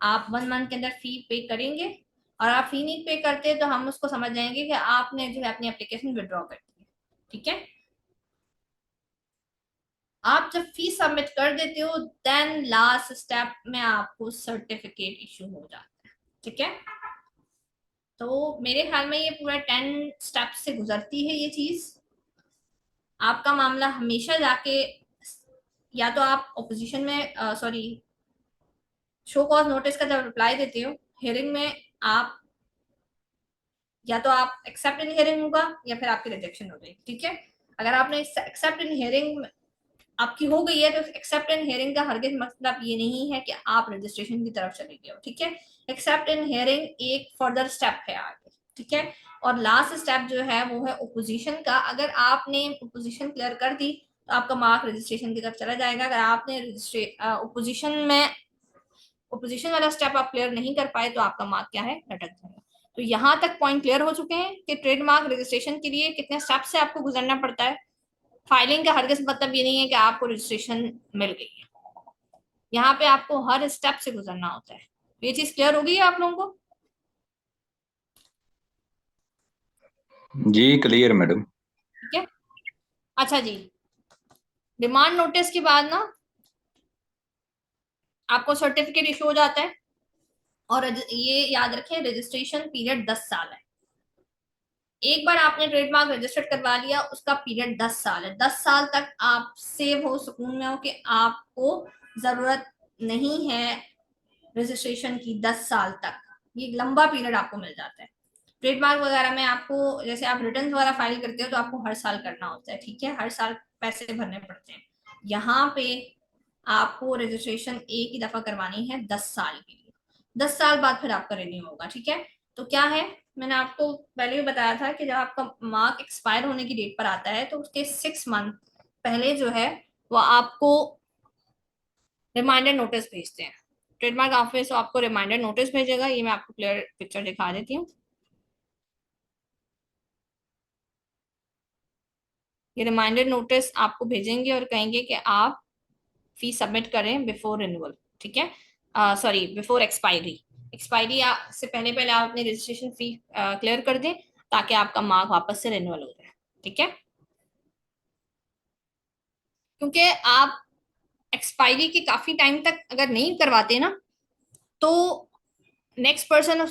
A: आप 1 मंथ के अंदर फी पे करेंगे, और आप फी नहीं पे करते तो हम उसको समझ जाएंगे कि आपने जो है अपनी एप्लीकेशन विड्रॉ कर दी है, ठीक है। आप जब फी सबमिट कर देते हो देन लास्ट स्टेप में आपको सर्टिफिकेट इशू हो जाता है, ठीक है। तो मेरे ख्याल में ये पूरा 10 स्टेप से गुजरती है ये चीज। आपका मामला हमेशा जाके, या तो आप ओपोजिशन में सॉरी शो कॉज नोटिस का जब रिप्लाई देते हो हियरिंग में, आप या तो आप एक्सेप्ट इन हियरिंग होगा या फिर आपकी रिजेक्शन हो जाएगी, ठीक है। अगर आपने एक्सेप्ट इन हियरिंग आपकी हो गई है तो एक्सेप्ट इन हियरिंग का हरगिज मतलब ये नहीं है कि आप रजिस्ट्रेशन की तरफ चले गए हो, ठीक है। एक्सेप्ट इन हियरिंग एक फर्दर स्टेप है आगे, ठीक है। और लास्ट स्टेप जो है वो है ओपोजिशन का। अगर आपने ओपोजिशन क्लियर कर दी तो आपका मार्क रजिस्ट्रेशन की तरफ चला जाएगा। अगर आपने ओपोजिशन में ओपोजिशन वाला स्टेप आप क्लियर नहीं कर पाए तो आपका मार्क क्या है, लटक जाएगा। तो यहाँ तक पॉइंट क्लियर हो चुके हैं कि ट्रेडमार्क रजिस्ट्रेशन के लिए कितने स्टेप से आपको गुजरना पड़ता है। फाइलिंग का हरगिज मतलब ये नहीं है कि आपको रजिस्ट्रेशन मिल गई है, यहाँ पे आपको हर स्टेप से गुजरना होता है। ये चीज क्लियर होगी आप लोगों को?
D: जी क्लियर मैडम।
A: ठीक है, अच्छा जी। डिमांड नोटिस के बाद ना आपको सर्टिफिकेट इशू हो जाता है, और ये याद रखें रजिस्ट्रेशन पीरियड 10 साल है। एक बार आपने ट्रेडमार्क रजिस्टर्ड करवा लिया, उसका पीरियड 10 साल है। 10 साल तक आप सेव हो, सुकून में हो कि आपको जरूरत नहीं है रजिस्ट्रेशन की। 10 साल तक ये लंबा पीरियड आपको मिल जाता है। ट्रेडमार्क वगैरह में आपको, जैसे आप रिटर्न वगैरह फाइल करते हो तो आपको हर साल करना होता है, ठीक है, हर साल पैसे भरने पड़ते हैं। यहाँ पे आपको रजिस्ट्रेशन एक ही दफा करवानी है 10 साल के लिए। 10 साल बाद फिर आपका रिन्यू होगा, ठीक है। तो क्या है, मैंने आपको पहले भी बताया था कि जब आपका मार्क एक्सपायर होने की डेट पर आता है तो उसके 6 मंथ पहले जो है वो आपको रिमाइंडर नोटिस भेजते हैं। ट्रेडमार्क ऑफिस आपको रिमाइंडर नोटिस भेजेगा। ये मैं आपको क्लियर पिक्चर दिखा देती हूँ। ये रिमाइंडर नोटिस आपको भेजेंगे और कहेंगे कि आप फी सबमिट करें बिफोर रिन्यूअल, ठीक है, सॉरी बिफोर एक्सपायरी। एक्सपायरी से पहले पहले आप अपनी रजिस्ट्रेशन फी क्लियर कर दें ताकि आपका मार्क वापस से रिन्यूअल हो जाए, ठीक है। क्योंकि आप एक्सपायरी के काफी टाइम तक अगर नहीं करवाते ना, तो नेक्स्ट पर्सन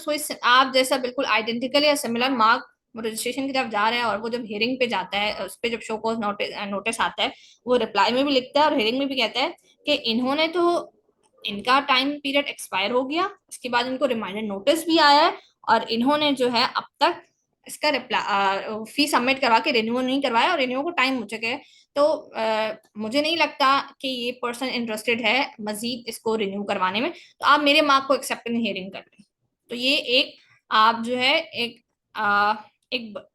A: आप जैसा बिल्कुल आइडेंटिकल या सिमिलर मार्क रजिस्ट्रेशन की तरफ जा रहा है, और वो जब हियरिंग पे जाता है, उस पे जब शो कॉज नोटिस आता है, वो रिप्लाई में भी लिखता है और हियरिंग में भी कहता है कि इन्होंने तो, इनका टाइम पीरियड एक्सपायर हो गया, इसके बाद इनको रिमाइंडर नोटिस भी आया है, और इन्होंने जो है अब तक इसका रिप्लाई फी सबमिट करवा के रिन्यू नहीं करवाया, और रिन्यू को टाइम हो चुका है। तो मुझे नहीं लगता कि ये पर्सन इंटरेस्टेड है मजीद इसको रिन्यू करवाने में, तो आप मेरे मार्क को एक्सेप्ट इन हियरिंग कर लें। तो ये एक आप जो है एक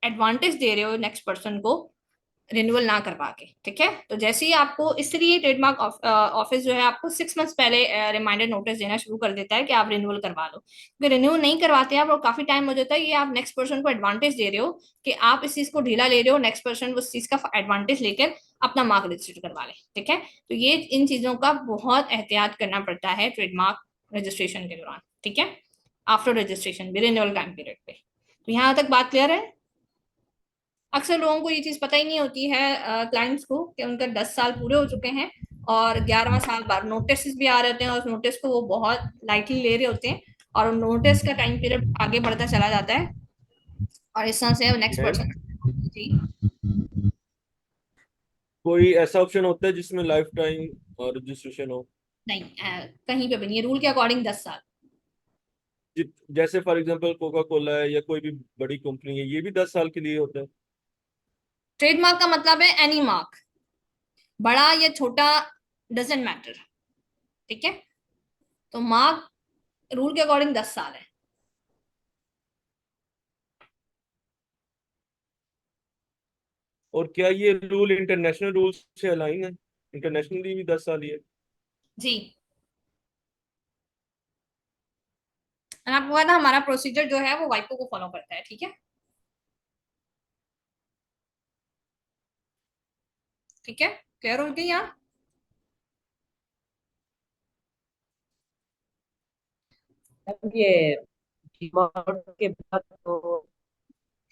A: एडवांटेज दे रहे हो नेक्स्ट पर्सन को रिन्यूअल ना करवा के, ठीक है। तो जैसे ही आपको, इसलिए ट्रेडमार्क ऑफिस जो है आपको 6 मंथ्स पहले रिमाइंडर नोटिस देना शुरू कर देता है कि आप रिन्यूअल करवा लो। क्योंकि रिन्यूअल नहीं करवाते आप और काफी टाइम हो जाता है, ये आप नेक्स्ट पर्सन को एडवांटेज दे रहे हो कि आप इस चीज को ढीला ले रहे हो, नेक्स्ट पर्सन उस चीज का एडवांटेज लेकर अपना मार्क रजिस्टर करवा ले, ठीक है। तो ये इन चीजों का बहुत एहतियात करना पड़ता है ट्रेडमार्क रजिस्ट्रेशन के दौरान, ठीक है, आफ्टर रजिस्ट्रेशन भी रिन्यूअल टाइम पीरियड पे। तो यहाँ तक बात क्लियर है। अक्सर लोगों को ये चीज पता ही नहीं होती है, क्लाइंट्स को, कि उनका 10 साल पूरे हो चुके हैं और 11वां साल बाद नोटिस भी आ रहे होते हैं, और उस नोटिस को वो बहुत लाइटली ले रहे होते हैं, और नोटिस का टाइम पीरियड आगे बढ़ता चला जाता है, और इस तरह से नेक्स्ट
G: मैम
A: पर्सन। जी
G: कोई ऐसा ऑप्शन होता है जिसमें लाइफ टाइम रजिस्ट्रेशन हो?
A: नहीं, कहीं पे भी नहीं, रूल के अकॉर्डिंग 10 साल।
G: जैसे फॉर एग्जांपल कोका कोला है या कोई भी बड़ी कंपनी है, ये भी 10 साल के लिए होता है?
A: ट्रेडमार्क का मतलब है एनी मार्क, बड़ा या छोटा डजेंट मैटर, ठीक है। तो मार्क रूल के अकॉर्डिंग 10 साल है।
G: और क्या ये रूल इंटरनेशनल रूल से अलाइन है? इंटरनेशनली भी 10 साल ही है?
A: जी, और आपको पता है हमारा प्रोसीजर जो है वो वाइपो को फॉलो करता है, ठीक है, ठीक है, क्लियर हो गई यहाँ।
E: अब ये डिमांड के बाद तो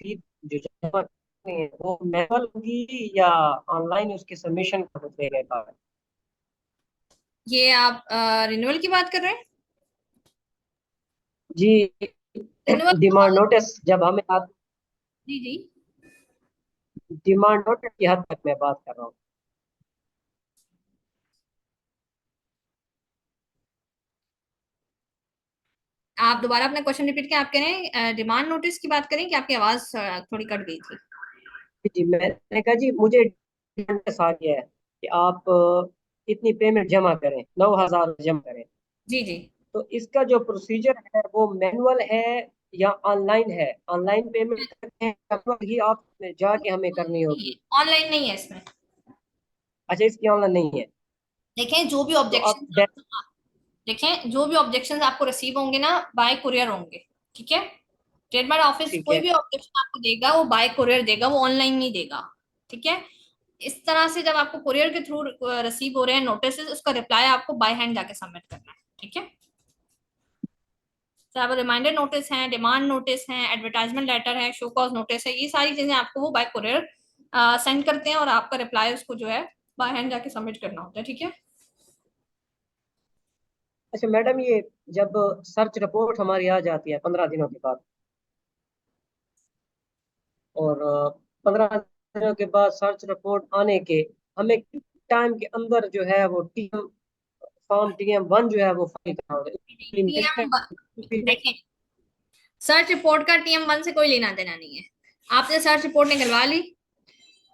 E: फी जो जमा करनी है वो मैनुअल होगी या ऑनलाइन उसकी सबमिशन कर देगा?
A: ये आप रिन्यूअल की बात कर रहे हैं?
E: जी,
A: रिन्यूअल,
E: डिमांड नोटिस जब हमें
A: जी जी,
E: डिमांड नोटिस की हद तक मैं बात कर रहा हूँ।
A: आप दोबारा अपना क्वेश्चन रिपीट करें। आप कह रहे हैं डिमांड नोटिस की बात करें कि आपकी आवाज थोड़ी कट गई थी?
E: जी मैंने कहा जी मुझे नोटिस आ गया है कि आप इतनी पेमेंट जमा करें, 9,000 जमा करें।
A: जी जी,
E: तो इसका जो प्रोसीजर है वो मैनुअल है या ऑनलाइन है? ऑनलाइन पेमेंट करते हैं मैनुअल ही आप जाके हमें करनी होगी?
A: ऑनलाइन नहीं है इसमें।
E: अच्छा, इसकी ऑनलाइन नहीं है।
A: देखें जो भी
E: तो आप
A: ऑब्जेक्शन, देखें जो भी ऑब्जेक्शन आपको रिसीव होंगे ना, बाय कुरियर होंगे, ठीक है। ट्रेडमार्क ऑफिस
E: ठीक
A: कोई
E: है।
A: भी ऑब्जेक्शन आपको देगा वो बाय कुरियर देगा, वो ऑनलाइन नहीं देगा, ठीक है। इस तरह से जब आपको कुरियर के थ्रू रिसीव हो रहे हैं नोटिस, उसका रिप्लाई आपको बाय हैंड जाके सबमिट करना है, ठीक है। चाहे वो रिमाइंडर नोटिस है, डिमांड नोटिस है, एडवर्टाइजमेंट लेटर है, शो कॉज नोटिस है, ये सारी चीजें आपको वो बाय कुरियर सेंड करते हैं, और आपका रिप्लाई उसको जो है बाय हैंड जाके सबमिट करना होता है, ठीक है।
E: अच्छा मैडम, ये जब सर्च रिपोर्ट हमारी आ जाती है 15 दिनों के बाद, और 15 दिनों के बाद सर्च रिपोर्ट आने के हमें टाइम के अंदर जो है वो फॉर्म TM1 जो है वो फाइल करना होगा?
A: देखें, सर्च रिपोर्ट का TM1 से कोई लेना देना नहीं है। आपने सर्च रिपोर्ट निकलवा ली,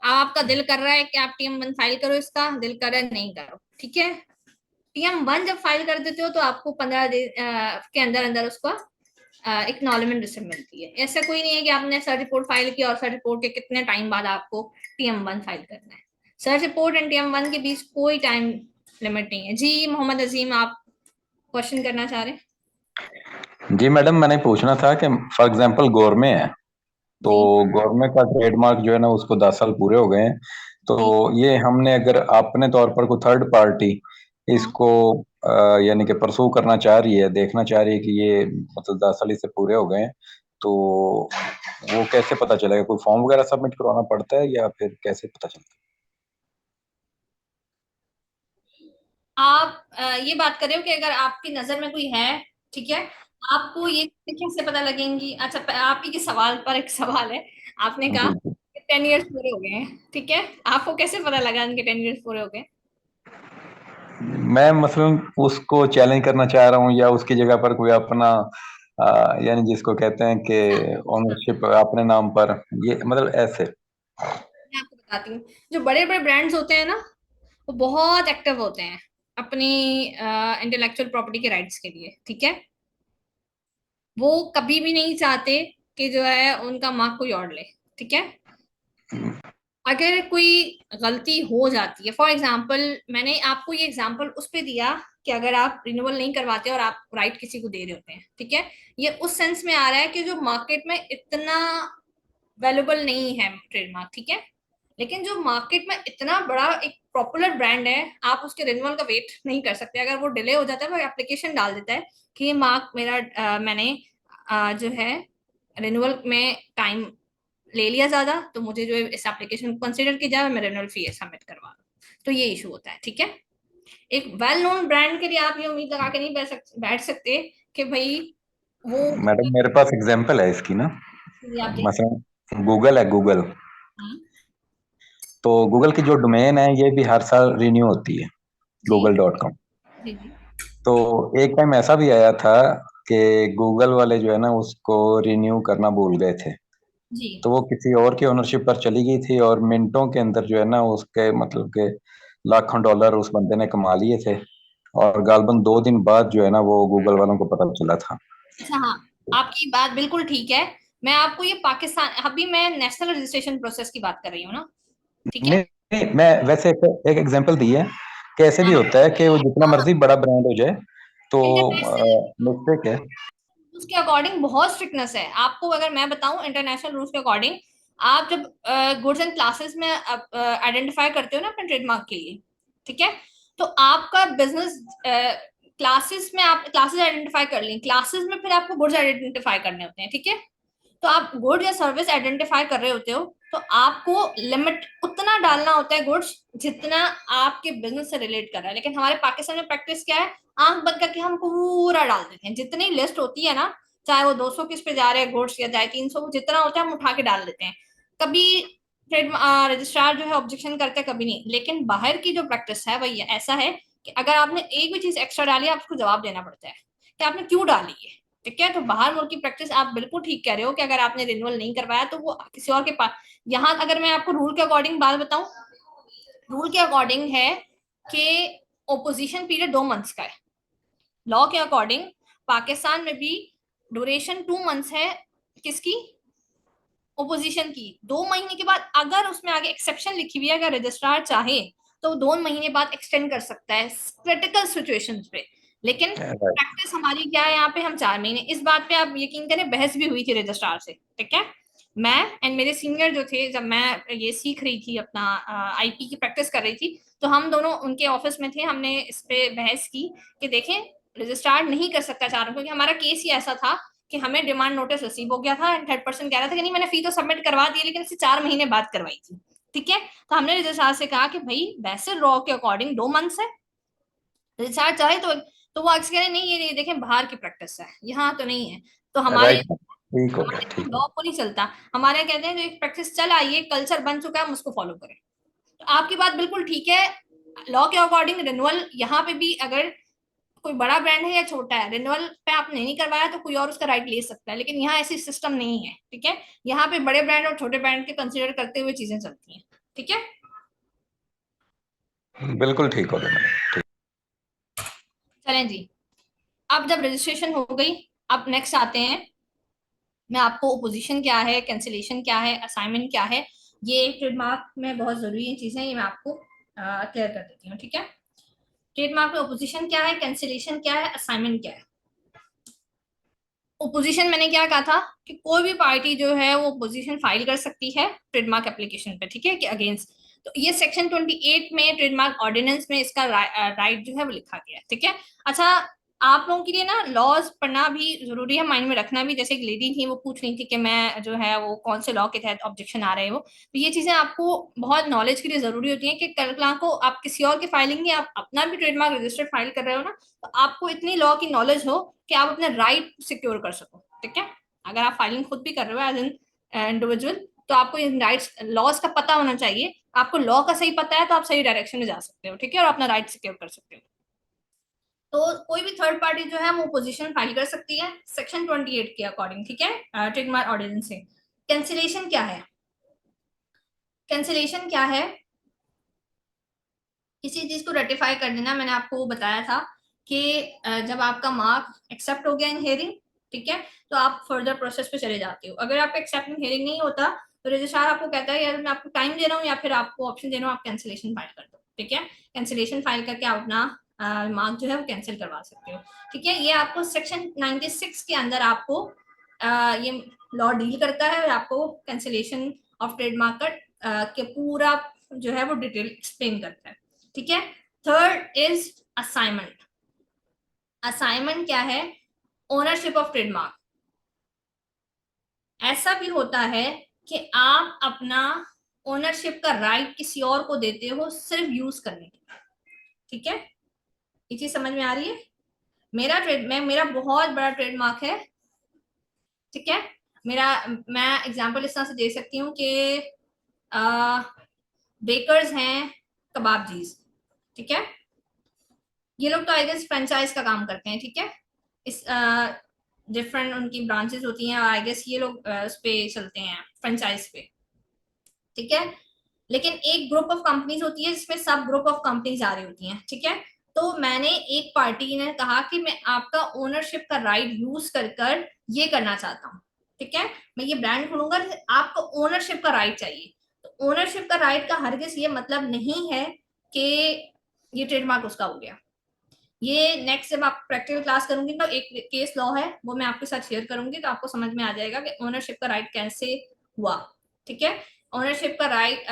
A: आपका दिल कर रहा है कि आप TM1 फाइल करो, इसका दिल कर रहा है नहीं करो, ठीक है। TM1 जब फाइल कर देते हो तो आपको 15 दिन के अंदर अंदर उसका एक्नॉलेजमेंट रिसिप्ट मिलती है। ऐसा कोई नहीं है कि आपने सर्च रिपोर्ट फाइल की और सर्च रिपोर्ट के कितने टाइम बाद आपको TM1 फाइल करना है। सर्च रिपोर्ट एंड TM1 के बीच कोई टाइम लिमिट नहीं है। जी मोहम्मद अजीम, आप क्वेश्चन करना चाह रहे हैं?
D: जी मैडम, मैंने पूछना था कि फॉर एग्जांपल गौरमे है, तो
A: जी
D: गौरमे का ट्रेडमार्क जो है ना उसको 10 साल पूरे हो गए हैं, तो
A: जी।
D: ये हमने अगर अपने तौर पर कोई थर्ड पार्टी
A: हाँ,
D: इसको यानी कि परसू करना चाह रही है, देखना चाह रही है कि ये मतलब 10 साल इससे पूरे हो गए हैं, तो वो कैसे पता चलेगा? कोई फॉर्म वगैरह सबमिट करवाना पड़ता है या फिर कैसे पता चलता
A: आप ये बात कर रहे हो कि अगर आपकी नजर में कोई है, ठीक है, आपको ये कैसे पता लगेंगी? अच्छा, आप ही के सवाल पर एक सवाल है। आपने
D: है?
A: कहा
D: जी जी।
A: कि 10 इयर्स पूरे हो गए हैं, ठीक है, आपको कैसे पता लगा इनके 10 इयर्स पूरे हो गए?
D: मैं मसलन उसको चैलेंज करना चाह रहा हूँ, या उसकी जगह पर कोई अपना यानी जिसको कहते हैं कि
A: अच्छा,
D: ओनरशिप अपने नाम पर, ये मतलब ऐसे।
A: मैं आपको बताती हूँ। जो बड़े बड़े ब्रांड्स होते हैं ना, वो बहुत एक्टिव होते हैं अपनी इंटेलेक्चुअल प्रॉपर्टी के राइट्स के लिए, ठीक है। वो कभी भी नहीं चाहते कि जो है उनका मार्क कोई और ले, ठीक है। अगर कोई गलती हो जाती है, फॉर एग्जाम्पल मैंने आपको ये एग्जाम्पल उस पे दिया कि अगर आप रिन्यूअल नहीं करवाते और आप राइट किसी को दे रहे होते हैं, ठीक है, ये उस सेंस में आ रहा है कि जो मार्केट में इतना वैल्यूबल नहीं है ट्रेडमार्क, ठीक है। लेकिन जो मार्केट में इतना बड़ा एक पॉपुलर ब्रांड है, आप उसके रिन्यूअल का वेट नहीं कर सकते। अगर वो डिले हो जाता है, वो एप्लीकेशन डाल देता है कि ये मार्क मेरा मैंने जो है रिन्यूअल में टाइम ले लिया ज्यादा, तो मुझे जो है इस एप्लीकेशन को कंसिडर किया जाए, मैं रिन्यूअल फी सबमिट करवा दूं। तो ये इशू होता है, ठीक है। एक वेल नोन ब्रांड के लिए आप ये उम्मीद लगा के नहीं बैठ सकते कि भाई वो
D: मैडम मेरे पास एग्जांपल है इसकी ना,
A: आप देख।
D: मसलन गूगल है, गूगल।
A: हाँ,
D: तो गूगल की जो डोमेन है ये भी हर साल रिन्यू होती है,
A: जी
D: google.com।
A: जी जी
D: तो एक टाइम ऐसा भी आया था कि गूगल वाले जो है ना उसको रिन्यू करना भूल गए थे,
A: जी।
D: तो वो किसी और की ओनरशिप पर चली गई थी, और मिनटों के अंदर जो है ना उसके मतलब के लाखों डॉलर उस बंदे ने कमा लिए थे, और गालबन 2 दिन बाद जो है ना वो गूगल वालों को पता चला था।
A: अच्छा, हाँ, आपकी बात बिल्कुल ठीक है। मैं आपको ये पाकिस्तान, अभी मैं नेशनल रजिस्ट्रेशन प्रोसेस की बात कर रही हूँ ना, ठीक है।
D: नहीं नहीं, मैं वैसे एक एग्जांपल दी है कि ऐसे भी
A: हाँ
D: होता है कि वो जितना
A: हाँ,
D: मर्जी बड़ा ब्रांड हो जाए, तो
A: इंटरनेशनल
D: मिस्टेक है।
A: रूल्स के अकॉर्डिंग बहुत स्ट्रिक्टनेस है। आपको अगर मैं बताऊं, इंटरनेशनल रूल्स के अकॉर्डिंग आप जब गुड्स एंड क्लासेस में आइडेंटिफाई करते हो ना अपने ट्रेडमार्क के लिए, ठीक है, तो आपका बिजनेस क्लासेस में आप क्लासेस आइडेंटिफाई कर ली, क्लासेस में फिर आपको गुड्स आइडेंटिफाई करने होते हैं, ठीक है। तो आप गुड या सर्विस आइडेंटिफाई कर रहे होते हो, तो आपको लिमिट उतना डालना होता है गुड्स जितना आपके बिजनेस से रिलेट कर रहा है। लेकिन हमारे पाकिस्तान में प्रैक्टिस क्या है, आंख बंद करके हम पूरा डाल देते हैं। जितनी लिस्ट होती है ना, चाहे वो 200 किस पे जा रहे हैं गुड्स, या चाहे 300, जितना होता है हम उठा के डाल देते हैं। कभी ट्रेड रजिस्ट्रार जो है ऑब्जेक्शन करते हैं, कभी नहीं। लेकिन बाहर की जो प्रैक्टिस है वही ऐसा है कि अगर आपने एक भी चीज एक्स्ट्रा डाली है, आपको जवाब देना पड़ता है कि आपने क्यों डाली है, ठीक है। तो बाहर मुल्क की प्रैक्टिस, आप बिल्कुल ठीक कह रहे हो कि अगर आपने रिन्यूअल नहीं करवाया तो वो किसी और के पास। यहाँ अगर मैं आपको रूल के अकॉर्डिंग बात बताऊं, रूल के अकॉर्डिंग है कि ओपोजिशन पीरियड 2 मंथ्स का है। लॉ के अकॉर्डिंग पाकिस्तान में भी ड्यूरेशन 2 मंथ्स है। किसकी? ओपोजिशन की। 2 महीने के बाद अगर उसमें आगे एक्सेप्शन लिखी हुई है, अगर रजिस्ट्रार चाहे तो 2 महीने बाद एक्सटेंड कर सकता है क्रिटिकल सिचुएशंस पे। लेकिन प्रैक्टिस हमारी क्या है यहाँ पे, हम 4 महीने। इस बात पे आप यकीन करें, बहस भी हुई थी रजिस्ट्रार से, ठीक है। मैं एंड मेरे सीनियर जो थे, जब मैं ये सीख रही थी, अपना आईपी की प्रैक्टिस कर रही थी, तो हम दोनों उनके ऑफिस में थे। हमने इस पे बहस की कि देखें, रजिस्ट्रार नहीं कर सकता 4 क्योंकि हमारा केस ही ऐसा था कि हमें डिमांड नोटिस रिसीव हो गया था एंड थर्ड पर्सन कह रहा था कि नहीं, मैंने फी तो सबमिट करवा दी, लेकिन इससे 4 महीने बाद करवाई थी, ठीक है। तो हमने रजिस्ट्रार से कहा कि भाई वैसे लॉ के अकॉर्डिंग 2 मंथ्स है, रजिस्ट्रार चाहे तो वो अक्सर कह रहे नहीं ये देखें बाहर की प्रैक्टिस है, यहाँ तो नहीं है। तो हमारे
D: राइट, ठीक हो गया,
A: हमारे
D: ठीक है।
A: लॉ को नहीं चलता, हमारे यहाँ कहते हैं जो एक प्रैक्टिस चल आई है, कल्चर बन चुका है, हम उसको फॉलो करें। तो आपकी बात बिल्कुल ठीक है, लॉ के अकॉर्डिंग रिन्यूअल यहाँ पे भी अगर कोई बड़ा ब्रांड है या छोटा है, रिन्यूअल पे आपने नहीं करवाया तो कोई और उसका राइट ले सकता है, लेकिन यहाँ ऐसी सिस्टम नहीं है। ठीक है, यहाँ पे बड़े ब्रांड और छोटे ब्रांड के कंसिडर करते हुए चीजें चलती हैं। ठीक है,
D: बिल्कुल ठीक हो गया मैडम।
A: चलें जी। अब जब रजिस्ट्रेशन हो गई, अब नेक्स्ट आते हैं, मैं आपको ओपोजिशन क्या है, कैंसिलेशन क्या है, असाइनमेंट क्या है, ये ट्रेडमार्क में बहुत जरूरी है चीजें, ये मैं आपको क्लियर कर देती हूँ। ठीक है, ट्रेडमार्क में ओपोजिशन क्या है, कैंसिलेशन क्या है, असाइनमेंट क्या है। ओपोजिशन मैंने क्या कहा था कि कोई भी पार्टी जो है वो ओपोजिशन फाइल कर सकती है ट्रेडमार्क एप्लीकेशन पे, ठीक है, कि अगेंस्ट। तो ये सेक्शन 28 में ट्रेडमार्क ऑर्डिनेंस में इसका राइट जो है वो लिखा गया है। ठीक है, अच्छा आप लोगों के लिए ना लॉज पढ़ना भी जरूरी है, माइंड में रखना भी। जैसे एक लेडी थी वो पूछ रही थी कि मैं जो है वो कौन से लॉ के तहत ऑब्जेक्शन आ रहे हैं वो, तो ये चीजें आपको बहुत नॉलेज के लिए जरूरी होती है कि कल को आप किसी और की फाइलिंग नहीं, आप अपना भी ट्रेडमार्क रजिस्टर्ड फाइल कर रहे हो ना, तो आपको इतनी लॉ की नॉलेज हो कि आप अपने राइट सिक्योर कर सको। ठीक है, अगर आप फाइलिंग खुद भी कर रहे हो एज एन इंडिविजुअल, तो आपको इन राइट्स लॉज का पता होना चाहिए। आपको लॉ का सही पता है तो आप सही डायरेक्शन में जा सकते हो। ठीक है, और अपना राइट सिक्योर कर सकते हो। तो कोई भी थर्ड पार्टी जो है वो पोजीशन फाइल कर सकती है सेक्शन 28 के अकॉर्डिंग। ठीक है, ट्रेडमार्क ऑर्डिनेंस से। कैंसिलेशन क्या है, कैंसिलेशन क्या है, किसी चीज को रेटिफाई कर देना। मैंने आपको बताया था कि जब आपका मार्क एक्सेप्ट हो गया इन हियरिंग, ठीक है, तो आप फर्दर प्रोसेस पे चले जाते हो। अगर आपका एक्सेप्ट इन हियरिंग नहीं होता तो रजिस्ट्रार आपको कहता है यार मैं आपको टाइम दे रहा हूँ या फिर आपको ऑप्शन दे रहा हूँ, आप कैंसिलेशन फाइल कर दो। ठीक है, कैंसिलेशन फाइल करके आप अपना मार्क जो है वो कैंसिल करवा सकते हो। ठीक है, ये आपको सेक्शन 96 के अंदर आपको ये लॉ डील करता है और आपको कैंसिलेशन ऑफ ट्रेडमार्क का के पूरा जो है वो डिटेल एक्सप्लेन करता है। ठीक है, थर्ड इज असाइनमेंट। असाइनमेंट क्या है, ओनरशिप ऑफ ट्रेडमार्क। ऐसा भी होता है कि आप अपना ओनरशिप का राइट किसी और को देते हो सिर्फ यूज करने के लिए। ठीक है, ये चीज समझ में आ रही है। मेरा बहुत बड़ा ट्रेडमार्क है। ठीक है, मेरा मैं एग्जांपल इस तरह से दे सकती हूँ कि बेकर्स हैं कबाबजीज। ठीक है, ये लोग तो आई गेस फ्रेंचाइज का काम करते हैं। ठीक है, इस डिफरेंट उनकी ब्रांचेस होती हैं और आई गेस ये लोग उस पे चलते हैं फ्रेंचाइज पे। ठीक है, लेकिन एक ग्रुप ऑफ कंपनीज होती है जिसमें सब ग्रुप ऑफ कंपनीज आ रही होती हैं। ठीक है, तो मैंने एक पार्टी ने कहा कि मैं आपका ओनरशिप का राइट यूज कर कर ये करना चाहता हूँ। ठीक है, मैं ये ब्रांड खोलूंगा, आपको ओनरशिप का राइट चाहिए। तो ओनरशिप का राइट का हरगिज ये मतलब नहीं है कि ये ट्रेडमार्क उसका हो गया। ये नेक्स्ट जब आप प्रैक्टिकल क्लास करूंगी तो एक केस लॉ है वो मैं आपके साथ शेयर करूंगी, तो आपको समझ में आ जाएगा कि ओनरशिप का राइट कैसे हुआ। ठीक है, ओनरशिप का राइट,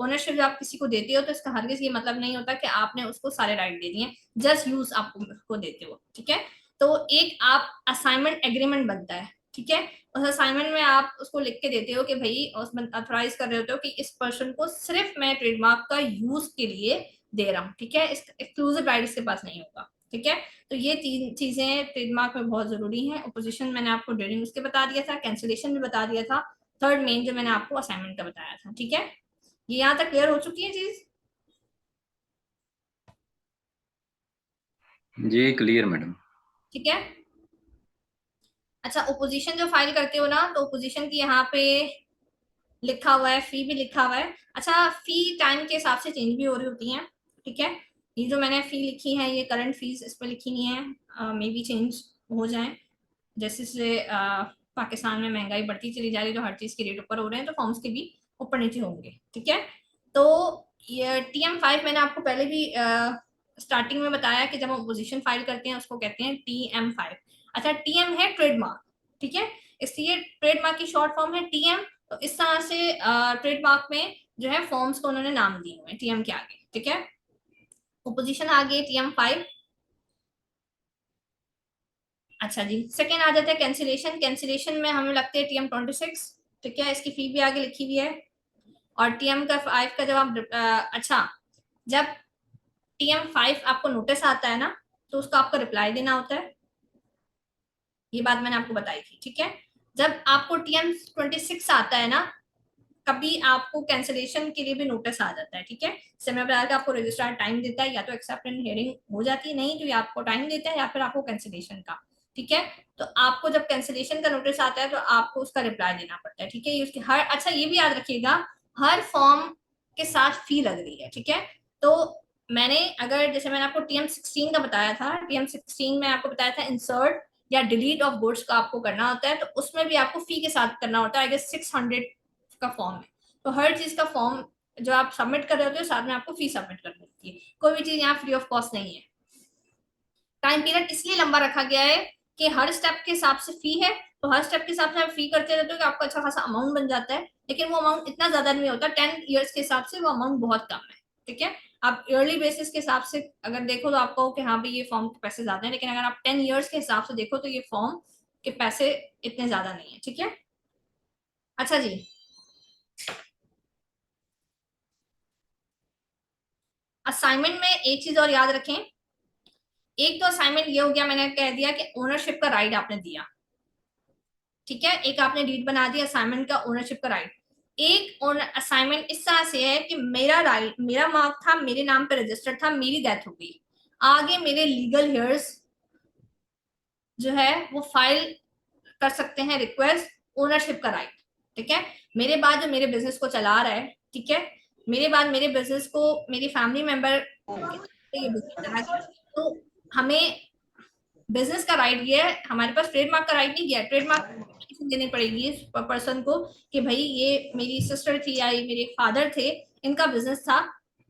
A: ओनरशिप जब आप किसी को देते हो तो इसका हरगिज ये मतलब नहीं होता कि आपने उसको सारे राइट दे दिए, जस्ट यूज आप उसको देते हो। ठीक है, तो एक आप असाइनमेंट एग्रीमेंट बनता है। ठीक है, उस असाइनमेंट में आप उसको लिख के देते हो कि भाई उसमें अथोराइज कर रहे होते हो कि इस पर्सन को सिर्फ मैं ट्रेडमार्क का यूज के लिए दे रहा हूँ। ठीक है, एक्सक्लूसिव राइट इसके पास नहीं होगा। ठीक है, तो ये तीन चीजें ट्रेडमार्क में बहुत जरूरी हैं। अपोजिशन मैंने आपको ड्यूरिंग उसके बता दिया था, कैंसिलेशन भी बता दिया था, थर्ड मेन जो मैंने आपको असाइनमेंट का बताया था। ठीक है, ये यहाँ तक क्लियर हो चुकी है चीज।
D: जी क्लियर मैडम।
A: ठीक है, अच्छा ओपोजिशन जो फाइल करते हो ना, तो ओपोजिशन की यहाँ पे लिखा हुआ है, फी भी लिखा हुआ है। अच्छा, फी टाइम के हिसाब से चेंज भी हो रही होती है। ठीक है, ये जो मैंने फी लिखी है ये करंट फीस इस पर लिखी नहीं है, मे बी चेंज हो जाए जैसे से पाकिस्तान में महंगाई बढ़ती चली जा रही है, तो हर चीज के रेट ऊपर हो रहे हैं, तो फॉर्म्स के भी ऊपर नीचे होंगे। ठीक है, तो ये TM5 मैंने आपको पहले भी स्टार्टिंग में बताया कि जब हम पोजीशन फाइल करते हैं उसको कहते हैं TM5। अच्छा, TM है ट्रेडमार्क। ठीक है, इसलिए ट्रेडमार्क की शॉर्ट फॉर्म है TM। तो इस तरह से ट्रेडमार्क में जो है फॉर्म्स को उन्होंने नाम दिए हुए हैं TM के आगे। ठीक है, पोजीशन आ गई TM5। अच्छा जी, सेकेंड आ जाता है कैंसिलेशन। कैंसिलेशन में हमें लगते हैं TM26। ठीक है, इसकी फी भी आगे लिखी हुई है। और TM5 का जब आप अच्छा, जब TM5 आपको नोटिस आता है ना, तो उसका आपको रिप्लाई देना होता है। ये बात मैंने आपको बताई थी, ठीक है। जब आपको TM26 आता है ना, कभी आपको कैंसिलेशन के लिए भी नोटिस आ जाता है, ठीक है। जैसे मैं बताया था, आपको रजिस्ट्रार टाइम देता है, या तो एक्सेप्ट एंड हियरिंग हो जाती है, नहीं तो या आपको टाइम देता है, या फिर आपको कैंसिलेशन का, ठीक है। तो आपको जब कैंसिलेशन का नोटिस आता है तो आपको उसका रिप्लाई देना पड़ता है, ठीक है। ये उसकी हर, अच्छा ये भी याद रखिएगा, हर फॉर्म के साथ फी लग रही है, ठीक है। तो मैंने, अगर जैसे मैंने आपको TM16 का बताया था, TM16 में आपको बताया था इंसर्ट या डिलीट ऑफ गुड्स का आपको करना होता है, तो उसमें भी आपको फी के साथ करना होता है। आई गेस 600 का फॉर्म है। तो हर चीज का फॉर्म जो आप सबमिट कर रहे होते हो, साथ में आपको फी सबमिट करनी होती है। कोई भी चीज यहाँ फ्री ऑफ कॉस्ट नहीं है। टाइम पीरियड इसलिए लंबा रखा गया है कि हर स्टेप के हिसाब से फी है, तो हर स्टेप के हिसाब से आप फी करते रहते हो कि आपको अच्छा खासा अमाउंट बन जाता है, लेकिन वो अमाउंट इतना ज्यादा नहीं होता। 10 ईयर्स के हिसाब से वो अमाउंट बहुत कम है, ठीक है। आप ईयरली बेसिस के हिसाब से अगर देखो तो आपको कि हाँ भाई ये फॉर्म के पैसे ज्यादा है, लेकिन अगर आप 10 ईयर्स के हिसाब से देखो तो ये फॉर्म के पैसे इतने ज्यादा नहीं है, ठीक है। अच्छा जी, असाइनमेंट में एक चीज और याद रखें। एक तो असाइनमेंट ये हो गया, मैंने कह दिया कि ओनरशिप का राइट आपने दिया, ठीक है। एक आपने रीड बना दिया असाइनमेंट का ओनरशिप का राइट। एक असाइनमेंट इस तरह से है कि मेरा राइट, मेरा मार्क था, मेरे नाम पे रजिस्टर्ड था, मेरी डेथ हो गई, आगे मेरे लीगल हेयर्स जो है वो फाइल कर सकते हैं रिक्वेस्ट ओनरशिप का राइट, ठीक है। मेरे बाद जो मेरे बिजनेस को चला रहा है, ठीक है, मेरे बाद मेरे बिजनेस को मेरी फैमिली मेंबर ये बिजनेस चला गया, तो हमें बिजनेस का राइट ये है, हमारे पास ट्रेडमार्क का राइट नहीं गया। ट्रेडमार्क देनी पड़ेगी इस पर्सन को कि भाई ये मेरी सिस्टर थी या ये मेरे फादर थे, इनका बिजनेस था,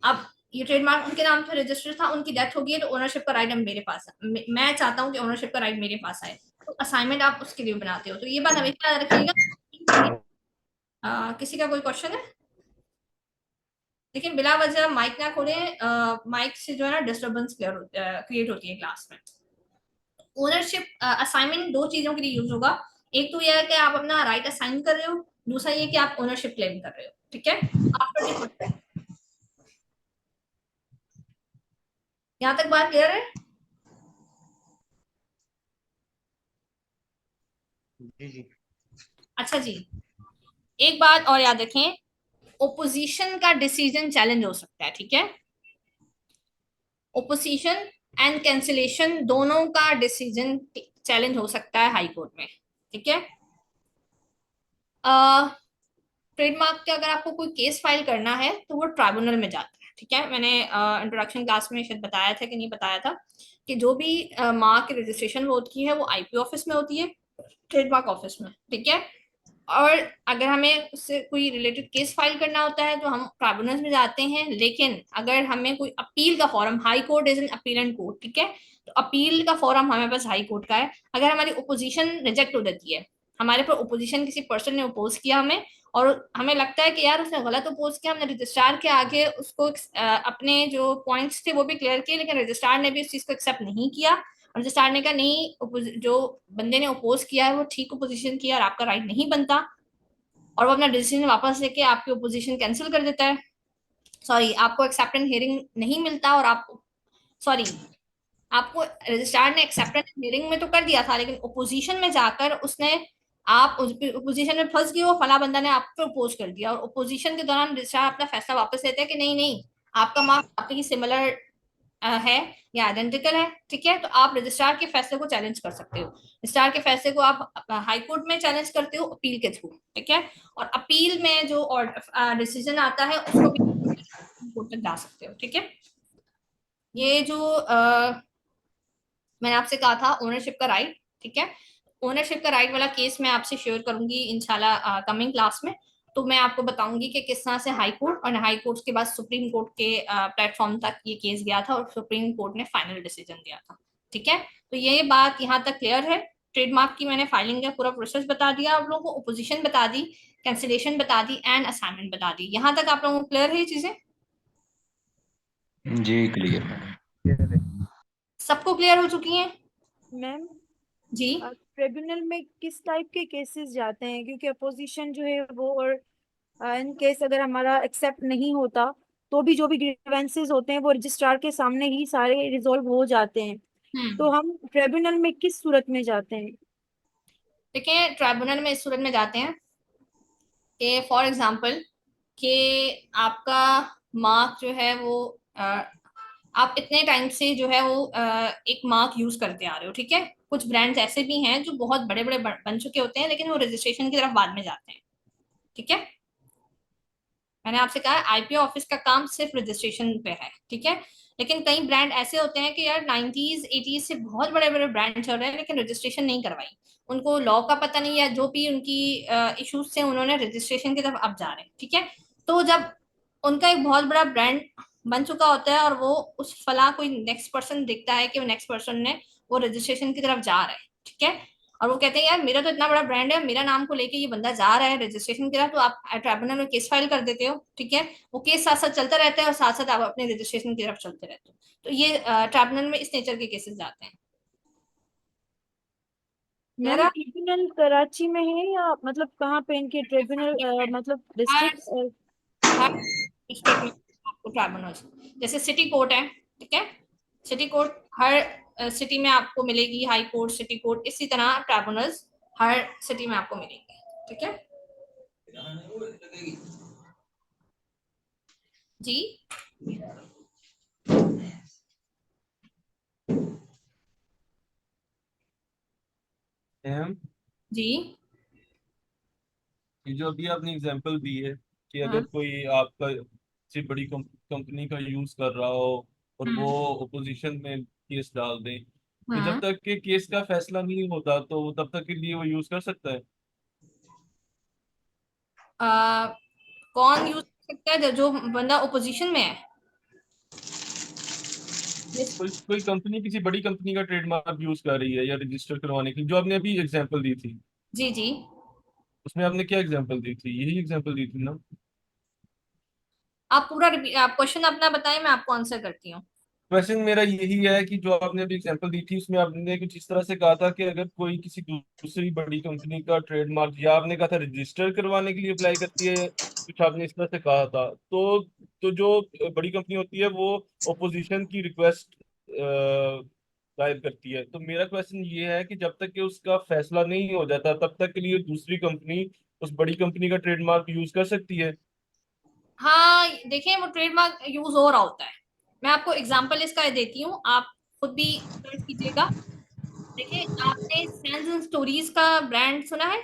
A: अब ये ट्रेडमार्क उनके नाम पे रजिस्टर्ड था, उनकी डेथ हो गई है, तो ओनरशिप का राइट अब मेरे पास है। मैं चाहता हूँ कि ओनरशिप का राइट मेरे पास आए, तो असाइनमेंट आप उसके लिए बनाते हो, तो ये बात हमेशा याद रखिएगा। किसी का कोई क्वेश्चन है? लेकिन बिला वजह माइक ना खोलें, माइक से जो है ना डिस्टर्बेंस क्रिएट होती है क्लास में। ओनरशिप असाइनमेंट दो चीजों के लिए यूज होगा। एक तो यह है कि आप अपना राइट असाइन कर रहे हो, दूसरा ये कि आप ओनरशिप क्लेम कर रहे हो, ठीक है। आप यहाँ तक बात क्लियर है?
F: जी जी।
A: अच्छा जी, एक बात और याद रखें, ओपोजिशन का डिसीजन चैलेंज हो सकता है, ठीक है। ओपोजिशन एंड कैंसिलेशन दोनों का डिसीजन चैलेंज हो सकता है हाई कोर्ट में, ठीक है। ट्रेडमार्क के अगर आपको कोई केस फाइल करना है तो वो ट्राइब्यूनल में जाता है, ठीक है। मैंने इंट्रोडक्शन क्लास में शायद बताया था कि नहीं बताया था कि जो भी मार्क की रजिस्ट्रेशन होती है वो IP ऑफिस में होती है, ट्रेडमार्क ऑफिस में, ठीक है। और अगर हमें उससे कोई रिलेटेड केस फाइल करना होता है तो हम ट्राइब्यूनल में जाते हैं, लेकिन अगर हमें कोई अपील का forum, high court is an appellate court, ठीक है, तो अपील का फॉरम हमारे पास हाई कोर्ट का है। अगर हमारी ओपोजिशन रिजेक्ट हो जाती है, हमारे पर ओपोजिशन किसी पर्सन ने अपोज किया हमें, और हमें लगता है कि यार उसने गलत अपोज किया, हमने रजिस्ट्रार के आगे उसको अपने जो पॉइंट्स थे वो भी क्लियर किए, लेकिन रजिस्ट्रार ने भी इस चीज को एक्सेप्ट नहीं किया, और रजिस्ट्रार ने कहा नहीं, जो बंदे ने अपोज किया है वो ठीक ओपोजिशन किया और आपका राइट नहीं बनता, और वो अपना डिसीजन वापस लेके आपकी ओपोजिशन कैंसिल कर देता है, सॉरी आपको एक्सेप्टेंस हियरिंग नहीं मिलता, और आप, सॉरी, आपको रजिस्ट्रार ने एक्सेप्टेंस हियरिंग में तो कर दिया था, लेकिन ओपोजिशन में जाकर उसने, आप ओपोजिशन में फंस गए, वो फला बंदा ने आप पे अपोज कर दिया, और ओपोजिशन के दौरान रजिस्ट्रार अपना फैसला वापस लेता है कि नहीं नहीं, आपका मार्क्स आपके सिमिलर है या आइडेंटिकल है, ठीक है, तो आप रजिस्ट्रार के फैसले को चैलेंज कर सकते हो। रजिस्ट्रार के फैसले को आप हाई कोर्ट में चैलेंज करते हो अपील के थ्रू, ठीक है। और अपील में जो डिसीजन आता है उसको भी कोर्ट तक जा सकते हो, ठीक है। ये जो मैंने आपसे कहा था ओनरशिप का राइट, ठीक है, ओनरशिप का राइट वाला केस मैं आपसे शेयर करूंगी इंशाल्लाह कमिंग क्लास में। तो मैं आपको बताऊंगी कि किस तरह से हाई कोर्ट, और हाई कोर्ट के बाद सुप्रीम कोर्ट के प्लेटफॉर्म तक ये केस गया था, और सुप्रीम कोर्ट ने फाइनल डिसीजन दिया था, ठीक है। तो ये बात यहाँ तक क्लियर है। ट्रेडमार्क की मैंने फाइलिंग का पूरा प्रोसेस बता दिया आप लोगों को, ओपोजिशन बता दी, कैंसिलेशन बता दी, एंड असाइनमेंट बता दी। यहाँ तक आप लोगों को क्लियर है ये चीजें?
D: जी क्लियर।
A: सबको क्लियर हो चुकी हैं?
C: मैम,
A: जी।
C: ट्रिब्यूनल में किस टाइप के केसेस जाते हैं, क्योंकि अपोजिशन जो है वो और इन केस अगर हमारा एक्सेप्ट नहीं होता तो भी जो भी ग्रीवेंसेस होते हैं वो रजिस्ट्रार के सामने ही सारे रिजॉल्व हो जाते हैं। तो हम ट्रिब्यूनल में किस सूरत में जाते हैं?
A: देखिए, ट्राइब्यूनल में इस सूरत में जाते हैं कि फॉर एग्जांपल कि आपका मार्क जो है वो आप इतने टाइम से जो है वो एक मार्क यूज करते आ रहे हो, ठीक है। कुछ ब्रांड्स ऐसे भी हैं जो बहुत बड़े बड़े बन चुके होते हैं, लेकिन वो रजिस्ट्रेशन की तरफ बाद में जाते हैं, ठीक है। मैंने आपसे कहा आईपीओ ऑफिस का काम सिर्फ रजिस्ट्रेशन पे है, ठीक है। लेकिन कई ब्रांड ऐसे होते हैं कि यार 90s 80s से बहुत बड़े बड़े ब्रांड चल रहे हैं लेकिन रजिस्ट्रेशन नहीं करवाई, उनको लॉ का पता नहीं, या जो भी उनकी इश्यूज से उन्होंने रजिस्ट्रेशन की तरफ अब जा रहे हैं, ठीक है। तो जब उनका एक बहुत बड़ा ब्रांड बन चुका होता है और वो उस फला कोई नेक्स्ट पर्सन दिखता है कि वो नेक्स्ट पर्सन ने वो रजिस्ट्रेशन की तरफ जा रहा है, ठीक है। और वो कहते हैं यार मेरा तो इतना बड़ा ब्रांड है, मेरा नाम को लेके ये बंदा जा रहा है रजिस्ट्रेशन के लिए, तो आप ट्राइब्यूनल में केस फाइल कर देते हो, ठीक है। वो केस साथ साथ चलता रहता है और साथ साथ आप अपने रजिस्ट्रेशन की तरफ चलते रहते हो। तो ये ट्राइब्यूनल में इस नेचर के केसेस जाते हैं।
C: Ma'am
A: clear?
C: ट्रिब्यूनल कराची में है या मतलब कहाँ पे इनके ट्रिब्यूनल मतलब
A: हर
C: डिस्ट्रिक्ट?
A: हर डिस्ट्रिक्ट में आपको ट्राइब्यूनल्स, जैसे सिटी कोर्ट है, ठीक है। सिटी कोर्ट हर सिटी में आपको मिलेगी, हाई कोर्ट, सिटी कोर्ट, इसी तरह ट्राइब्यूनल्स हर सिटी में आपको मिलेंगे, ठीक है जी।
G: मैम,
A: जी।
G: ये जो अभी आपने एग्जांपल दी है कि अगर
A: हाँ।
G: कोई आपका किसी बड़ी कंपनी का यूज कर रहा हो और वो
A: हम्म।
G: ओपोजिशन में केस डाल दें, तो जब
A: हाँ।
G: तक कि केस का फैसला नहीं होता तो तब तक के लिए वो यूज कर सकता है।
A: आ, कौन यूज कर सकता है? जो बंदा ओपोजिशन में है। Yes।
G: कोई कंपनी किसी बड़ी कंपनी का ट्रेडमार्क यूज कर रही है या रजिस्टर करवाने के लिए, जो आपने अभी एग्जांपल दी थी,
A: जी जी।
G: उसमें आपने क्या एग्जांपल दी थी? यही एग्जांपल दी थी ना?
A: आप पूरा आप क्वेश्चन अपना बताएं, मैं आपको आंसर करती हूँ।
G: क्वेश्चन मेरा यही है कि जो आपने अभी एग्जांपल दी थी उसमें आपने कुछ इस तरह से कहा था कि अगर कोई किसी दूसरी बड़ी कंपनी का ट्रेडमार्क, या आपने कहा था रजिस्टर करवाने के लिए अप्लाई करती है, कुछ आपने इस तरह से कहा था, तो जो बड़ी कंपनी होती है वो ओपोजिशन की रिक्वेस्ट दायर करती है। तो मेरा क्वेश्चन ये है कि जब तक कि उसका फैसला नहीं हो जाता तब तक के लिए दूसरी कंपनी उस बड़ी कंपनी का ट्रेडमार्क यूज कर सकती है।
A: हाँ, देखिए वो ट्रेडमार्क यूज हो रहा होता है। मैं आपको एग्जांपल इसका देती हूँ, आप खुद भी सर्च कीजिएगा। देखिए, आपने सेंस एंड स्टोरीज का ब्रांड सुना है?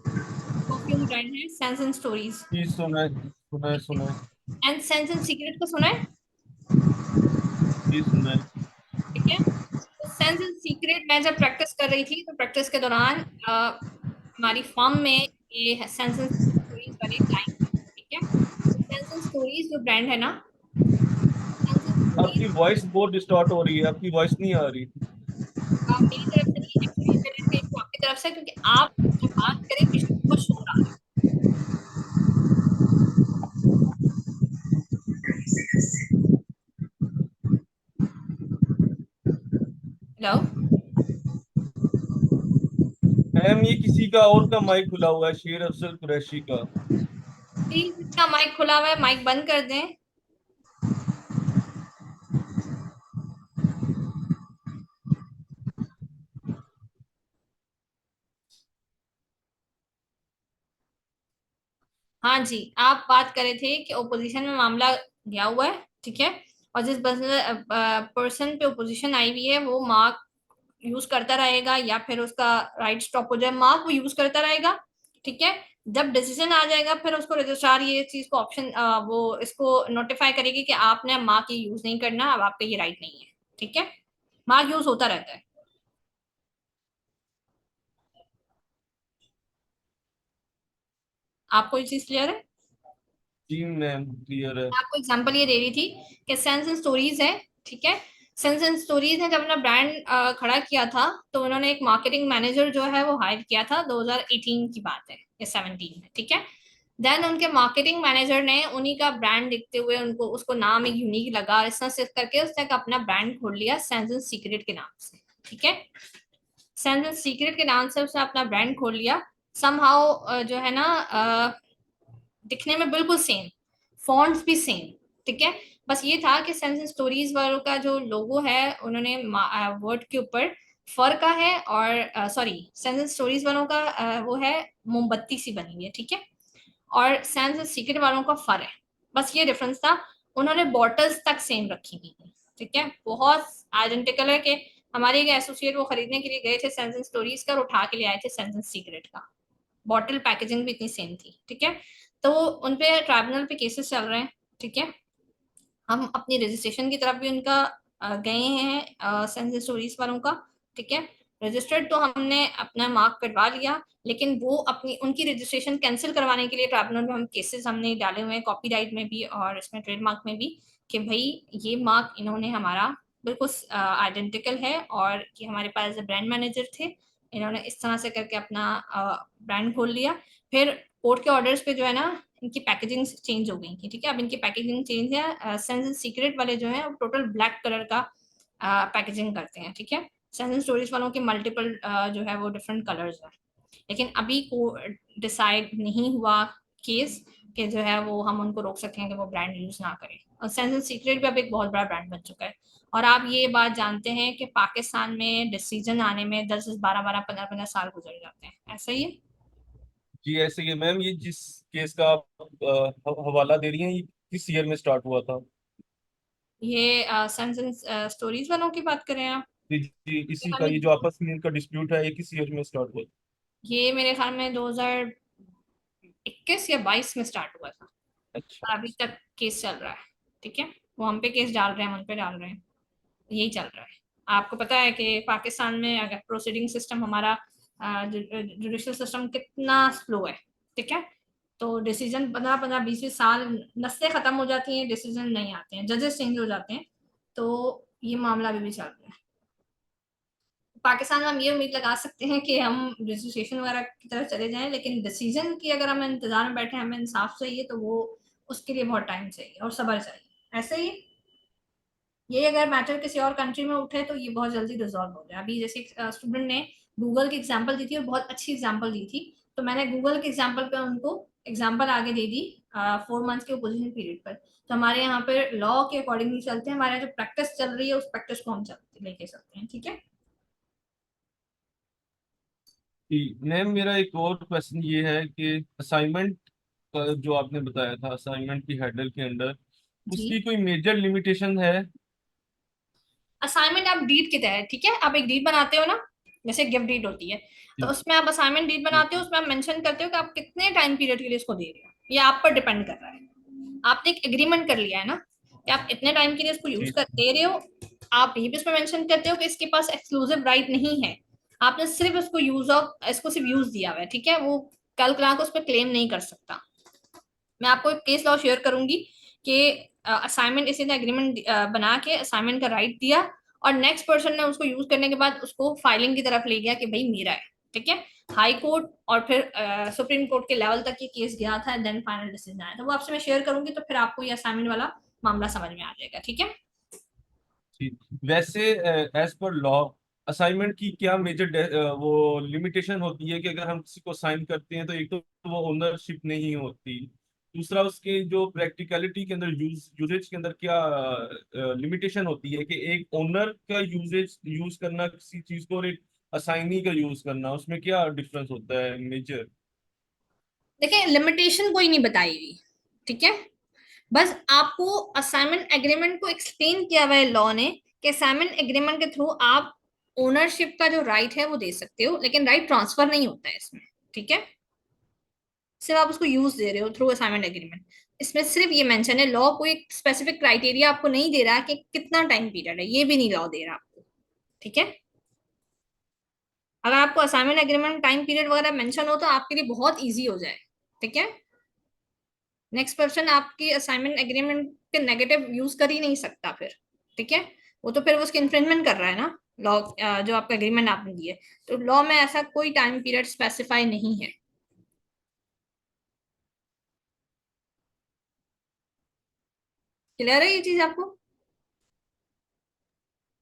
A: परफ्यूम ब्रांड है सेंस एंड स्टोरीज।
G: जी सुना है, सुना है, सुना है।
A: एंड सेंस एंड सीक्रेट को सुना है?
G: जी सुना है।
A: ठीक है। तो सेंस एंड सीक्रेट मैं जब प्रैक्टिस कर रही थी तो प्रैक्टिस के दौरान हमारी फॉर्म में ये सेंस एंड स्टोरीज वाले क्लाइंट, ठीक है। तो सेंस एंड स्टोरीज जो ब्रांड है ना, सेंस एंड
G: आपकी
A: स्टोरीज
G: वॉइस बहुत डिस्टॉर्ट हो रही है, आपकी वॉइस नहीं आ रही।
A: मेरी तरफ से नहीं, एक्चुअली मेरे से इशू आपकी तरफ से, क्योंकि आप जब बात करें पीछे बहुत शोर आ रहा है। हेलो।
G: मैम, ये किसी का और का माइक खुला हुआ है, शेर अफजल कुरैशी का।
A: प्लीज इसका माइक खुला हुआ है, माइक बंद कर दें। हाँ जी, आप बात कर रहे थे कि ओपोजिशन में मामला गया हुआ है, ठीक है। और जिस पर्सन पे ओपोजिशन आई हुई है वो मार्क यूज करता रहेगा, या फिर उसका राइट स्टॉप हो जाए, मार्क वो यूज करता रहेगा, ठीक है। जब डिसीजन आ जाएगा फिर उसको रजिस्ट्रार ये चीज को ऑप्शन वो इसको नोटिफाई करेगी कि आपने मार्क ये यूज नहीं करना, अब आपका ये राइट नहीं है, ठीक है। मार्क यूज होता रहता है। आपको ये चीज क्लियर है?
G: जी मैम, क्लियर है।
A: आपको एग्जांपल ये दे रही थी कि सेंस एंड स्टोरीज है, ठीक है। सेंस एंड स्टोरीज ने जब अपना ब्रांड खड़ा किया था तो उन्होंने एक मार्केटिंग मैनेजर जो है वो हायर किया था, 2018 की बात है या 17 में, ठीक है। देन उनके मार्केटिंग मैनेजर ने उन्हीं का ब्रांड देखते हुए उनको उसको नाम एक यूनिक लगा, इस तरह से करके उसने एक अपना ब्रांड खोल लिया सेंस एंड सीक्रेट के नाम से, ठीक है। सेंस एंड सीक्रेट के नाम से उसने अपना ब्रांड खोल लिया। समहाउ जो है ना दिखने में बिल्कुल सेम, फॉन्ट्स भी सेम, ठीक है। बस ये था कि सेंस एंड स्टोरीज वालों का जो लोगो है उन्होंने वर्ड के ऊपर फर का है, और सॉरी, सेंस एंड स्टोरीज वालों का वो है मोमबत्ती सी बनी हुई है, ठीक है। और सेंस एंड सीक्रेट वालों का फर है, बस ये डिफरेंस था। उन्होंने बॉटल्स तक सेम रखी हुई थी, ठीक है, बहुत आइडेंटिकल है। कि हमारे एक एसोसिएट वो खरीदने के लिए गए थे सेंस एंड स्टोरीज का और उठा के ले आए थे सेंस एंड सीक्रेट का, बॉटल पैकेजिंग भी इतनी सेम थी, ठीक है। तो उनपे ट्राइब्यूनल पे केसेस चल रहे हैं, ठीक है। हम अपनी रजिस्ट्रेशन की तरफ भी उनका गए हैं सेंस स्टोरीज वालों का, ठीक है। रजिस्टर्ड तो हमने अपना मार्क कटवा लिया, लेकिन वो अपनी उनकी रजिस्ट्रेशन कैंसिल करवाने के लिए ट्राइब्यूनल में हम केसेस हमने डाले हुए हैं, कॉपीराइट में भी और इसमें ट्रेडमार्क में भी, कि भाई ये मार्क इन्होंने हमारा बिल्कुल आइडेंटिकल है, और कि हमारे पास ब्रांड मैनेजर थे, इन्होंने इस तरह से करके अपना ब्रांड खोल लिया। फिर कोर्ट के ऑर्डर्स पे जो है ना, इनकी पैकेजिंग चेंज हो गई थी, ठीक है। अब इनकी पैकेजिंग चेंज है, सेंस एंड सीक्रेट वाले जो है टोटल ब्लैक कलर का पैकेजिंग करते हैं, ठीक है। सेंस एंड स्टोरीज वालों के मल्टीपल जो है वो डिफरेंट कलर्स हैं, लेकिन अभी को डिसाइड नहीं हुआ केस कि जो है वो हम उनको रोक सकते हैं कि वो ब्रांड यूज ना करें। और सेंस एंड सीक्रेट भी अब एक बहुत बड़ा ब्रांड बन चुका है। और आप ये बात जानते हैं कि पाकिस्तान में डिसीजन आने में 10 10 12 12 15 15 साल गुजर जाते हैं, ऐसा ही है।
G: जी ऐसे ही है मैम। ये जिस केस का आप हवाला दे रही हैं, ये किस ईयर में स्टार्ट हुआ था?
A: ये सन्स एंड स्टोरीज वालों की बात करें आप?
G: जी इसी का,
A: हमें
G: ये जो आपस में इनका डिस्प्यूट है, ये किस ईयर में स्टार्ट हुआ था?
A: ये मेरे ख्याल में 2021 या 22 में स्टार्ट हुआ था,
G: अच्छा।
A: और अभी तक केस चल रहा है, ठीक है। वो हम पे केस डाल रहे हैं, हम उन पे डाल रहे हैं, यही चल रहा है। आपको पता है कि पाकिस्तान में अगर प्रोसीडिंग सिस्टम हमारा जुडिशल सिस्टम कितना स्लो है, ठीक है। तो डिसीजन 15 15 20 20 साल नस्लें खत्म हो जाती हैं, डिसीजन नहीं आते हैं, जजेस चेंज हो जाते हैं। तो ये मामला अभी भी चल रहा है पाकिस्तान में। हम ये उम्मीद लगा सकते हैं कि हम रजिस्ट्रेशन वगैरह की तरफ चले जाएं, लेकिन डिसीजन की अगर हम इंतजार में बैठे, हमें इंसाफ चाहिए, तो वो उसके लिए बहुत टाइम चाहिए और सब्र चाहिए, ऐसे ही। ये अगर मैटर किसी और कंट्री में उठे तो ये बहुत जल्दी रिजॉल्व हो जाए। अभी जैसे स्टूडेंट ने गूगल की एग्जांपल दी थी और बहुत अच्छी एग्जांपल दी थी, तो मैंने गूगल के एग्जांपल पे उनको एग्जांपल आगे दे दी 4 मंथ्स के ओपोजिशन पीरियड पर। तो हमारे यहाँ पे लॉ के अकॉर्डिंगली चलते हैं, हमारे यहाँ जो प्रैक्टिस चल रही है उस प्रैक्टिस को हम चलते लेके चलते हैं, ठीक है।
G: जी मैम, मेरा एक और क्वेश्चन ये है कि असाइनमेंट का जो आपने बताया था, असाइनमेंट की हेडर के अंडर
A: जी,
G: उसकी कोई मेजर लिमिटेशन है?
A: असाइनमेंट आप डीड की तरह है, ठीक है। आप एक डीड बनाते हो ना, जैसे गिफ्ट डीड होती है, तो
G: जी
A: उसमें आप असाइनमेंट डीड
G: जी
A: बनाते हो,
G: जी।
A: उसमें आप मेंशन करते हो कि आप कितने टाइम पीरियड के लिए इसको दे रहे हो, ये आप पर डिपेंड कर रहा है। आपने एक एग्रीमेंट कर लिया है ना कि आप इतने टाइम के लिए इसको यूज
G: जी
A: कर दे रहे हो। आप ये भी इसमें मेंशन करते हो कि इसके पास एक्सक्लूसिव राइट नहीं है, आपने सिर्फ इसको यूज ऑफ इसको सिर्फ यूज दिया हुआ है, ठीक है। वो कल ग्राहक उस पर क्लेम नहीं कर सकता। मैं आपको एक केस लॉ शेयर करूंगी कि असाइनमेंट इसी ने एग्रीमेंट बना के असाइनमेंट का राइट दिया, और नेक्स्ट पर्सन ने उसको यूज करने के बाद उसको फाइलिंग की तरफ ले गया कि भाई मेरा है, ठीक है। हाई कोर्ट और फिर सुप्रीम कोर्ट के लेवल तक ये केस गया था, देन फाइनल डिसीजन आया। तो वो आपसे मैं शेयर करूंगी, तो फिर आपको ये असाइनमेंट वाला मामला समझ में आ जाएगा, ठीक है।
G: जी। वैसे एज पर लॉ असाइनमेंट की क्या मेजर वो लिमिटेशन होती है कि अगर हम किसी को साइन करते हैं तो एक तो वो ओनरशिप नहीं होती, दूसरा उसके जो प्रैक्टिकलिटी के अंदर यूजेज के अंदर क्या लिमिटेशन होती है कि एक ओनर का यूज करना किसी चीज को और एक असाइनी का यूज करना, उसमें क्या डिफरेंस होता है मेजर?
A: देखिए, लिमिटेशन कोई नहीं बताई हुई, ठीक है। बस आपको असाइनमेंट एग्रीमेंट को एक्सप्लेन किया हुआ है लॉ ने कि असाइनमेंट एग्रीमेंट के थ्रू आप ओनरशिप का जो राइट है वो दे सकते हो, लेकिन राइट ट्रांसफर नहीं होता है इसमें, ठीक है। सिर्फ आप उसको यूज दे रहे हो थ्रू असाइनमेंट एग्रीमेंट। इसमें सिर्फ ये मेंशन है, लॉ कोई स्पेसिफिक क्राइटेरिया आपको नहीं दे रहा कि कितना टाइम पीरियड है, ये भी नहीं लॉ दे रहा आपको, ठीक है। अगर आपको असाइनमेंट एग्रीमेंट टाइम पीरियड वगैरह मेंशन हो तो आपके लिए बहुत इजी हो जाए, ठीक है। नेक्स्ट पर्सन आपकी असाइनमेंट एग्रीमेंट के नेगेटिव यूज कर ही नहीं सकता फिर, ठीक है। वो तो फिर वो उसकी इन्फ्रिंजमेंट कर रहा है ना, लॉ जो आपका एग्रीमेंट आपने दिए। तो लॉ में ऐसा कोई टाइम पीरियड स्पेसिफाई नहीं है। क्लियर है ये चीज आपको?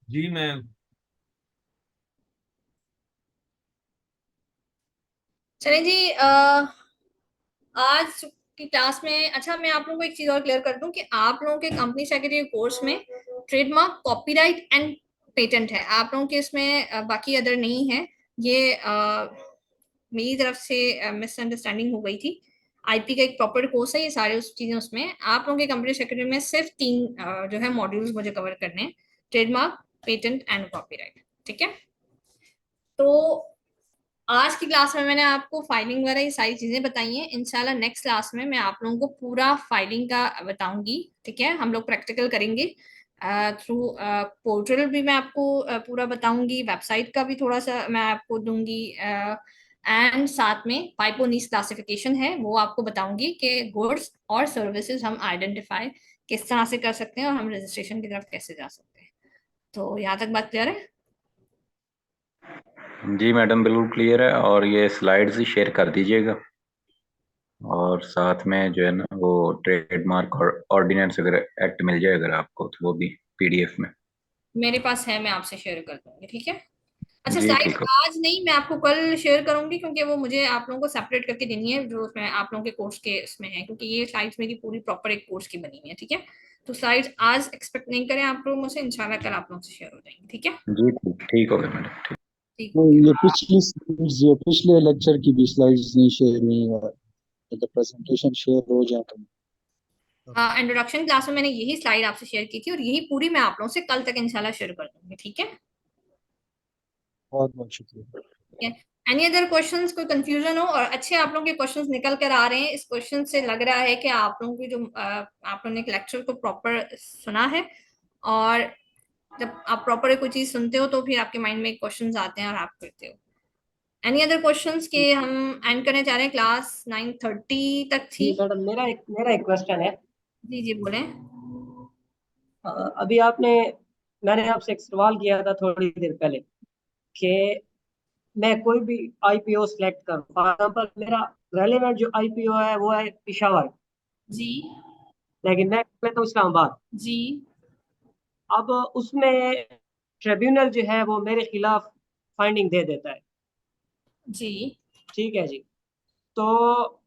G: जी मैम।
A: चलिए जी, आज की क्लास में, अच्छा मैं आप लोगों को एक चीज और क्लियर कर दूं कि आप लोगों के कंपनी सेक्रेटरी कोर्स में ट्रेडमार्क, कॉपीराइट एंड पेटेंट है। आप लोगों के इसमें बाकी अदर नहीं है। ये मेरी तरफ से मिसअंडरस्टैंडिंग हो गई थी। आईपी का एक प्रॉपर कोर्स है, ये सारे उस चीजें उसमें। आप लोगों के कंपनी सेक्रेटरी में सिर्फ 3 जो है मॉड्यूल्स मुझे कवर करने हैं, ट्रेडमार्क, पेटेंट एंड कॉपीराइट। ठीक है, तो आज की क्लास में मैंने आपको फाइलिंग वगैरह ये सारी चीजें बताई हैं। इंशाल्लाह नेक्स्ट क्लास में मैं आप लोगों को पूरा फाइलिंग का बताऊंगी। ठीक है, हम लोग प्रैक्टिकल करेंगे थ्रू पोर्टल भी मैं आपको पूरा बताऊंगी, वेबसाइट का भी थोड़ा सा मैं आपको दूंगी, एंड साथ में पाइपो नीस क्लासिफिकेशन है वो आपको बताऊंगी कि गुड्स और सर्विसेज हम आइडेंटिफाई किस तरह से कर सकते हैं और हम रजिस्ट्रेशन की तरफ कैसे जा सकते हैं। तो यहाँ तक बात क्लियर है?
D: जी मैडम, बिल्कुल क्लियर है। और ये स्लाइड्स ही शेयर कर दीजिएगा, और साथ में जो है ना वो ट्रेडमार्क और ऑर्डिनेंस अगर एक्ट मिल जाए अगर आपको, तो वो भी पीडीएफ में।
A: मेरे पास है, मैं आपसे शेयर कर दूंगी। ठीक है, अच्छा
D: जी
A: स्लाइड्स
D: ठीक है।
A: आज नहीं, मैं आपको कल शेयर करूंगी, क्योंकि वो मुझे आप लोगों को सेपरेट करके देनी है जो उसमें आप लोगों के कोर्स के इसमें है, क्योंकि ये स्लाइड्स मेरी पूरी प्रॉपर एक कोर्स की बनी हुई है। ठीक है, तो स्लाइड्स आज एक्सपेक्ट नहीं करें आप लोग मुझसे, इंशाल्लाह कल आप लोगों से शेयर हो जाएंगी। ठीक है,
D: जी ठीक, ठीक हो गया मैडम, ठीक।
A: ठीक
H: तो
A: हो
H: ये
A: गया।
H: पिछली slides, ये पिछले लेक्चर की भी स्लाइड्स नहीं शेयर हुई है, अगर प्रेजेंटेशन शेयर हो जाए तो
A: इंट्रोडक्शन क्लास में मैंने यही स्लाइड आपसे शेयर की थी और यही पूरी मैं आप लोगों से कल तक इंशाल्लाह शेयर कर दूंगी। ठीक है,
H: बहुत बहुत शुक्रिया।
A: एनी अदर क्वेश्चंस, कोई कंफ्यूजन हो? और अच्छे आप लोगों के क्वेश्चंस निकल कर आ रहे हैं, इस क्वेश्चन से लग रहा है कि आप लोगों की जो आप लोगों ने लेक्चर को प्रॉपर सुना है, और जब आप प्रॉपर कोई चीज सुनते हो तो फिर आपके माइंड में क्वेश्चंस आते हैं और आप करते हो। एनी अदर क्वेश्चंस के हम एंड करने जा रहे हैं, क्लास 9:30 तक थी।
E: जी मैडम, मेरा एक क्वेश्चन है।
A: जी जी बोलें।
E: अभी मैंने आपसे एक सवाल किया था थोड़ी देर पहले कि मैं कोई भी आईपीओ सिलेक्ट करूं। फॉर एग्जांपल मेरा रेलेवेंट जो आईपीओ है वो है पिशावर,
A: जी
E: लेकिन मैं कर लेता हूँ इस्लामाबाद।
A: जी
E: अब उसमें ट्रिब्यूनल जो है वो मेरे खिलाफ फाइंडिंग दे देता है।
A: जी
E: ठीक है जी, तो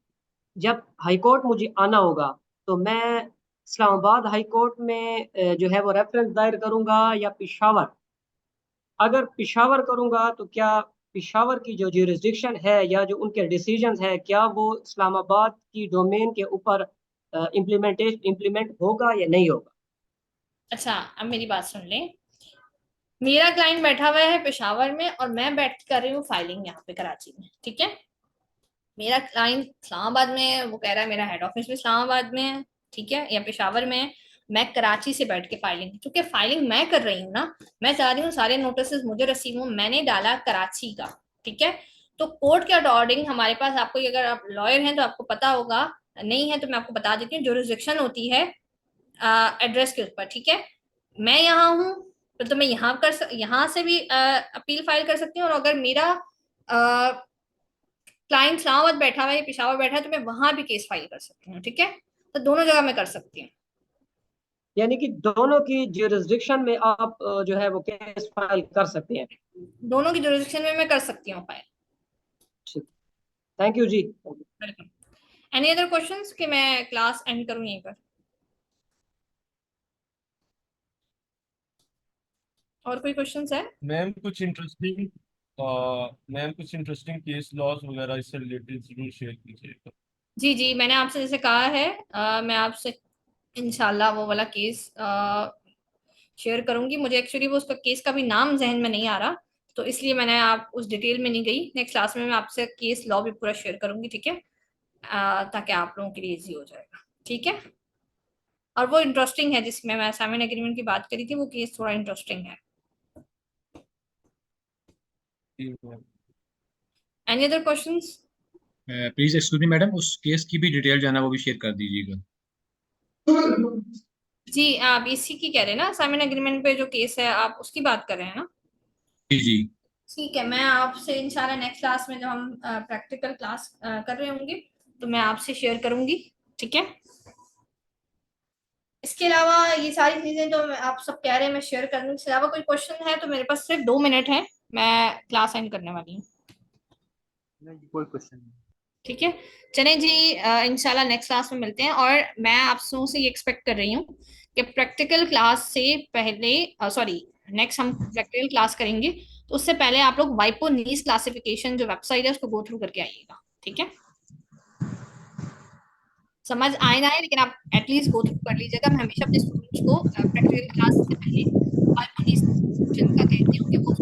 E: जब हाई कोर्ट मुझे आना होगा तो मैं इस्लामाबाद हाई कोर्ट में जो है वो रेफरेंस दायर करूंगा या पिशावर? अगर पिशावर करूंगा तो क्या पिशावर की जो ज्यूरिसडिक्शन है या जो उनके डिसीजंस है, क्या वो इस्लामाबाद की डोमेन के ऊपर इम्प्लीमेंट होगा या नहीं होगा?
A: अच्छा, अब मेरी बात सुन लें। मेरा क्लाइंट बैठा हुआ है पेशावर में और मैं बैठ कर रही हूँ फाइलिंग यहाँ पे कराची में। ठीक है, मेरा क्लाइंट इस्लामाबाद में है, वो कह रहा है मेरा हेड ऑफिस भी इस्लामाबाद में है, ठीक है, या पेशावर में है। मैं कराची से बैठ के फाइलिंग, क्योंकि फाइलिंग मैं कर रही हूँ ना, मैं चाह रही हूँ सारे नोटिस मुझे रिसीव हो, मैंने डाला कराची का। ठीक है, तो कोर्ट के अकॉर्डिंग हमारे पास, आपको अगर आप लॉयर हैं तो आपको पता होगा, नहीं है तो मैं आपको बता देती हूँ, जुरिसडिक्शन होती है एड्रेस के ऊपर। ठीक है, मैं यहाँ हूँ तो मैं यहाँ से भी अपील फाइल कर सकती हूँ, और अगर मेरा क्लाइंट इस्लामाबाद बैठा हुआ है या पेशावर बैठा है तो मैं वहां भी केस फाइल कर सकती हूँ। ठीक है, तो दोनों जगह मैं कर सकती हूँ।
E: यानी कि दोनों की ज्यूरिसडिक्शन में आप जो है वो केस फाइल कर सकते हैं।
A: दोनों की जुरिस्डिक्शन में मैं कर सकती हूँ फाइल।
E: ठीक, थैंक यू जी।
A: वेलकम। एनी अदर क्वेश्चंस कि मैं क्लास एंड करूँ यहीं पर? और कोई क्वेश्चंस है?
G: मैम कुछ इंटरेस्टिंग मैम कुछ इंटरेस्टिंग केस लॉस वगैरह इससे रिलेटेड जरूर शेयर कीजिएगा।
A: जी जी, मैंने आपसे जैसे कहा है, मैं आपसे इंशाल्लाह वो वाला केस शेयर करूंगी। मुझे एक्चुअली वो उसका केस का भी नाम जहन में नहीं आ रहा, तो इसलिए मैंने आप उस डिटेल में नहीं गई। नेक्स्ट क्लास में मैं आपसे केस लॉ भी पूरा शेयर करूंगी। ठीक है, ताकि आप लोगों के लिए इजी हो जाएगा। ठीक है, और वो इंटरेस्टिंग है जिसमें मैं असाइनमेंट एग्रीमेंट की बात करी थी, वो केस थोड़ा इंटरेस्टिंग है। Any other questions?
I: Please excuse me madam, उस केस की भी डिटेल जो है ना वो भी शेयर कर दीजिएगा।
A: जी, आप इसी की कह रहे हैं ना, असाइनमेंट एग्रीमेंट पे जो केस है आप उसकी बात कर रहे हैं ना?
I: जी जी।
A: ठीक है, मैं आपसे इंशाल्लाह नेक्स्ट क्लास में जब हम प्रैक्टिकल क्लास कर रहे होंगे तो मैं आपसे शेयर करूंगी। ठीक है, इसके अलावा ये सारी चीजें जो आप सब कह रहे हैं मैं शेयर कर दूंगी। इसके अलावा कोई क्वेश्चन है तो मेरे पास सिर्फ 2 मिनट है, मैं क्लास एंड करने वाली हूँ।
F: नहीं कोई क्वेश्चन नहीं।
A: ठीक है, चलें जी, इंशाल्लाह नेक्स्ट क्लास में मिलते हैं। और मैं आप सबों से ये एक्सपेक्ट कर रही हूँ कि प्रैक्टिकल क्लास से पहले, सॉरी, नेक्स्ट हम प्रैक्टिकल क्लास करेंगे, तो उससे पहले आप लोग वाइपो नीस क्लासिफिकेशन जो वेबसाइट है उसको गो थ्रू करके आइएगा। ठीक है, समझ आए ना आए, लेकिन आप एटलीस्ट गो थ्रू कर लीजिएगा। मैं हमेशा अपने स्टूडेंट्स को प्रैक्टिकल क्लास से पहले वाइपो नीस का कहती हूँ कि वो